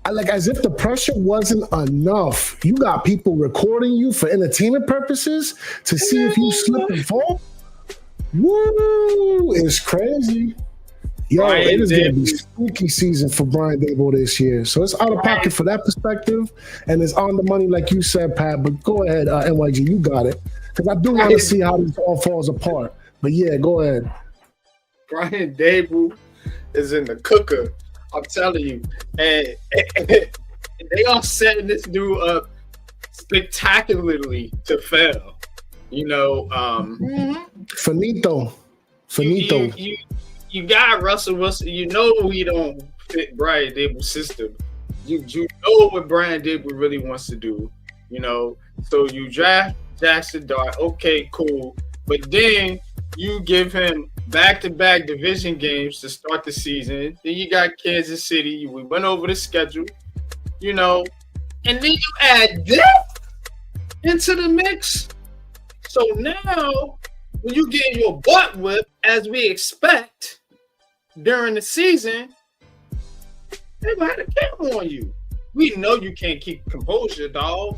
Speaker 8: as if the pressure wasn't enough. You got people recording you for entertainment purposes to see if you slip and fall. Woo! It's crazy. It is going to be spooky season for Brian Daboll this year. So it's out of pocket for that perspective, and it's on the money, like you said, Pat. But go ahead, NYG, you got it. Because I do want to see how this all falls apart. But yeah, go ahead.
Speaker 1: Brian Daboll is in the cooker. I'm telling you. And they are setting this dude up spectacularly to fail. You know,
Speaker 8: Finito.
Speaker 1: you got Russell Wilson. You know he don't fit Brian Dable's system. You know what Brian Dable really wants to do. You know, so you draft Jaxson Dart. Okay, cool. But then you give him back-to-back division games to start the season. Then you got Kansas City. We went over the schedule, you know, and then you add that into the mix. So now, when you get your butt whipped, as we expect during the season, they're going to have a camera on you. We know you can't keep composure, dog.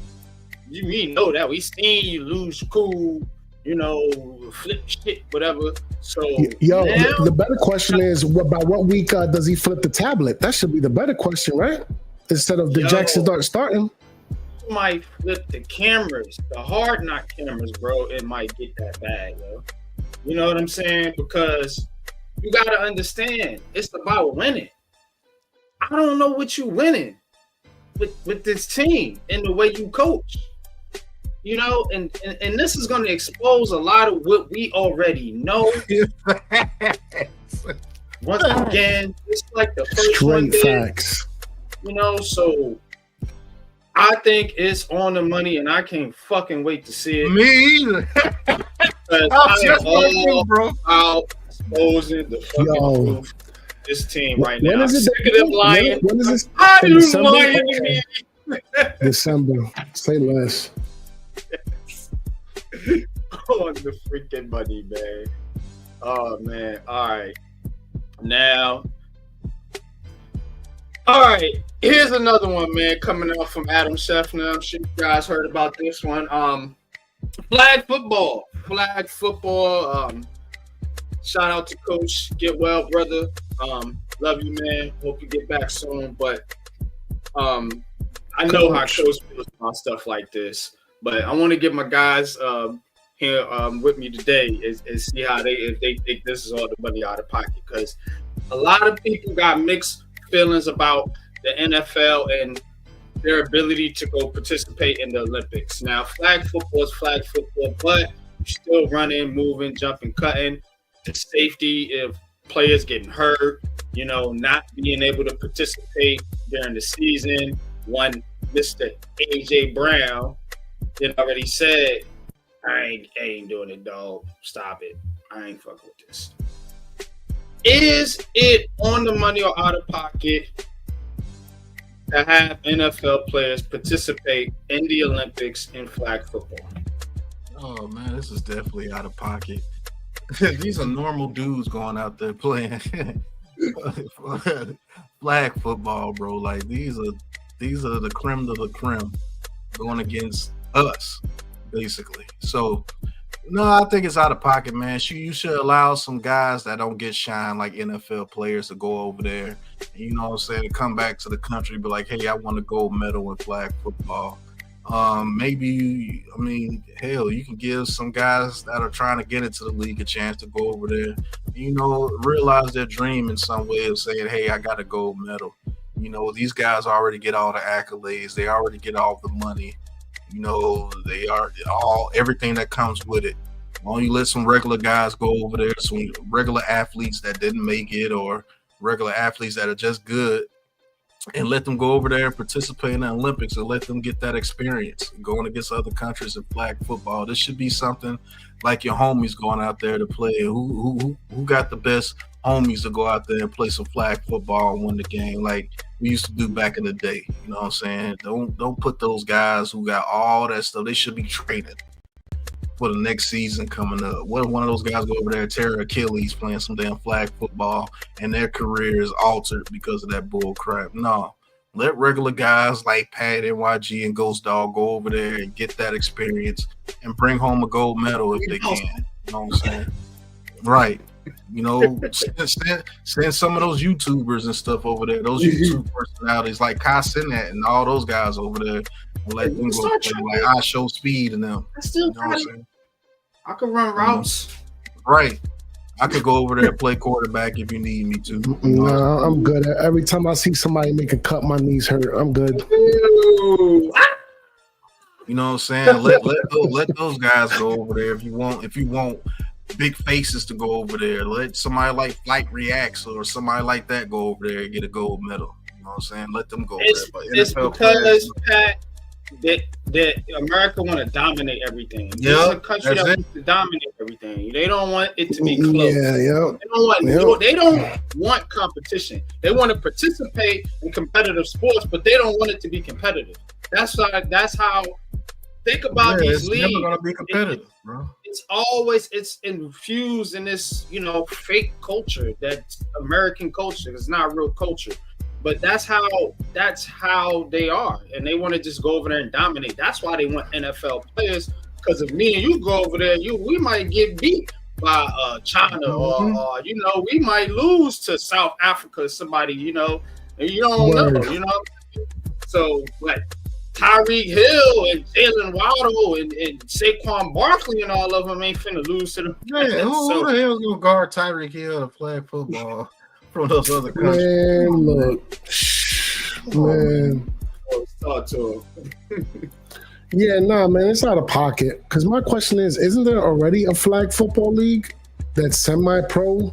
Speaker 1: We know that. We seen you lose cool, you know, flip shit, whatever. So,
Speaker 8: yo, now, the better question is, by what week does he flip the tablet? That should be the better question, right? Instead of the Jaxson Dart starting.
Speaker 1: You might flip the cameras, the hard knock cameras, bro. It might get that bad, yo. You know what I'm saying? Because you got to understand, it's about winning. I don't know what you're winning with this team and the way you coach. You know, and this is going to expose a lot of what we already know. Once again, it's like the first
Speaker 8: straight
Speaker 1: one did,
Speaker 8: facts.
Speaker 1: you know, so I think it's on the money, and I can't fucking wait to see it.
Speaker 2: Me either.
Speaker 1: I am all about exposing the fucking this team right now. I'm sick of them lying.
Speaker 8: When is this?
Speaker 1: How do you lying to me?
Speaker 8: December. Say less.
Speaker 1: On the freaking money, man. Oh man. All right. Now. All right. Here's another one, man, coming out from Adam Scheffner. I'm sure you guys heard about this one. Flag football. Flag football. Shout out to Coach. Get well, brother. Love you, man. Hope you get back soon. But I know how Coach feels about stuff like this. But I want to give my guys here with me today is see how if they think this is all the money out of pocket, because a lot of people got mixed feelings about the NFL and their ability to go participate in the Olympics. Now, flag football is flag football, but you're still running, moving, jumping, cutting. The safety if players getting hurt, you know, not being able to participate during the season. One, Mr. AJ Brown did already said, I ain't doing it, dog. Stop it. I ain't fucking with this. Is it on the money or out of pocket to have NFL players participate in the Olympics in flag football?
Speaker 2: Oh man, this is definitely out of pocket. These are normal dudes going out there playing flag football, bro. Like these are the creme of the creme going against us, basically. So no, I think it's out of pocket, man. You should allow some guys that don't get shine like NFL players to go over there, you know what I'm saying, to come back to the country, be like, hey, I want a gold medal in flag football. Maybe, I mean, hell, you can give some guys that are trying to get into the league a chance to go over there, you know, realize their dream in some way of saying, hey, I got a gold medal. You know, these guys already get all the accolades. They already get all the money. You know, they are everything that comes with it. Why don't you let some regular guys go over there, some regular athletes that didn't make it or regular athletes that are just good, and let them go over there and participate in the Olympics and let them get that experience going against other countries in flag football. This should be something like your homies going out there to play. Who got the best homies to go out there and play some flag football and win the game like we used to do back in the day? You know what I'm saying? Don't put those guys who got all that stuff. They should be training for the next season coming up. What if one of those guys go over there and tear Achilles playing some damn flag football and their career is altered because of that bull crap? No. Let regular guys like Pat, NYG, and Ghost Dog go over there and get that experience and bring home a gold medal if they can. You know what I'm saying? Right. You know, send some of those YouTubers and stuff over there, those YouTube personalities like Kai Cenat and all those guys over there, and let them go play like I Show Speed and them.
Speaker 1: You know what I'm saying? I could run routes.
Speaker 2: Right. I could go over there and play quarterback if you need me to.
Speaker 8: No, I'm good. Every time I see somebody make a cut, my knees hurt. I'm good.
Speaker 2: You know what I'm saying? Let those guys go over there if you want big faces to go over there. Let somebody like Flight Reacts or somebody like that go over there and get a gold medal. You know what I'm saying? Let them go over there. But
Speaker 1: It's because, Pat, that America want to dominate everything. This is a country that wants to dominate everything. They don't want it to be close. They don't want competition. They want to participate in competitive sports, but they don't want it to be competitive. That's how. Think about these leagues. It's never gonna be competitive, bro. It's infused in this, fake culture. That's American culture. It's not real culture. But that's how they are, and they want to just go over there and dominate. That's why they want NFL players. Because if me and you go over there, we might get beat by China, or we might lose to South Africa, somebody, and you don't know, So like Tyreek Hill and Jalen Waddle and Saquon Barkley and all of them ain't finna lose to them.
Speaker 2: Yeah, who the hell's gonna guard Tyreek Hill in flag football? From those other countries.
Speaker 8: Man.
Speaker 1: Talk to him.
Speaker 8: Yeah, man, it's out of pocket. Because my question is, isn't there already a flag football league that's semi-pro?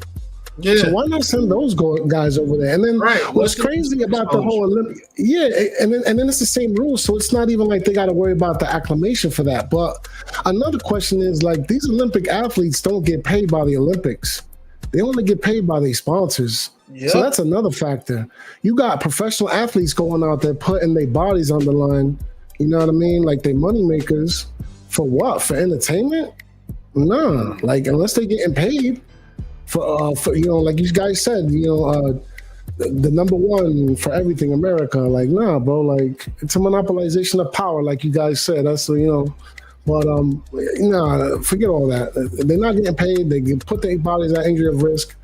Speaker 8: Yeah. So why not send those guys over there? And then what's crazy about the whole Olympic? Yeah, and then it's the same rules, so it's not even like they got to worry about the acclamation for that. But another question is, like, these Olympic athletes don't get paid by the Olympics. They only get paid by their sponsors. Yep. So that's another factor. You got professional athletes going out there putting their bodies on the line, you know what I mean? Like they money makers for what? For entertainment? Nah. Like unless they getting paid for like you guys said, the number one for everything America. Like, nah, bro, like it's a monopolization of power, like you guys said. That's but nah, forget all that. They're not getting paid. They can put their bodies at injury of risk.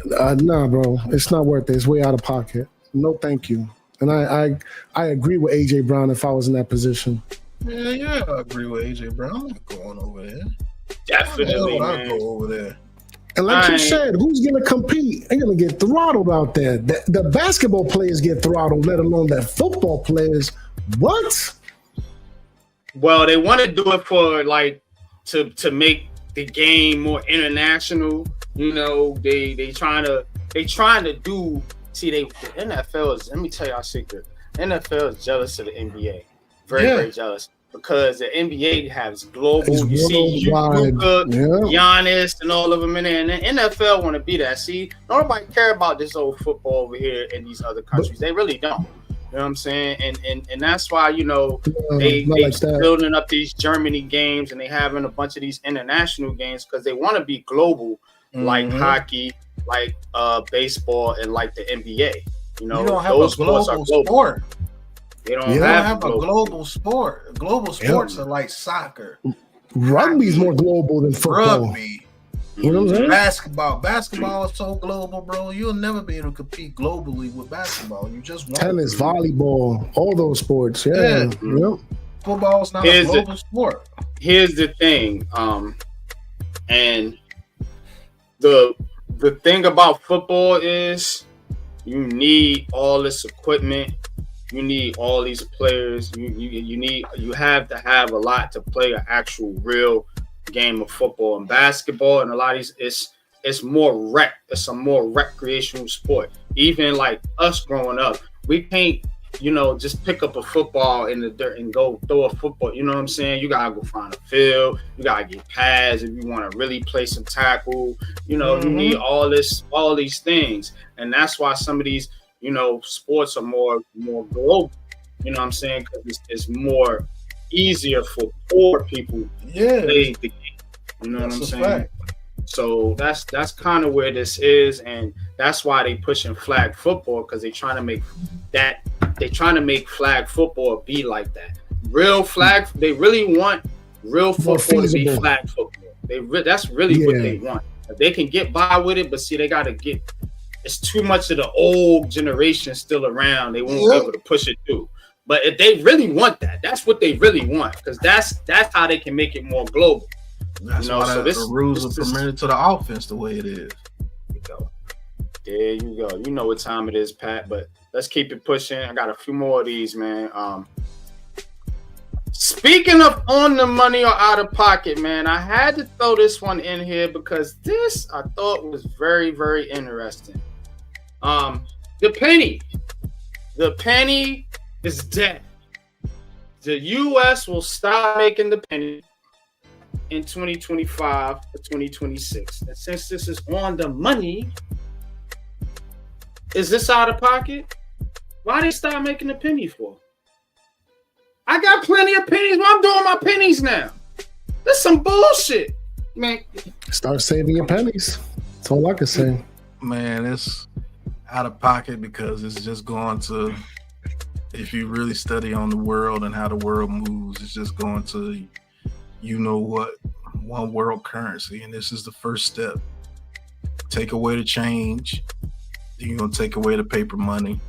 Speaker 8: Nah, bro, it's not worth it. It's way out of pocket. No, thank you. And I agree with AJ Brown if I was in that position.
Speaker 2: Yeah, I agree with AJ Brown. I'm not going over there.
Speaker 1: Definitely,
Speaker 2: I'll go over there.
Speaker 8: And like you said, who's going to compete? They're going to get throttled out there. The basketball players get throttled, let alone the football players. What?
Speaker 1: Well, they want to do it for to make the game more international. They trying to do. See, the NFL is. Let me tell y'all a secret. NFL is jealous of the NBA. Very jealous because the NBA has global. You see, Luka, Giannis, and all of them in there, and the NFL want to be that. See, nobody care about this old football over here in these other countries. They really don't. You know what I'm saying? And that's why, they like building up these Germany games and they having a bunch of these international games because they want to be global, like hockey, like baseball, and like the NBA.
Speaker 2: You don't have those a global sport.
Speaker 1: They don't
Speaker 2: have a global sport. Global sports are like soccer.
Speaker 8: Rugby's more global than football.
Speaker 2: Rugby.
Speaker 8: You know what I'm saying?
Speaker 2: Basketball is so global, bro. You'll never be able to compete globally with basketball. You just won't.
Speaker 8: Tennis, volleyball, all those sports. Yeah. Yep.
Speaker 2: Football's not a global sport.
Speaker 1: Here's the thing. And the thing about football is you need all this equipment. You need all these players. You have to have a lot to play an actual real game of football and basketball, and a lot of these it's more it's a more recreational sport. Even like us growing up, we can't just pick up a football in the dirt and go throw a football. You know what I'm saying? You gotta go find a field. You gotta get pads if you want to really play some tackle. You need all these things, and that's why some of these sports are more global. You know what I'm saying? Because it's more easier for poor people to play the game. You know what I'm saying? Fact. So that's kind of where this is, and that's why they pushing flag football, because they're trying to make flag football be like that. Real flag. They really want real football to be flag football. That's really what they want. If they can get by with it, but see, they got to get. It's too much of the old generation still around. They won't be able to push it through. But if they really want that, that's what they really want, because that's how they can make it more global.
Speaker 2: That's why the rules are permitted to the offense the way it is.
Speaker 1: There you go. You know what time it is, Pat. But let's keep it pushing. I got a few more of these, man. Speaking of on the money or out of pocket, man, I had to throw this one in here because this I thought was very, very interesting. The penny is dead. The U.S. will stop making the penny in 2025 or 2026. And since this is on the money, is this out of pocket? Why they stop making the penny for? I got plenty of pennies. I'm doing my pennies now. That's some bullshit, man.
Speaker 8: Start saving your pennies. That's all I can say.
Speaker 2: Man, it's out of pocket because it's just going to, if you really study on the world and how the world moves, it's just going to, you know what, one world currency. And this is the first step. Take away the change. Then you're going to take away the paper money.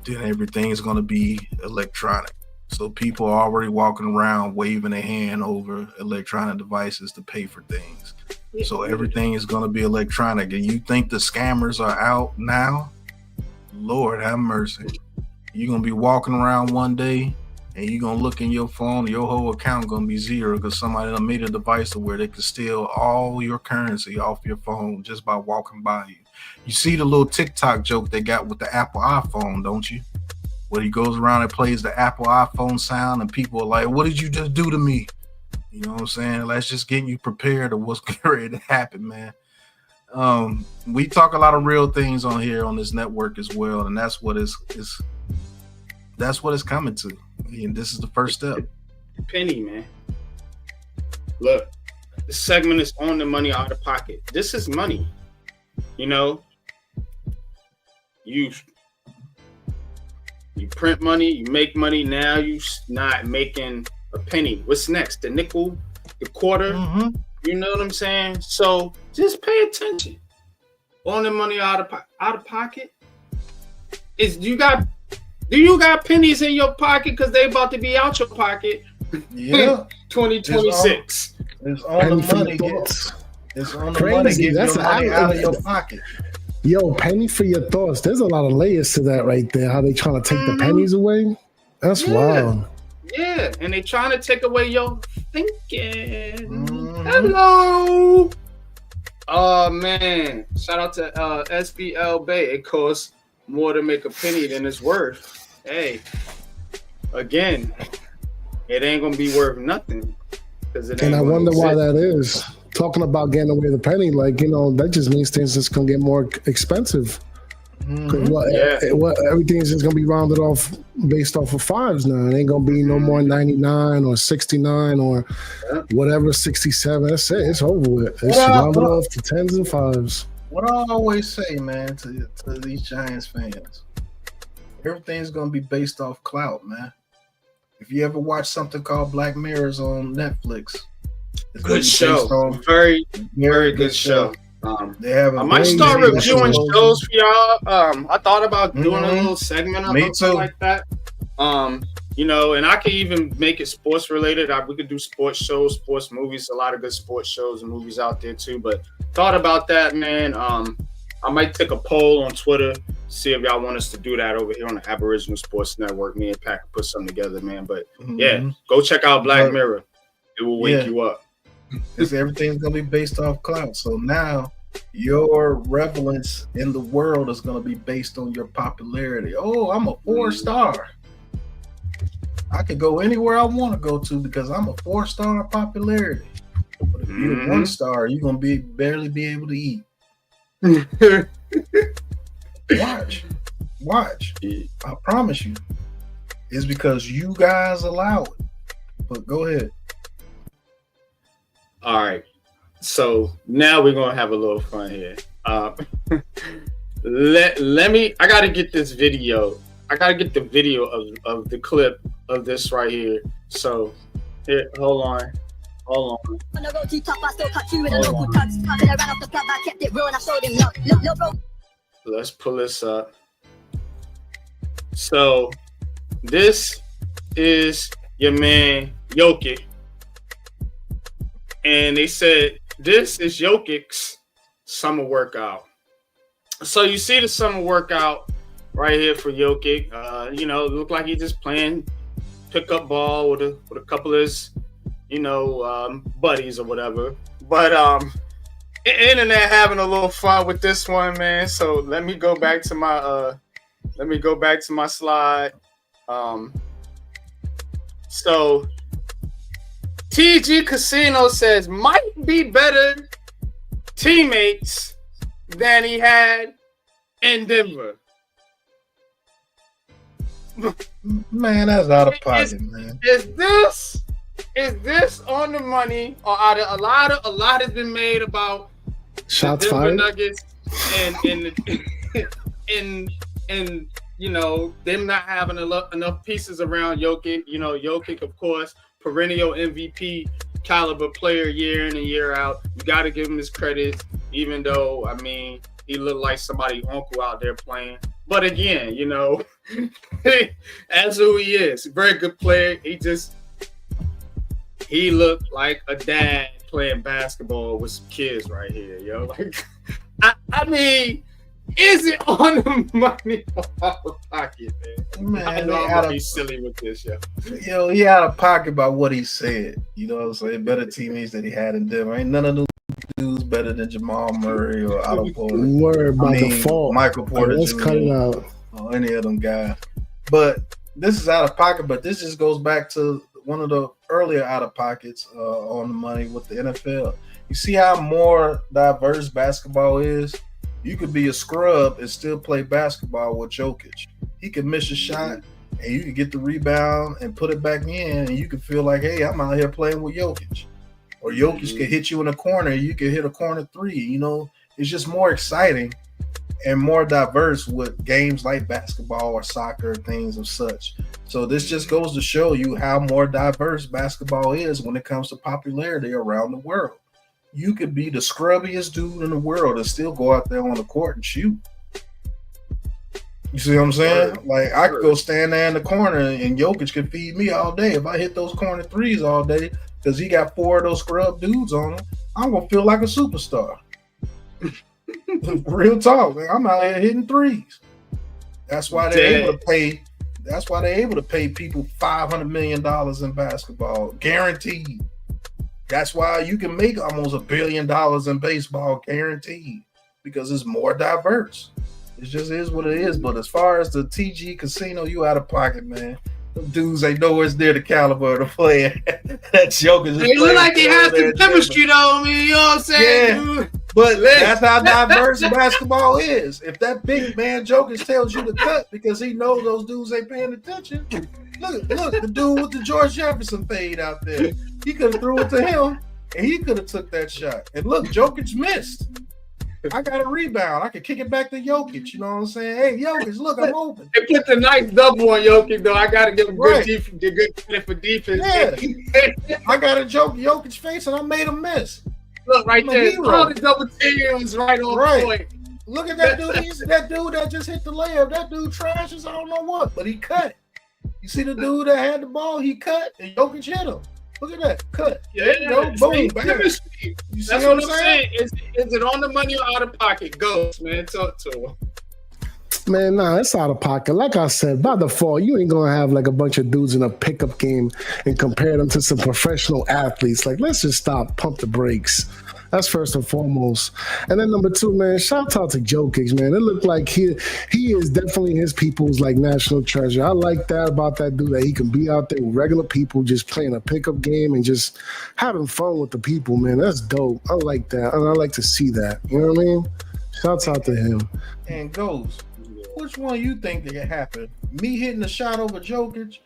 Speaker 2: Then everything is going to be electronic. So people are already walking around waving their hand over electronic devices to pay for things. So everything is going to be electronic. And you think the scammers are out now? Lord have mercy. You're going to be walking around one day and you're going to look in your phone, your whole account going to be zero because somebody done made a device to where they can steal all your currency off your phone just by walking by you. You see the little TikTok joke they got with the Apple iPhone, don't you? Where he goes around and plays the Apple iPhone sound and people are like, what did you just do to me? You know what I'm saying? Let's just get you prepared of what's ready to happen, man. We talk a lot of real things on here on this network as well, and that's what it's coming to. And this is the first step.
Speaker 1: Penny, man. Look, this segment is on the money, out of pocket. This is money. You know, you print money, you make money. Now you not making a penny. What's next? The nickel, the quarter.
Speaker 2: Mm-hmm.
Speaker 1: You know what I'm saying? So just pay attention. On the money, out of pocket. Do you got pennies in your pocket because they about to be out your pocket?
Speaker 2: Yeah.
Speaker 1: 2026.
Speaker 2: It's on the money. It's on the money. Get your money out of your pocket.
Speaker 8: Yo, penny for your thoughts. There's a lot of layers to that right there. How they trying to take the pennies away? That's wild.
Speaker 1: Yeah, and they trying to take away your thinking. Hello. Oh man, shout out to SBL Bay. It costs more to make a penny than it's worth. Hey, again, it ain't gonna be worth nothing.
Speaker 8: And I wonder why that is. Talking about getting away the penny, like, you know, that just means things just gonna get more expensive. Everything is just gonna be rounded off based off of fives now. It ain't gonna be no more 99 or 69 or whatever 67. That's it. It's over with. It's rounded off to tens and fives.
Speaker 2: What I always say, man, to these Giants fans, everything's gonna be based off clout, man. If you ever watch something called Black Mirrors on Netflix, it's
Speaker 1: good show. Very, very good show.
Speaker 2: They have
Speaker 1: I might start reviewing shows for y'all. I thought about doing a little segment of something like that. You know, and I could even make it sports related. We could do sports shows, sports movies. A lot of good sports shows and movies out there too. But thought about that, man. I might take a poll on Twitter, see if y'all want us to do that over here on the Aboriginal Sports Network. Me and Pat can put something together, man. But yeah, go check out Black Mirror. It will wake you up.
Speaker 2: Because everything's gonna be based off clout. So now your relevance in the world is gonna be based on your popularity. Oh, I'm a 4-star. I could go anywhere I want to go to because I'm a 4-star popularity. But if you're 1-star, you're gonna barely be able to eat. Watch. I promise you. It's because you guys allow it. But go ahead.
Speaker 1: All right. So now we're gonna have a little fun here. Let me. I gotta get this video. I gotta get the video of the clip of this right here. So here, hold on. Let's pull this up. So this is your man Jokic. And they said, this is Jokic's summer workout. So you see the summer workout right here for Jokic. You know, it looked like he just playing pick up ball with a couple of his, buddies or whatever. But internet having a little fun with this one, man. So let me go back to my slide. So TG Casino says might be better teammates than he had in Denver.
Speaker 2: Man, that's out of pocket, man.
Speaker 1: Is this on the money, or a lot has been made about
Speaker 8: shots
Speaker 1: the Denver
Speaker 8: fired?
Speaker 1: Nuggets and them not having enough pieces around Jokic. Jokic, of course, perennial MVP caliber player year in and year out. You got to give him his credit, even though he looked like somebody's uncle out there playing. But again, as who he is, very good player. He looked like a dad playing basketball with some kids right here, yo. Like, is it on the money or out of pocket, man? I know I'm gonna be silly with this, yo.
Speaker 2: Yo, he out of pocket by what he said. You know what I'm saying? Better teammates than he had in Denver. Ain't none of them dudes better than Jamal Murray or Otto Porter.
Speaker 8: Word about the fault.
Speaker 2: Michael Porter.
Speaker 8: Let's cut it out.
Speaker 2: Or any of them guys. But this is out of pocket, but this just goes back to one of the earlier out of pockets on the money with the NFL. You see how more diverse basketball is? You could be a scrub and still play basketball with Jokic. He could miss a shot and you could get the rebound and put it back in, and you could feel like, hey, I'm out here playing with Jokic. Or Jokic could hit you in a corner, you could hit a corner three. It's just more exciting and more diverse with games like basketball or soccer, things of such. So this just goes to show you how more diverse basketball is when it comes to popularity around the world. You could be the scrubbiest dude in the world and still go out there on the court and shoot. You see what I'm saying? Like, I could go stand there in the corner and Jokic could feed me all day. If I hit those corner threes all day because he got 4 of those scrub dudes on him, I'm going to feel like a superstar. Real talk, man. I'm out here hitting threes. That's why they're able to pay. That's why they're able to pay people $500 million in basketball, guaranteed. That's why you can make almost $1 billion in baseball, guaranteed, because it's more diverse. It just is what it is. But as far as the TG Casino, you out of pocket, man. Them dudes ain't nowhere near the caliber of the player. That Joker.
Speaker 1: They look like they have some chemistry, though. You know what I'm saying?
Speaker 2: Yeah. But that's how diverse basketball is. If that big man Joker tells you to cut because he knows those dudes ain't paying attention, look, the dude with the George Jefferson fade out there. He could have threw it to him, and he could have took that shot. And look, Jokic missed. I got a rebound. I could kick it back to Jokic. You know what I'm saying? Hey, Jokic, look, I'm open.
Speaker 1: They put the nice double on Jokic, though. I got to give him good credit for defense.
Speaker 2: Yeah. I got a Jokic face, and I made him miss.
Speaker 1: Look, right there. All the double team was right on point.
Speaker 2: Look at that dude. That dude that just hit the layup. That dude trashes. I don't know what, but he cut. You see the dude that had the ball? He cut, and Jokic hit him. Look at that cut.
Speaker 1: Yeah,
Speaker 2: boom,
Speaker 1: that's what I'm saying. Is it on the money or out of pocket? Ghost, man. Talk to him.
Speaker 8: Man, nah, it's out of pocket. Like I said, by default, you ain't gonna have like a bunch of dudes in a pickup game and compare them to some professional athletes. Like, let's just stop, pump the brakes. That's first and foremost. And then number 2, man, shout out to Jokic, man. It looked like he is definitely his people's like national treasure. I like that about that dude, that he can be out there with regular people just playing a pickup game and just having fun with the people, man. That's dope. I like that. And I like to see that. You know what I mean? Shouts out to him.
Speaker 2: And goes. Which one you think that happened? Me hitting the shot over Jokic,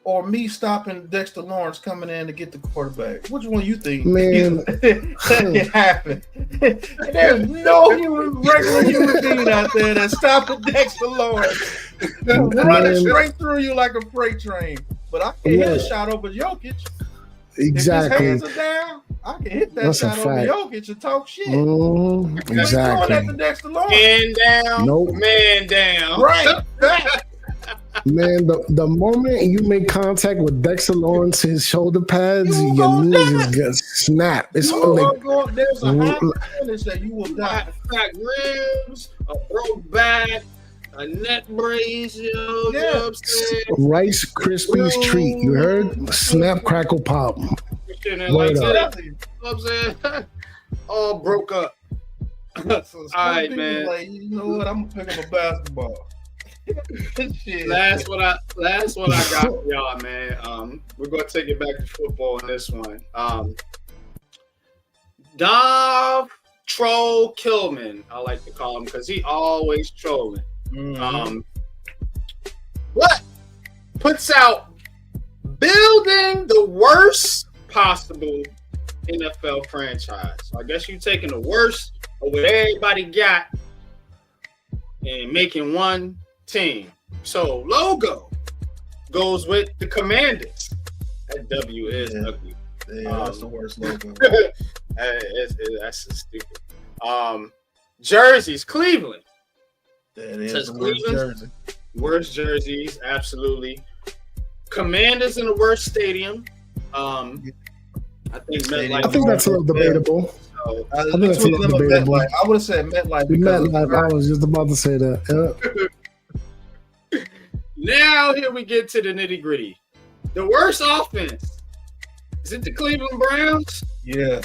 Speaker 2: or me stopping Dexter Lawrence coming in to get the quarterback? Which one you think it happened? There's no regular human being out there that's stopping Dexter Lawrence, running straight through you like a freight train. But I can hit a shot over Jokic.
Speaker 8: Exactly.
Speaker 2: If his hands are down, I can hit that shot over Jokic and talk shit.
Speaker 8: Exactly.
Speaker 1: Man down.
Speaker 8: Nope.
Speaker 1: Man down.
Speaker 2: Right.
Speaker 8: Man, the moment you make contact with Dexter Lawrence's shoulder pads, your knees is gonna snap. It's like
Speaker 2: there's a high percentage that you will die.
Speaker 1: Fat ribs, a broke back, A neck brace, yo. You know what I'm saying?
Speaker 8: Rice Krispies treat. You heard? Snap, crackle, pop.
Speaker 1: Like that. You know what I'm saying? All broke up.
Speaker 2: So
Speaker 1: all right, man.
Speaker 2: Like, you know what? I'm gonna pick up a basketball.
Speaker 1: Last one I got for y'all, man. We're gonna take it back to football in this one. Dom Troll Killman, I like to call him because he always trolling. What puts out building the worst possible NFL franchise? So I guess you're taking the worst of what everybody got and making one team. So logo goes with the Commanders. That W is ugly.
Speaker 2: Yeah, that's the worst logo.
Speaker 1: That's so stupid. Jerseys, Cleveland.
Speaker 2: That is the worst jersey.
Speaker 1: Worst jerseys, absolutely. Commanders in the worst stadium. I think
Speaker 8: that's a little debatable.
Speaker 1: So,
Speaker 8: I think that's a little debatable.
Speaker 2: I would have said MetLife.
Speaker 8: I was just about to say that. Yeah.
Speaker 1: Now here we get to the nitty gritty. The worst offense. Is it the Cleveland Browns?
Speaker 2: Yes.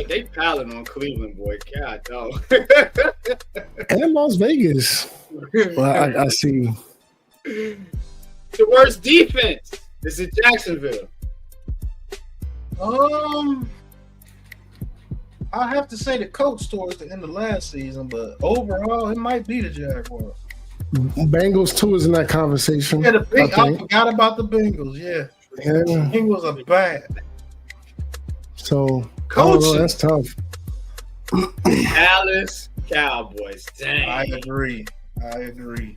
Speaker 1: They piling on Cleveland, boy. God, no.
Speaker 8: And Las Vegas. Well, I see.
Speaker 1: The worst defense. Is it Jacksonville?
Speaker 2: I have to say the Colts towards the end of last season, but overall, it might be the Jaguars.
Speaker 8: Bengals too is in that conversation.
Speaker 2: Yeah, I forgot about the Bengals. Yeah, the Bengals are bad.
Speaker 8: So,
Speaker 1: coaching,
Speaker 8: that's tough.
Speaker 1: Dallas Cowboys. Dang.
Speaker 2: I agree.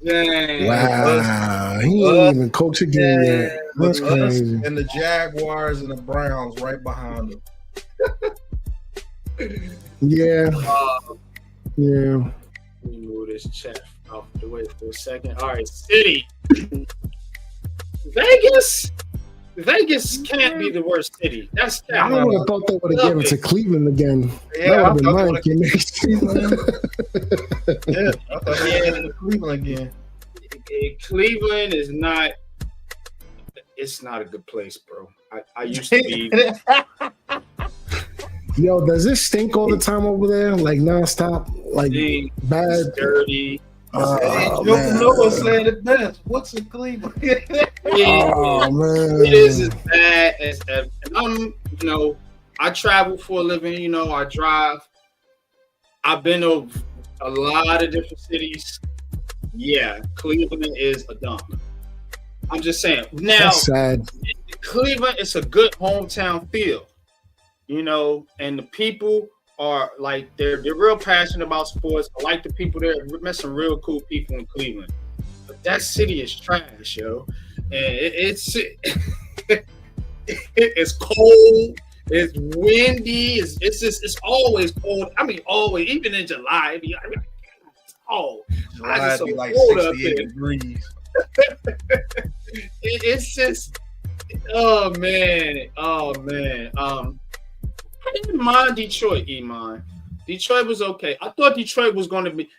Speaker 1: Dang.
Speaker 8: Wow, he ain't even coach a game yet. That's crazy.
Speaker 2: And the Jaguars and the Browns right behind them.
Speaker 8: Yeah. Yeah.
Speaker 1: Let me move this chat off the way for a second. All right, City. Vegas can't be the worst city. That's
Speaker 8: I would have thought they would have given it to Cleveland again.
Speaker 2: Yeah,
Speaker 8: that would have been
Speaker 2: Cleveland. Yeah, I thought they had it to Cleveland again.
Speaker 1: Cleveland is not. It's not a good place, bro. I used to be.
Speaker 8: Yo, does it stink all the time over there? Like nonstop? Like bad?
Speaker 1: It's dirty.
Speaker 2: Noah said it best. What's in Cleveland?
Speaker 8: Oh man,
Speaker 1: it is as bad as ever. And I travel for a living. I drive. I've been to a lot of different cities. Yeah, Cleveland is a dump. I'm just saying. Now,
Speaker 8: that's sad.
Speaker 1: Cleveland is a good hometown feel, and the people are like they're real passionate about sports. I like the people there. We met some real cool people in Cleveland, but that city is trash, yo. And it's cold. It's windy. It's always cold. I mean, always. Even in July, it's cold.
Speaker 2: July be like 68 degrees.
Speaker 1: It's just, oh man. I didn't mind Detroit, Iman. Detroit was okay. I thought Detroit was going to be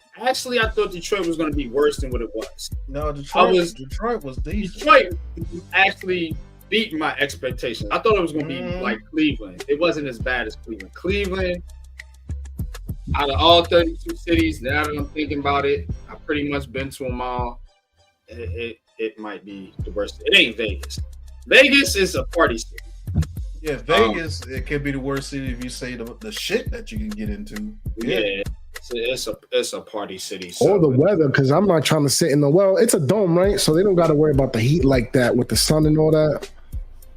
Speaker 1: worse than what it was.
Speaker 2: No, Detroit was decent.
Speaker 1: Detroit actually beat my expectations. I thought it was going to be like Cleveland. It wasn't as bad as Cleveland. Cleveland, out of all 32 cities, now that I'm thinking about it, I've pretty much been to them all. It might be the worst. It ain't Vegas. Vegas is a party city.
Speaker 2: Yeah, Vegas, it could be the worst city if you say the shit that you can get into.
Speaker 1: Yeah, it's a party city.
Speaker 8: Or the weather, because I'm not trying to sit in it's a dome, right? So they don't got to worry about the heat like that with the sun and all that.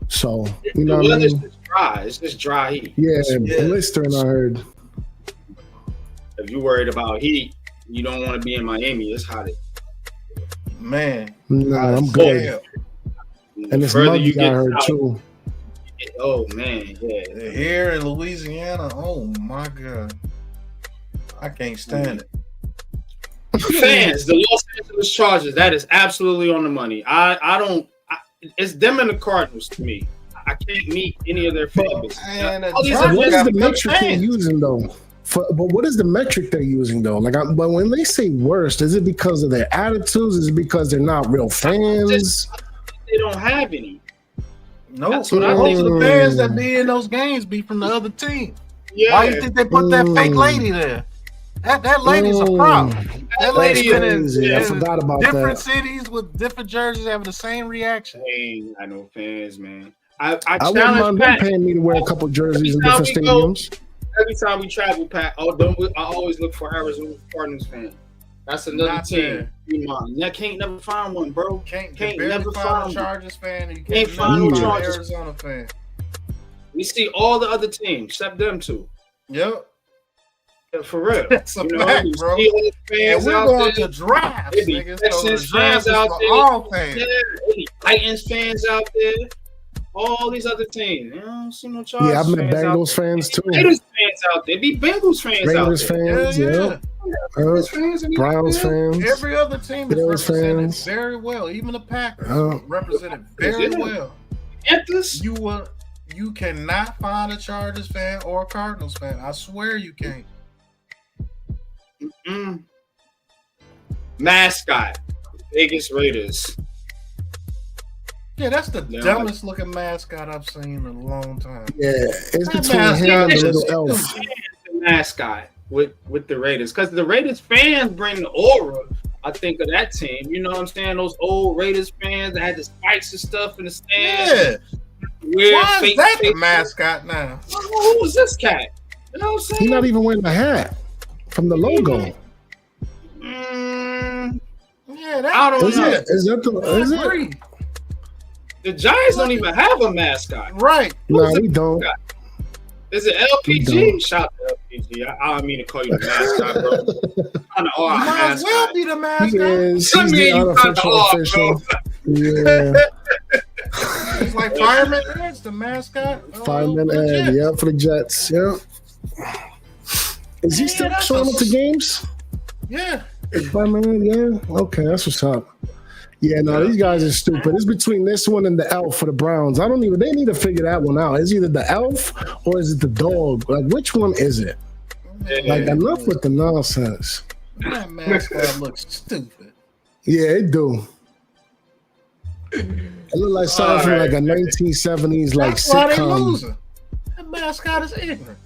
Speaker 8: So, you know what I mean?
Speaker 1: Just dry. It's just dry heat.
Speaker 8: Yeah, blistering, I heard.
Speaker 1: If you're worried about heat, you don't want to be in Miami. It's hot.
Speaker 2: Man.
Speaker 8: Nah, I'm good. And it's muggy, I heard, too.
Speaker 1: Oh man, yeah.
Speaker 2: Here in Louisiana, oh my God, I can't stand it.
Speaker 1: Fans, the Los Angeles Chargers, that is absolutely on the money. It's them and the Cardinals to me. I can't meet any of their fan bases.
Speaker 8: What is the metric they're using though but what is the metric they're using though? Like, but when they say worst, is it because of their attitudes? Is it because they're not real fans?
Speaker 1: They don't have any.
Speaker 2: No,
Speaker 1: That's what I
Speaker 2: most of
Speaker 1: think.
Speaker 2: the fans that be in those games be from the other team.
Speaker 1: Yeah.
Speaker 2: Why you think they put that fake lady there? That lady's a prop. That lady been in
Speaker 8: I forgot about
Speaker 2: different
Speaker 8: that.
Speaker 2: cities with different jerseys having the same reaction.
Speaker 1: I know fans, man. I
Speaker 8: wouldn't
Speaker 1: challenge
Speaker 8: mind them
Speaker 1: Pat.
Speaker 8: paying me to wear a couple jerseys in
Speaker 1: Every
Speaker 8: different
Speaker 1: time we
Speaker 8: stadiums.
Speaker 1: Every time we travel, Pat, I always look for Arizona Cardinals fan. That's another
Speaker 2: Not
Speaker 1: team. I can't never find one, bro.
Speaker 2: Can't
Speaker 1: never
Speaker 2: never find
Speaker 1: find
Speaker 2: a Chargers fan. And you
Speaker 1: Can't
Speaker 2: can't
Speaker 1: find
Speaker 2: find
Speaker 1: no
Speaker 2: an
Speaker 1: Chargers.
Speaker 2: Arizona fan.
Speaker 1: We see all the other teams except them two.
Speaker 2: Yep.
Speaker 1: Yeah, for real.
Speaker 2: That's a fact,
Speaker 1: you
Speaker 2: bro.
Speaker 1: see all the fans
Speaker 2: And we're
Speaker 1: out
Speaker 2: going
Speaker 1: there.
Speaker 2: to drafts,
Speaker 1: There be
Speaker 2: niggas. So the
Speaker 1: Texans
Speaker 2: draft
Speaker 1: fans
Speaker 2: is
Speaker 1: out
Speaker 2: for
Speaker 1: there.
Speaker 2: all fans.
Speaker 1: Yeah, there be Titans fans out there. All these other teams. I don't see no Chargers
Speaker 8: Yeah, I've met
Speaker 1: fans out
Speaker 8: Bengals fans too.
Speaker 1: Raiders fans out there. Be Bengals fans out
Speaker 8: Raiders
Speaker 1: there.
Speaker 8: fans, yeah.
Speaker 1: Raiders fans and
Speaker 8: Browns fans.
Speaker 2: Every other team is
Speaker 8: Bills
Speaker 2: represented
Speaker 8: fans.
Speaker 2: very well. Even the Packers represented
Speaker 1: Yeah.
Speaker 2: very well.
Speaker 1: Panthers?
Speaker 2: You cannot find a Chargers fan or a Cardinals fan. I swear you can't.
Speaker 1: Mascot. Vegas Raiders.
Speaker 2: Yeah, that's the
Speaker 1: No.
Speaker 2: dumbest looking mascot I've seen in a long time.
Speaker 8: Yeah, it's
Speaker 2: That
Speaker 8: between him and the little elf.
Speaker 1: The mascot with the Raiders. Because the Raiders fans bring the aura, I think, of that team. You know what I'm saying? Those old Raiders fans that had the spikes and stuff in the stands.
Speaker 2: Yeah.
Speaker 1: Weird
Speaker 2: Why is
Speaker 1: fake
Speaker 2: that the
Speaker 1: face.
Speaker 2: mascot now?
Speaker 1: Who is this cat? You know what I'm saying?
Speaker 8: He's not even wearing the hat from the logo.
Speaker 2: Yeah, that,
Speaker 1: I don't
Speaker 8: Is
Speaker 1: know.
Speaker 8: it? Is that the? Is it?
Speaker 2: agree.
Speaker 1: The Giants don't even have a mascot.
Speaker 2: Right.
Speaker 8: No, we don't.
Speaker 1: Is it LPG? Shout out to LPG. I don't mean to call you the mascot, bro. Kind of odd.
Speaker 2: Might as well be the
Speaker 8: He
Speaker 2: mascot.
Speaker 8: is.
Speaker 1: I
Speaker 8: He's
Speaker 1: mean,
Speaker 8: the
Speaker 1: you kinda
Speaker 8: unofficial
Speaker 1: odd,
Speaker 8: official.
Speaker 1: bro.
Speaker 8: Yeah.
Speaker 2: It's like Fireman Ed's the mascot.
Speaker 8: Fireman Ed. Yeah, for the Jets. Yeah. Is he still
Speaker 2: that's
Speaker 8: showing
Speaker 2: a-
Speaker 8: up to games?
Speaker 2: Yeah.
Speaker 8: Fireman Ed. Yeah. Okay, that's what's up. Yeah, no, these guys are stupid. It's between this one and the elf for the Browns. They need to figure that one out. It's either the elf or is it the dog? Like, which one is it? Like, enough with the nonsense.
Speaker 2: That mascot looks stupid.
Speaker 8: Yeah, it do. It look like something from like a 1970s like
Speaker 2: That's why they
Speaker 8: sitcom.
Speaker 2: losing. That mascot is ignorant.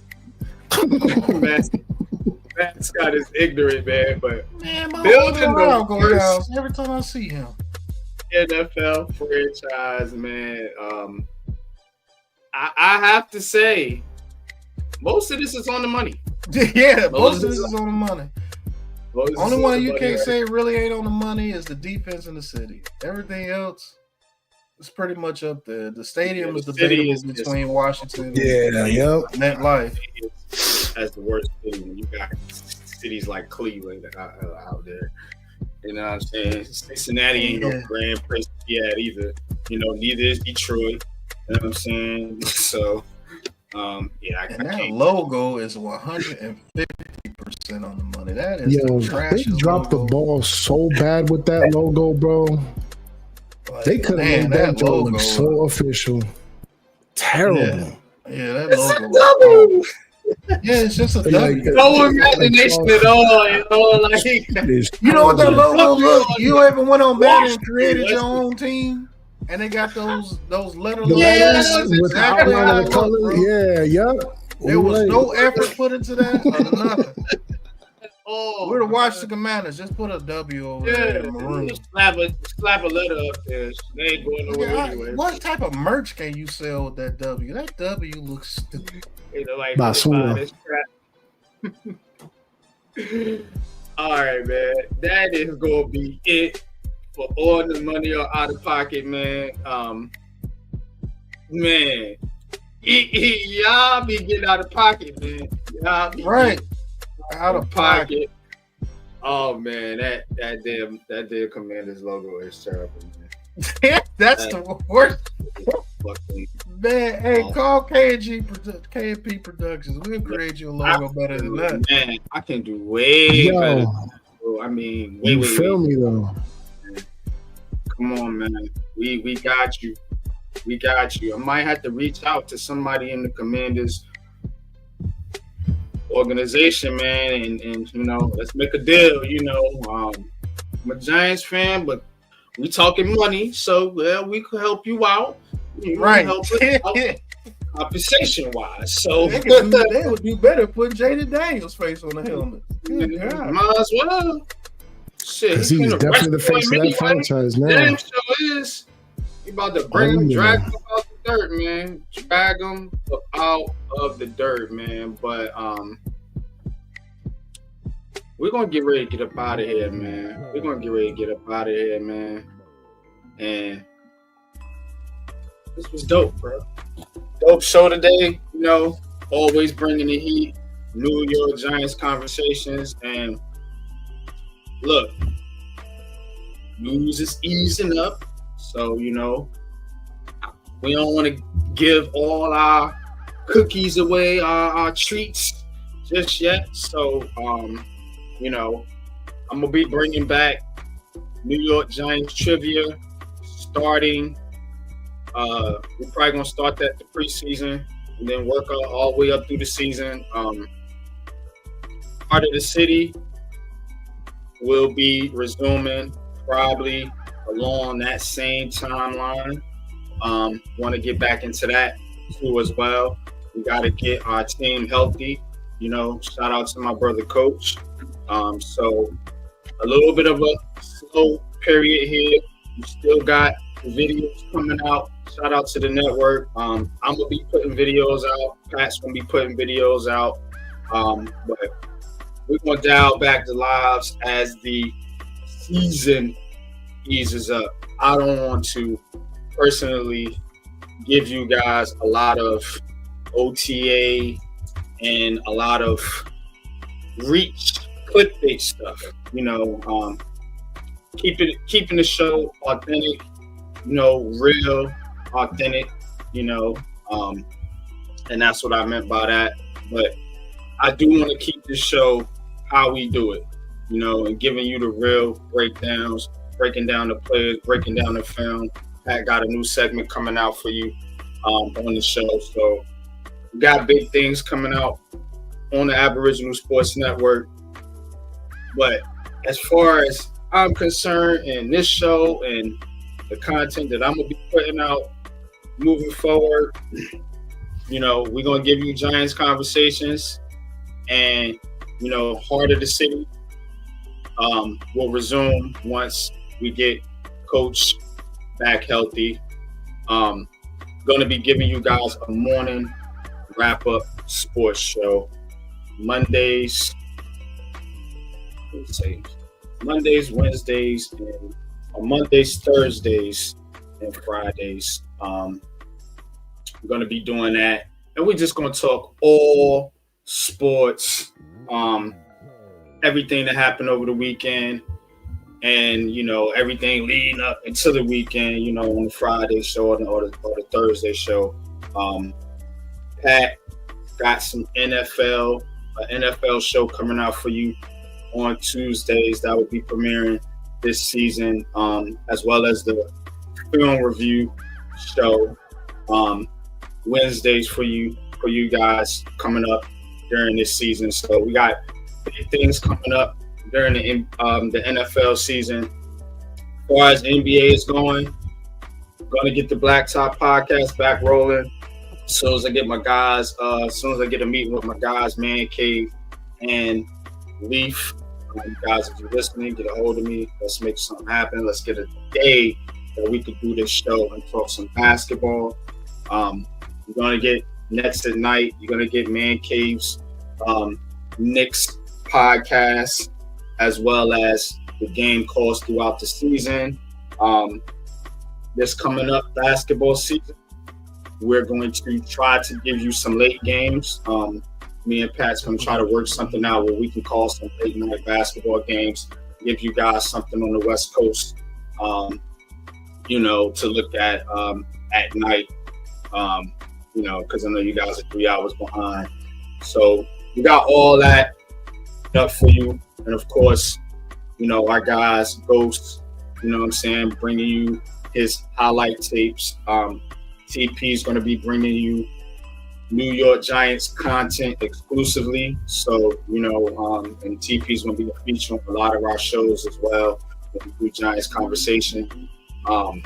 Speaker 1: Mascot is ignorant, man. But
Speaker 2: Man, my
Speaker 1: building
Speaker 2: morale
Speaker 1: the
Speaker 2: go down
Speaker 1: worst
Speaker 2: every time I see him.
Speaker 1: NFL franchise, man. I have to say, most of this is on the money.
Speaker 2: Yeah, most of this is on the money.
Speaker 1: Most of
Speaker 2: Only
Speaker 1: this is
Speaker 2: one
Speaker 1: on
Speaker 2: you
Speaker 1: the
Speaker 2: can't
Speaker 1: money.
Speaker 2: say really ain't on the money is the defense in the city. Everything else is pretty much up there. The stadium is
Speaker 1: the city
Speaker 2: debatable
Speaker 1: is
Speaker 2: between Washington
Speaker 8: Yeah, yep.
Speaker 2: and MetLife.
Speaker 1: As the worst city when you got cities like Cleveland out there. You know what I'm saying? Cincinnati ain't no grand place to be at either. You know, neither is Detroit. You know what I'm saying? So, yeah,
Speaker 2: And that logo is 150% on the money. That is
Speaker 8: Yo,
Speaker 2: the
Speaker 8: they
Speaker 2: trashiest
Speaker 8: dropped the
Speaker 2: logo.
Speaker 8: ball so bad with that logo, bro.
Speaker 2: Like,
Speaker 8: They could have
Speaker 2: man,
Speaker 8: made that
Speaker 2: that
Speaker 8: joke
Speaker 2: logo.
Speaker 8: look so official. Terrible.
Speaker 2: Yeah, that
Speaker 1: it's
Speaker 2: logo.
Speaker 1: a double.
Speaker 2: Yeah, it's just a
Speaker 8: Like,
Speaker 2: W.
Speaker 1: No imagination at all. You know, like
Speaker 2: You know what that logo look? You ever went on Madden and created your own team? And they got those letter
Speaker 8: The
Speaker 2: letters
Speaker 8: letters
Speaker 2: that's
Speaker 8: with the
Speaker 2: exactly
Speaker 8: outline
Speaker 2: how
Speaker 8: of
Speaker 2: it
Speaker 8: the
Speaker 2: looked,
Speaker 8: color.
Speaker 2: bro.
Speaker 8: Yeah, yep.
Speaker 2: There was
Speaker 8: Right.
Speaker 2: no effort put into that or nothing.
Speaker 1: oh,
Speaker 2: We're the Washington Commanders. Just put a W over there
Speaker 1: yeah,
Speaker 2: in maroon.
Speaker 1: slap a letter up there. They ain't going nowhere anyway.
Speaker 2: What type of merch can you sell with that W? That W looks stupid.
Speaker 1: You know, like
Speaker 8: Basura.
Speaker 1: this crap. All right, man. That is gonna be it for all the money or out of pocket, man. Man, y'all be getting out of pocket, man. Y'all be
Speaker 2: Right.
Speaker 1: getting
Speaker 2: Out of pocket.
Speaker 1: Oh man, that damn Commanders logo is terrible, man.
Speaker 2: That's the worst.
Speaker 1: Fucking,
Speaker 2: Man, hey, call K&P Productions. We'll create you a logo better than that.
Speaker 1: man, I can do way
Speaker 8: Yo,
Speaker 1: better. Bro. I mean,
Speaker 8: you feel me though?
Speaker 1: Come on, man. We got you. We got you. I might have to reach out to somebody in the Commanders organization, man, and let's make a deal. I'm a Giants fan, but we talking money, so we could help you out.
Speaker 2: Right.
Speaker 1: Help us out compensation wise. So
Speaker 2: they would do better putting Jaden Daniels' face on the helmet.
Speaker 1: Might as well. Shit,
Speaker 8: because he's definitely the face of that franchise now.
Speaker 1: Damn sure is. You about to bring him, drag him out the dirt, man. Drag him out of the dirt, man. But we're gonna get ready to get up out of here, man. And this was dope, bro. Dope show today. Always bringing the heat. New York Giants conversations. And look, news is easing up. So, we don't want to give all our cookies away, our treats just yet. So, I'm going to be bringing back New York Giants trivia starting. We're probably going to start that the preseason and then work all the way up through the season. Part of the city will be resuming probably along that same timeline. Want to get back into that too as well. We got to get our team healthy. Shout out to my brother Coach. So a little bit of a slow period here. You still got videos coming out. Shout out to the network. I'm gonna be putting videos out. Pat's gonna be putting videos out. But we're gonna dial back the lives as the season eases up. I don't want to personally give you guys a lot of OTA and a lot of reach clickbait stuff. Keeping the show authentic, real, authentic, and that's what I meant by that. But I do want to keep the show how we do it, and giving you the real breakdowns, breaking down the players, breaking down the film. Pat got a new segment coming out for you on the show. So we got big things coming out on the Aboriginal Sports Network. But as far as I'm concerned, in this show and the content that I'm going to be putting out moving forward, we're going to give you Giants conversations and, Heart of the City will resume once we get Coach back healthy. Going to be giving you guys a morning wrap-up sports show. Mondays, Wednesdays, and Mondays, Thursdays, and Fridays. We're going to be doing that. And we're just going to talk all sports, everything that happened over the weekend, and, everything leading up into the weekend, on the Friday show or the Thursday show. Pat got some NFL show coming out for you on Tuesdays that will be premiering this season, as well as the film review show Wednesdays for you guys coming up during this season. So we got big things coming up during the NFL season. As far as NBA is going to get the Blacktop podcast back rolling. As soon as I get my guys, as soon as I get a meeting with my guys, Man Cave and Leaf. You guys, if you're listening, get a hold of me. Let's make something happen. Let's get a day that we could do this show and talk some basketball. You're going to get Nets at Night. You're going to get Man Cave's Knicks podcast, as well as the game calls throughout the season. This coming up basketball season, we're going to try to give you some late games. Me and Pat's going to try to work something out where we can call some late night basketball games, give you guys something on the West Coast, to look at night, because I know you guys are 3 hours behind. So we got all that up for you. And of course, our guys, Ghost, bringing you his highlight tapes. TP is going to be bringing you, New York Giants content exclusively. So, and TP's going to be a feature on a lot of our shows as well when we do Giants conversation. You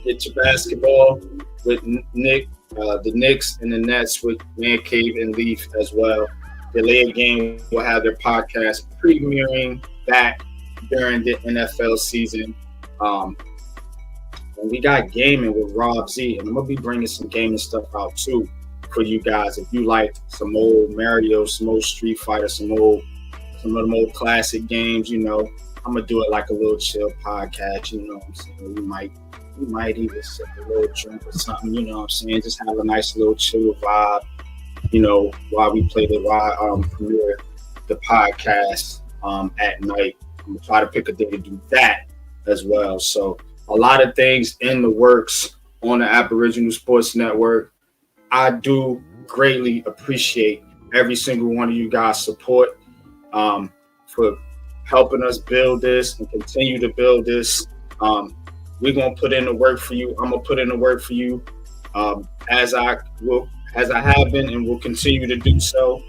Speaker 1: get your basketball with Nick, the Knicks and the Nets with Man Cave and Leaf as well. The Layer Game will have their podcast premiering back during the NFL season. And we got gaming with Rob Z, and I'm gonna be bringing some gaming stuff out too for you guys. If you like some old Mario, some old Street Fighter, some of them old classic games, I'm gonna do it like a little chill podcast. You know what I'm saying? We might even sip a little drink or something. You know what I'm saying? Just have a nice little chill vibe. While we play premiere the podcast at night. I'm gonna try to pick a day to do that as well. So a lot of things in the works on the Aboriginal Sports Network. I do greatly appreciate every single one of you guys' support for helping us build this and continue to build this. We're gonna put in the work for you. I'm gonna put in the work for you as I have been and will continue to do so.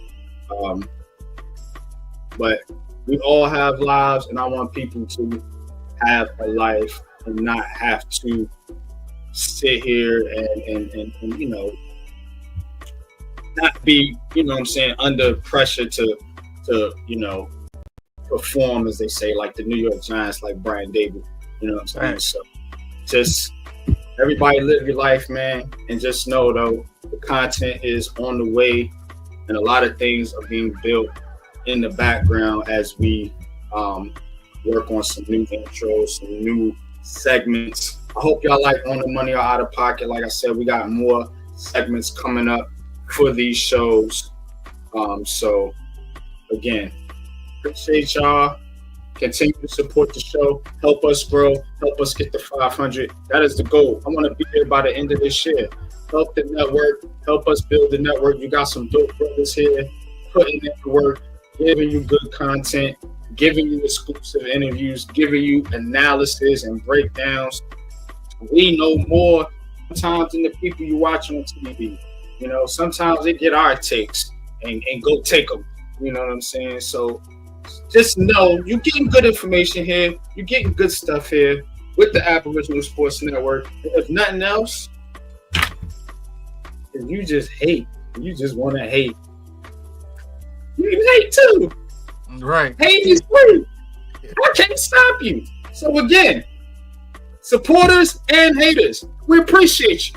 Speaker 1: But we all have lives, and I want people to have a life and not have to sit here and not be, under pressure to perform, as they say, like the New York Giants, like Brian Dable. You know what I'm saying? Right. So just everybody live your life, man, and just know, though, the content is on the way, and a lot of things are being built in the background as we work on some new intros, some new segments. I hope y'all like On the Money or Out of Pocket. Like I said, we got more segments coming up for these shows. So again, appreciate y'all. Continue to support the show. Help us grow. Help us get to 500. That is the goal. I want to be there by the end of this year. Help the network. Help us build the network. You got some dope brothers here putting in the work, giving you good content, giving you exclusive interviews, giving you analysis and breakdowns. We know more sometimes than the people you watch on TV. Sometimes they get our takes and go take them. You know what I'm saying? So just know you're getting good information here. You're getting good stuff here with the Aboriginal Sports Network. And if nothing else, if you just hate, you just want to hate, you can hate too.
Speaker 2: Right.
Speaker 1: Hate is free. I can't stop you. So again, supporters and haters, we appreciate you.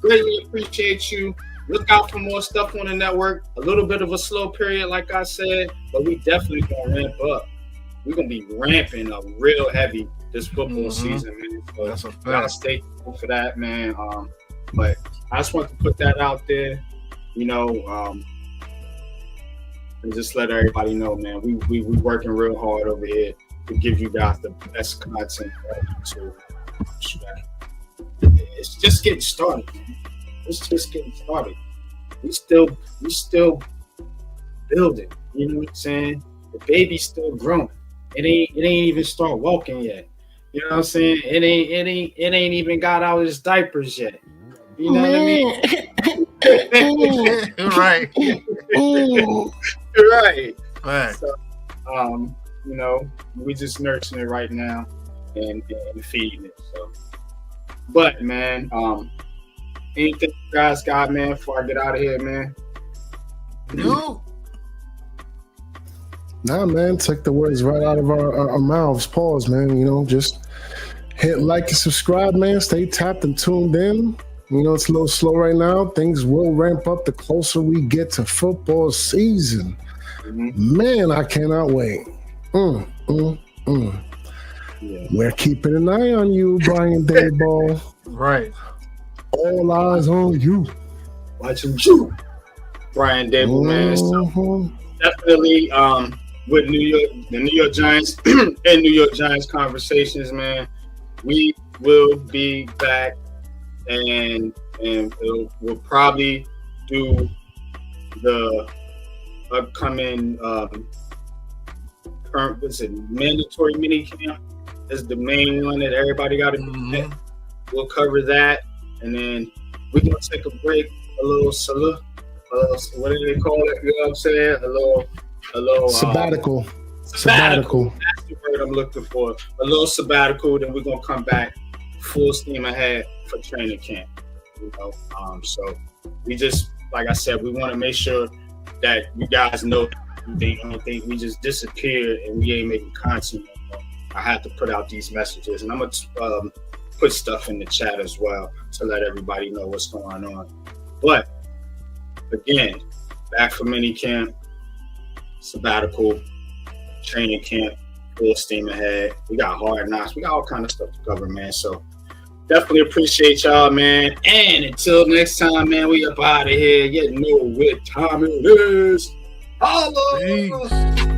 Speaker 1: Greatly appreciate you. Look out for more stuff on the network. A little bit of a slow period, like I said, but we definitely gonna ramp up. We're gonna be ramping up real heavy this football season, man. So that's a fact. Gotta stay tuned for that, man. But I just want to put that out there, and just let everybody know, man. We working real hard over here to give you guys the best content. So it's just getting started, man. It's just getting started. We still building. You know what I'm saying? The baby's still growing. It ain't even start walking yet. You know what I'm saying? It ain't even got out of his diapers yet. You know what I mean?
Speaker 2: Right.
Speaker 1: Right. So, we just nursing it right now and feeding it. So, but man, anything you guys got, man, before I get out of here, man?
Speaker 2: No.
Speaker 8: Nah, man, take the words right out of our mouths. Pause, man. Just hit like and subscribe, man. Stay tapped and tuned in. It's a little slow right now. Things will ramp up the closer we get to football season. Mm-hmm. Man, I cannot wait. Yeah. We're keeping an eye on you, Brian Dayball.
Speaker 2: Right.
Speaker 8: All eyes on you.
Speaker 1: Watching you, Brian Dable, man. So definitely with the New York Giants and New York Giants conversations, man. We will be back, and we'll probably do the upcoming mandatory mini camp is the main one that everybody got to do. We'll cover that, and then we're gonna take a break little salute. What do they call it? You know what I'm saying? A little
Speaker 8: sabbatical.
Speaker 1: Sabbatical. That's the word I'm looking for. A little sabbatical. Then we're gonna come back full steam ahead for training camp. You know, so we just, like I said, we want to make sure that you guys know they don't think we just disappeared and we ain't making content. I have to put out these messages, and I'm gonna put stuff in the chat as well to let everybody know what's going on. But again, back from mini camp, sabbatical, training camp, full steam ahead. We got hard knocks. We got all kind of stuff to cover, man. So definitely appreciate y'all, man. And until next time, man, we up out of here. You know what time it is. Holla!
Speaker 2: Peace.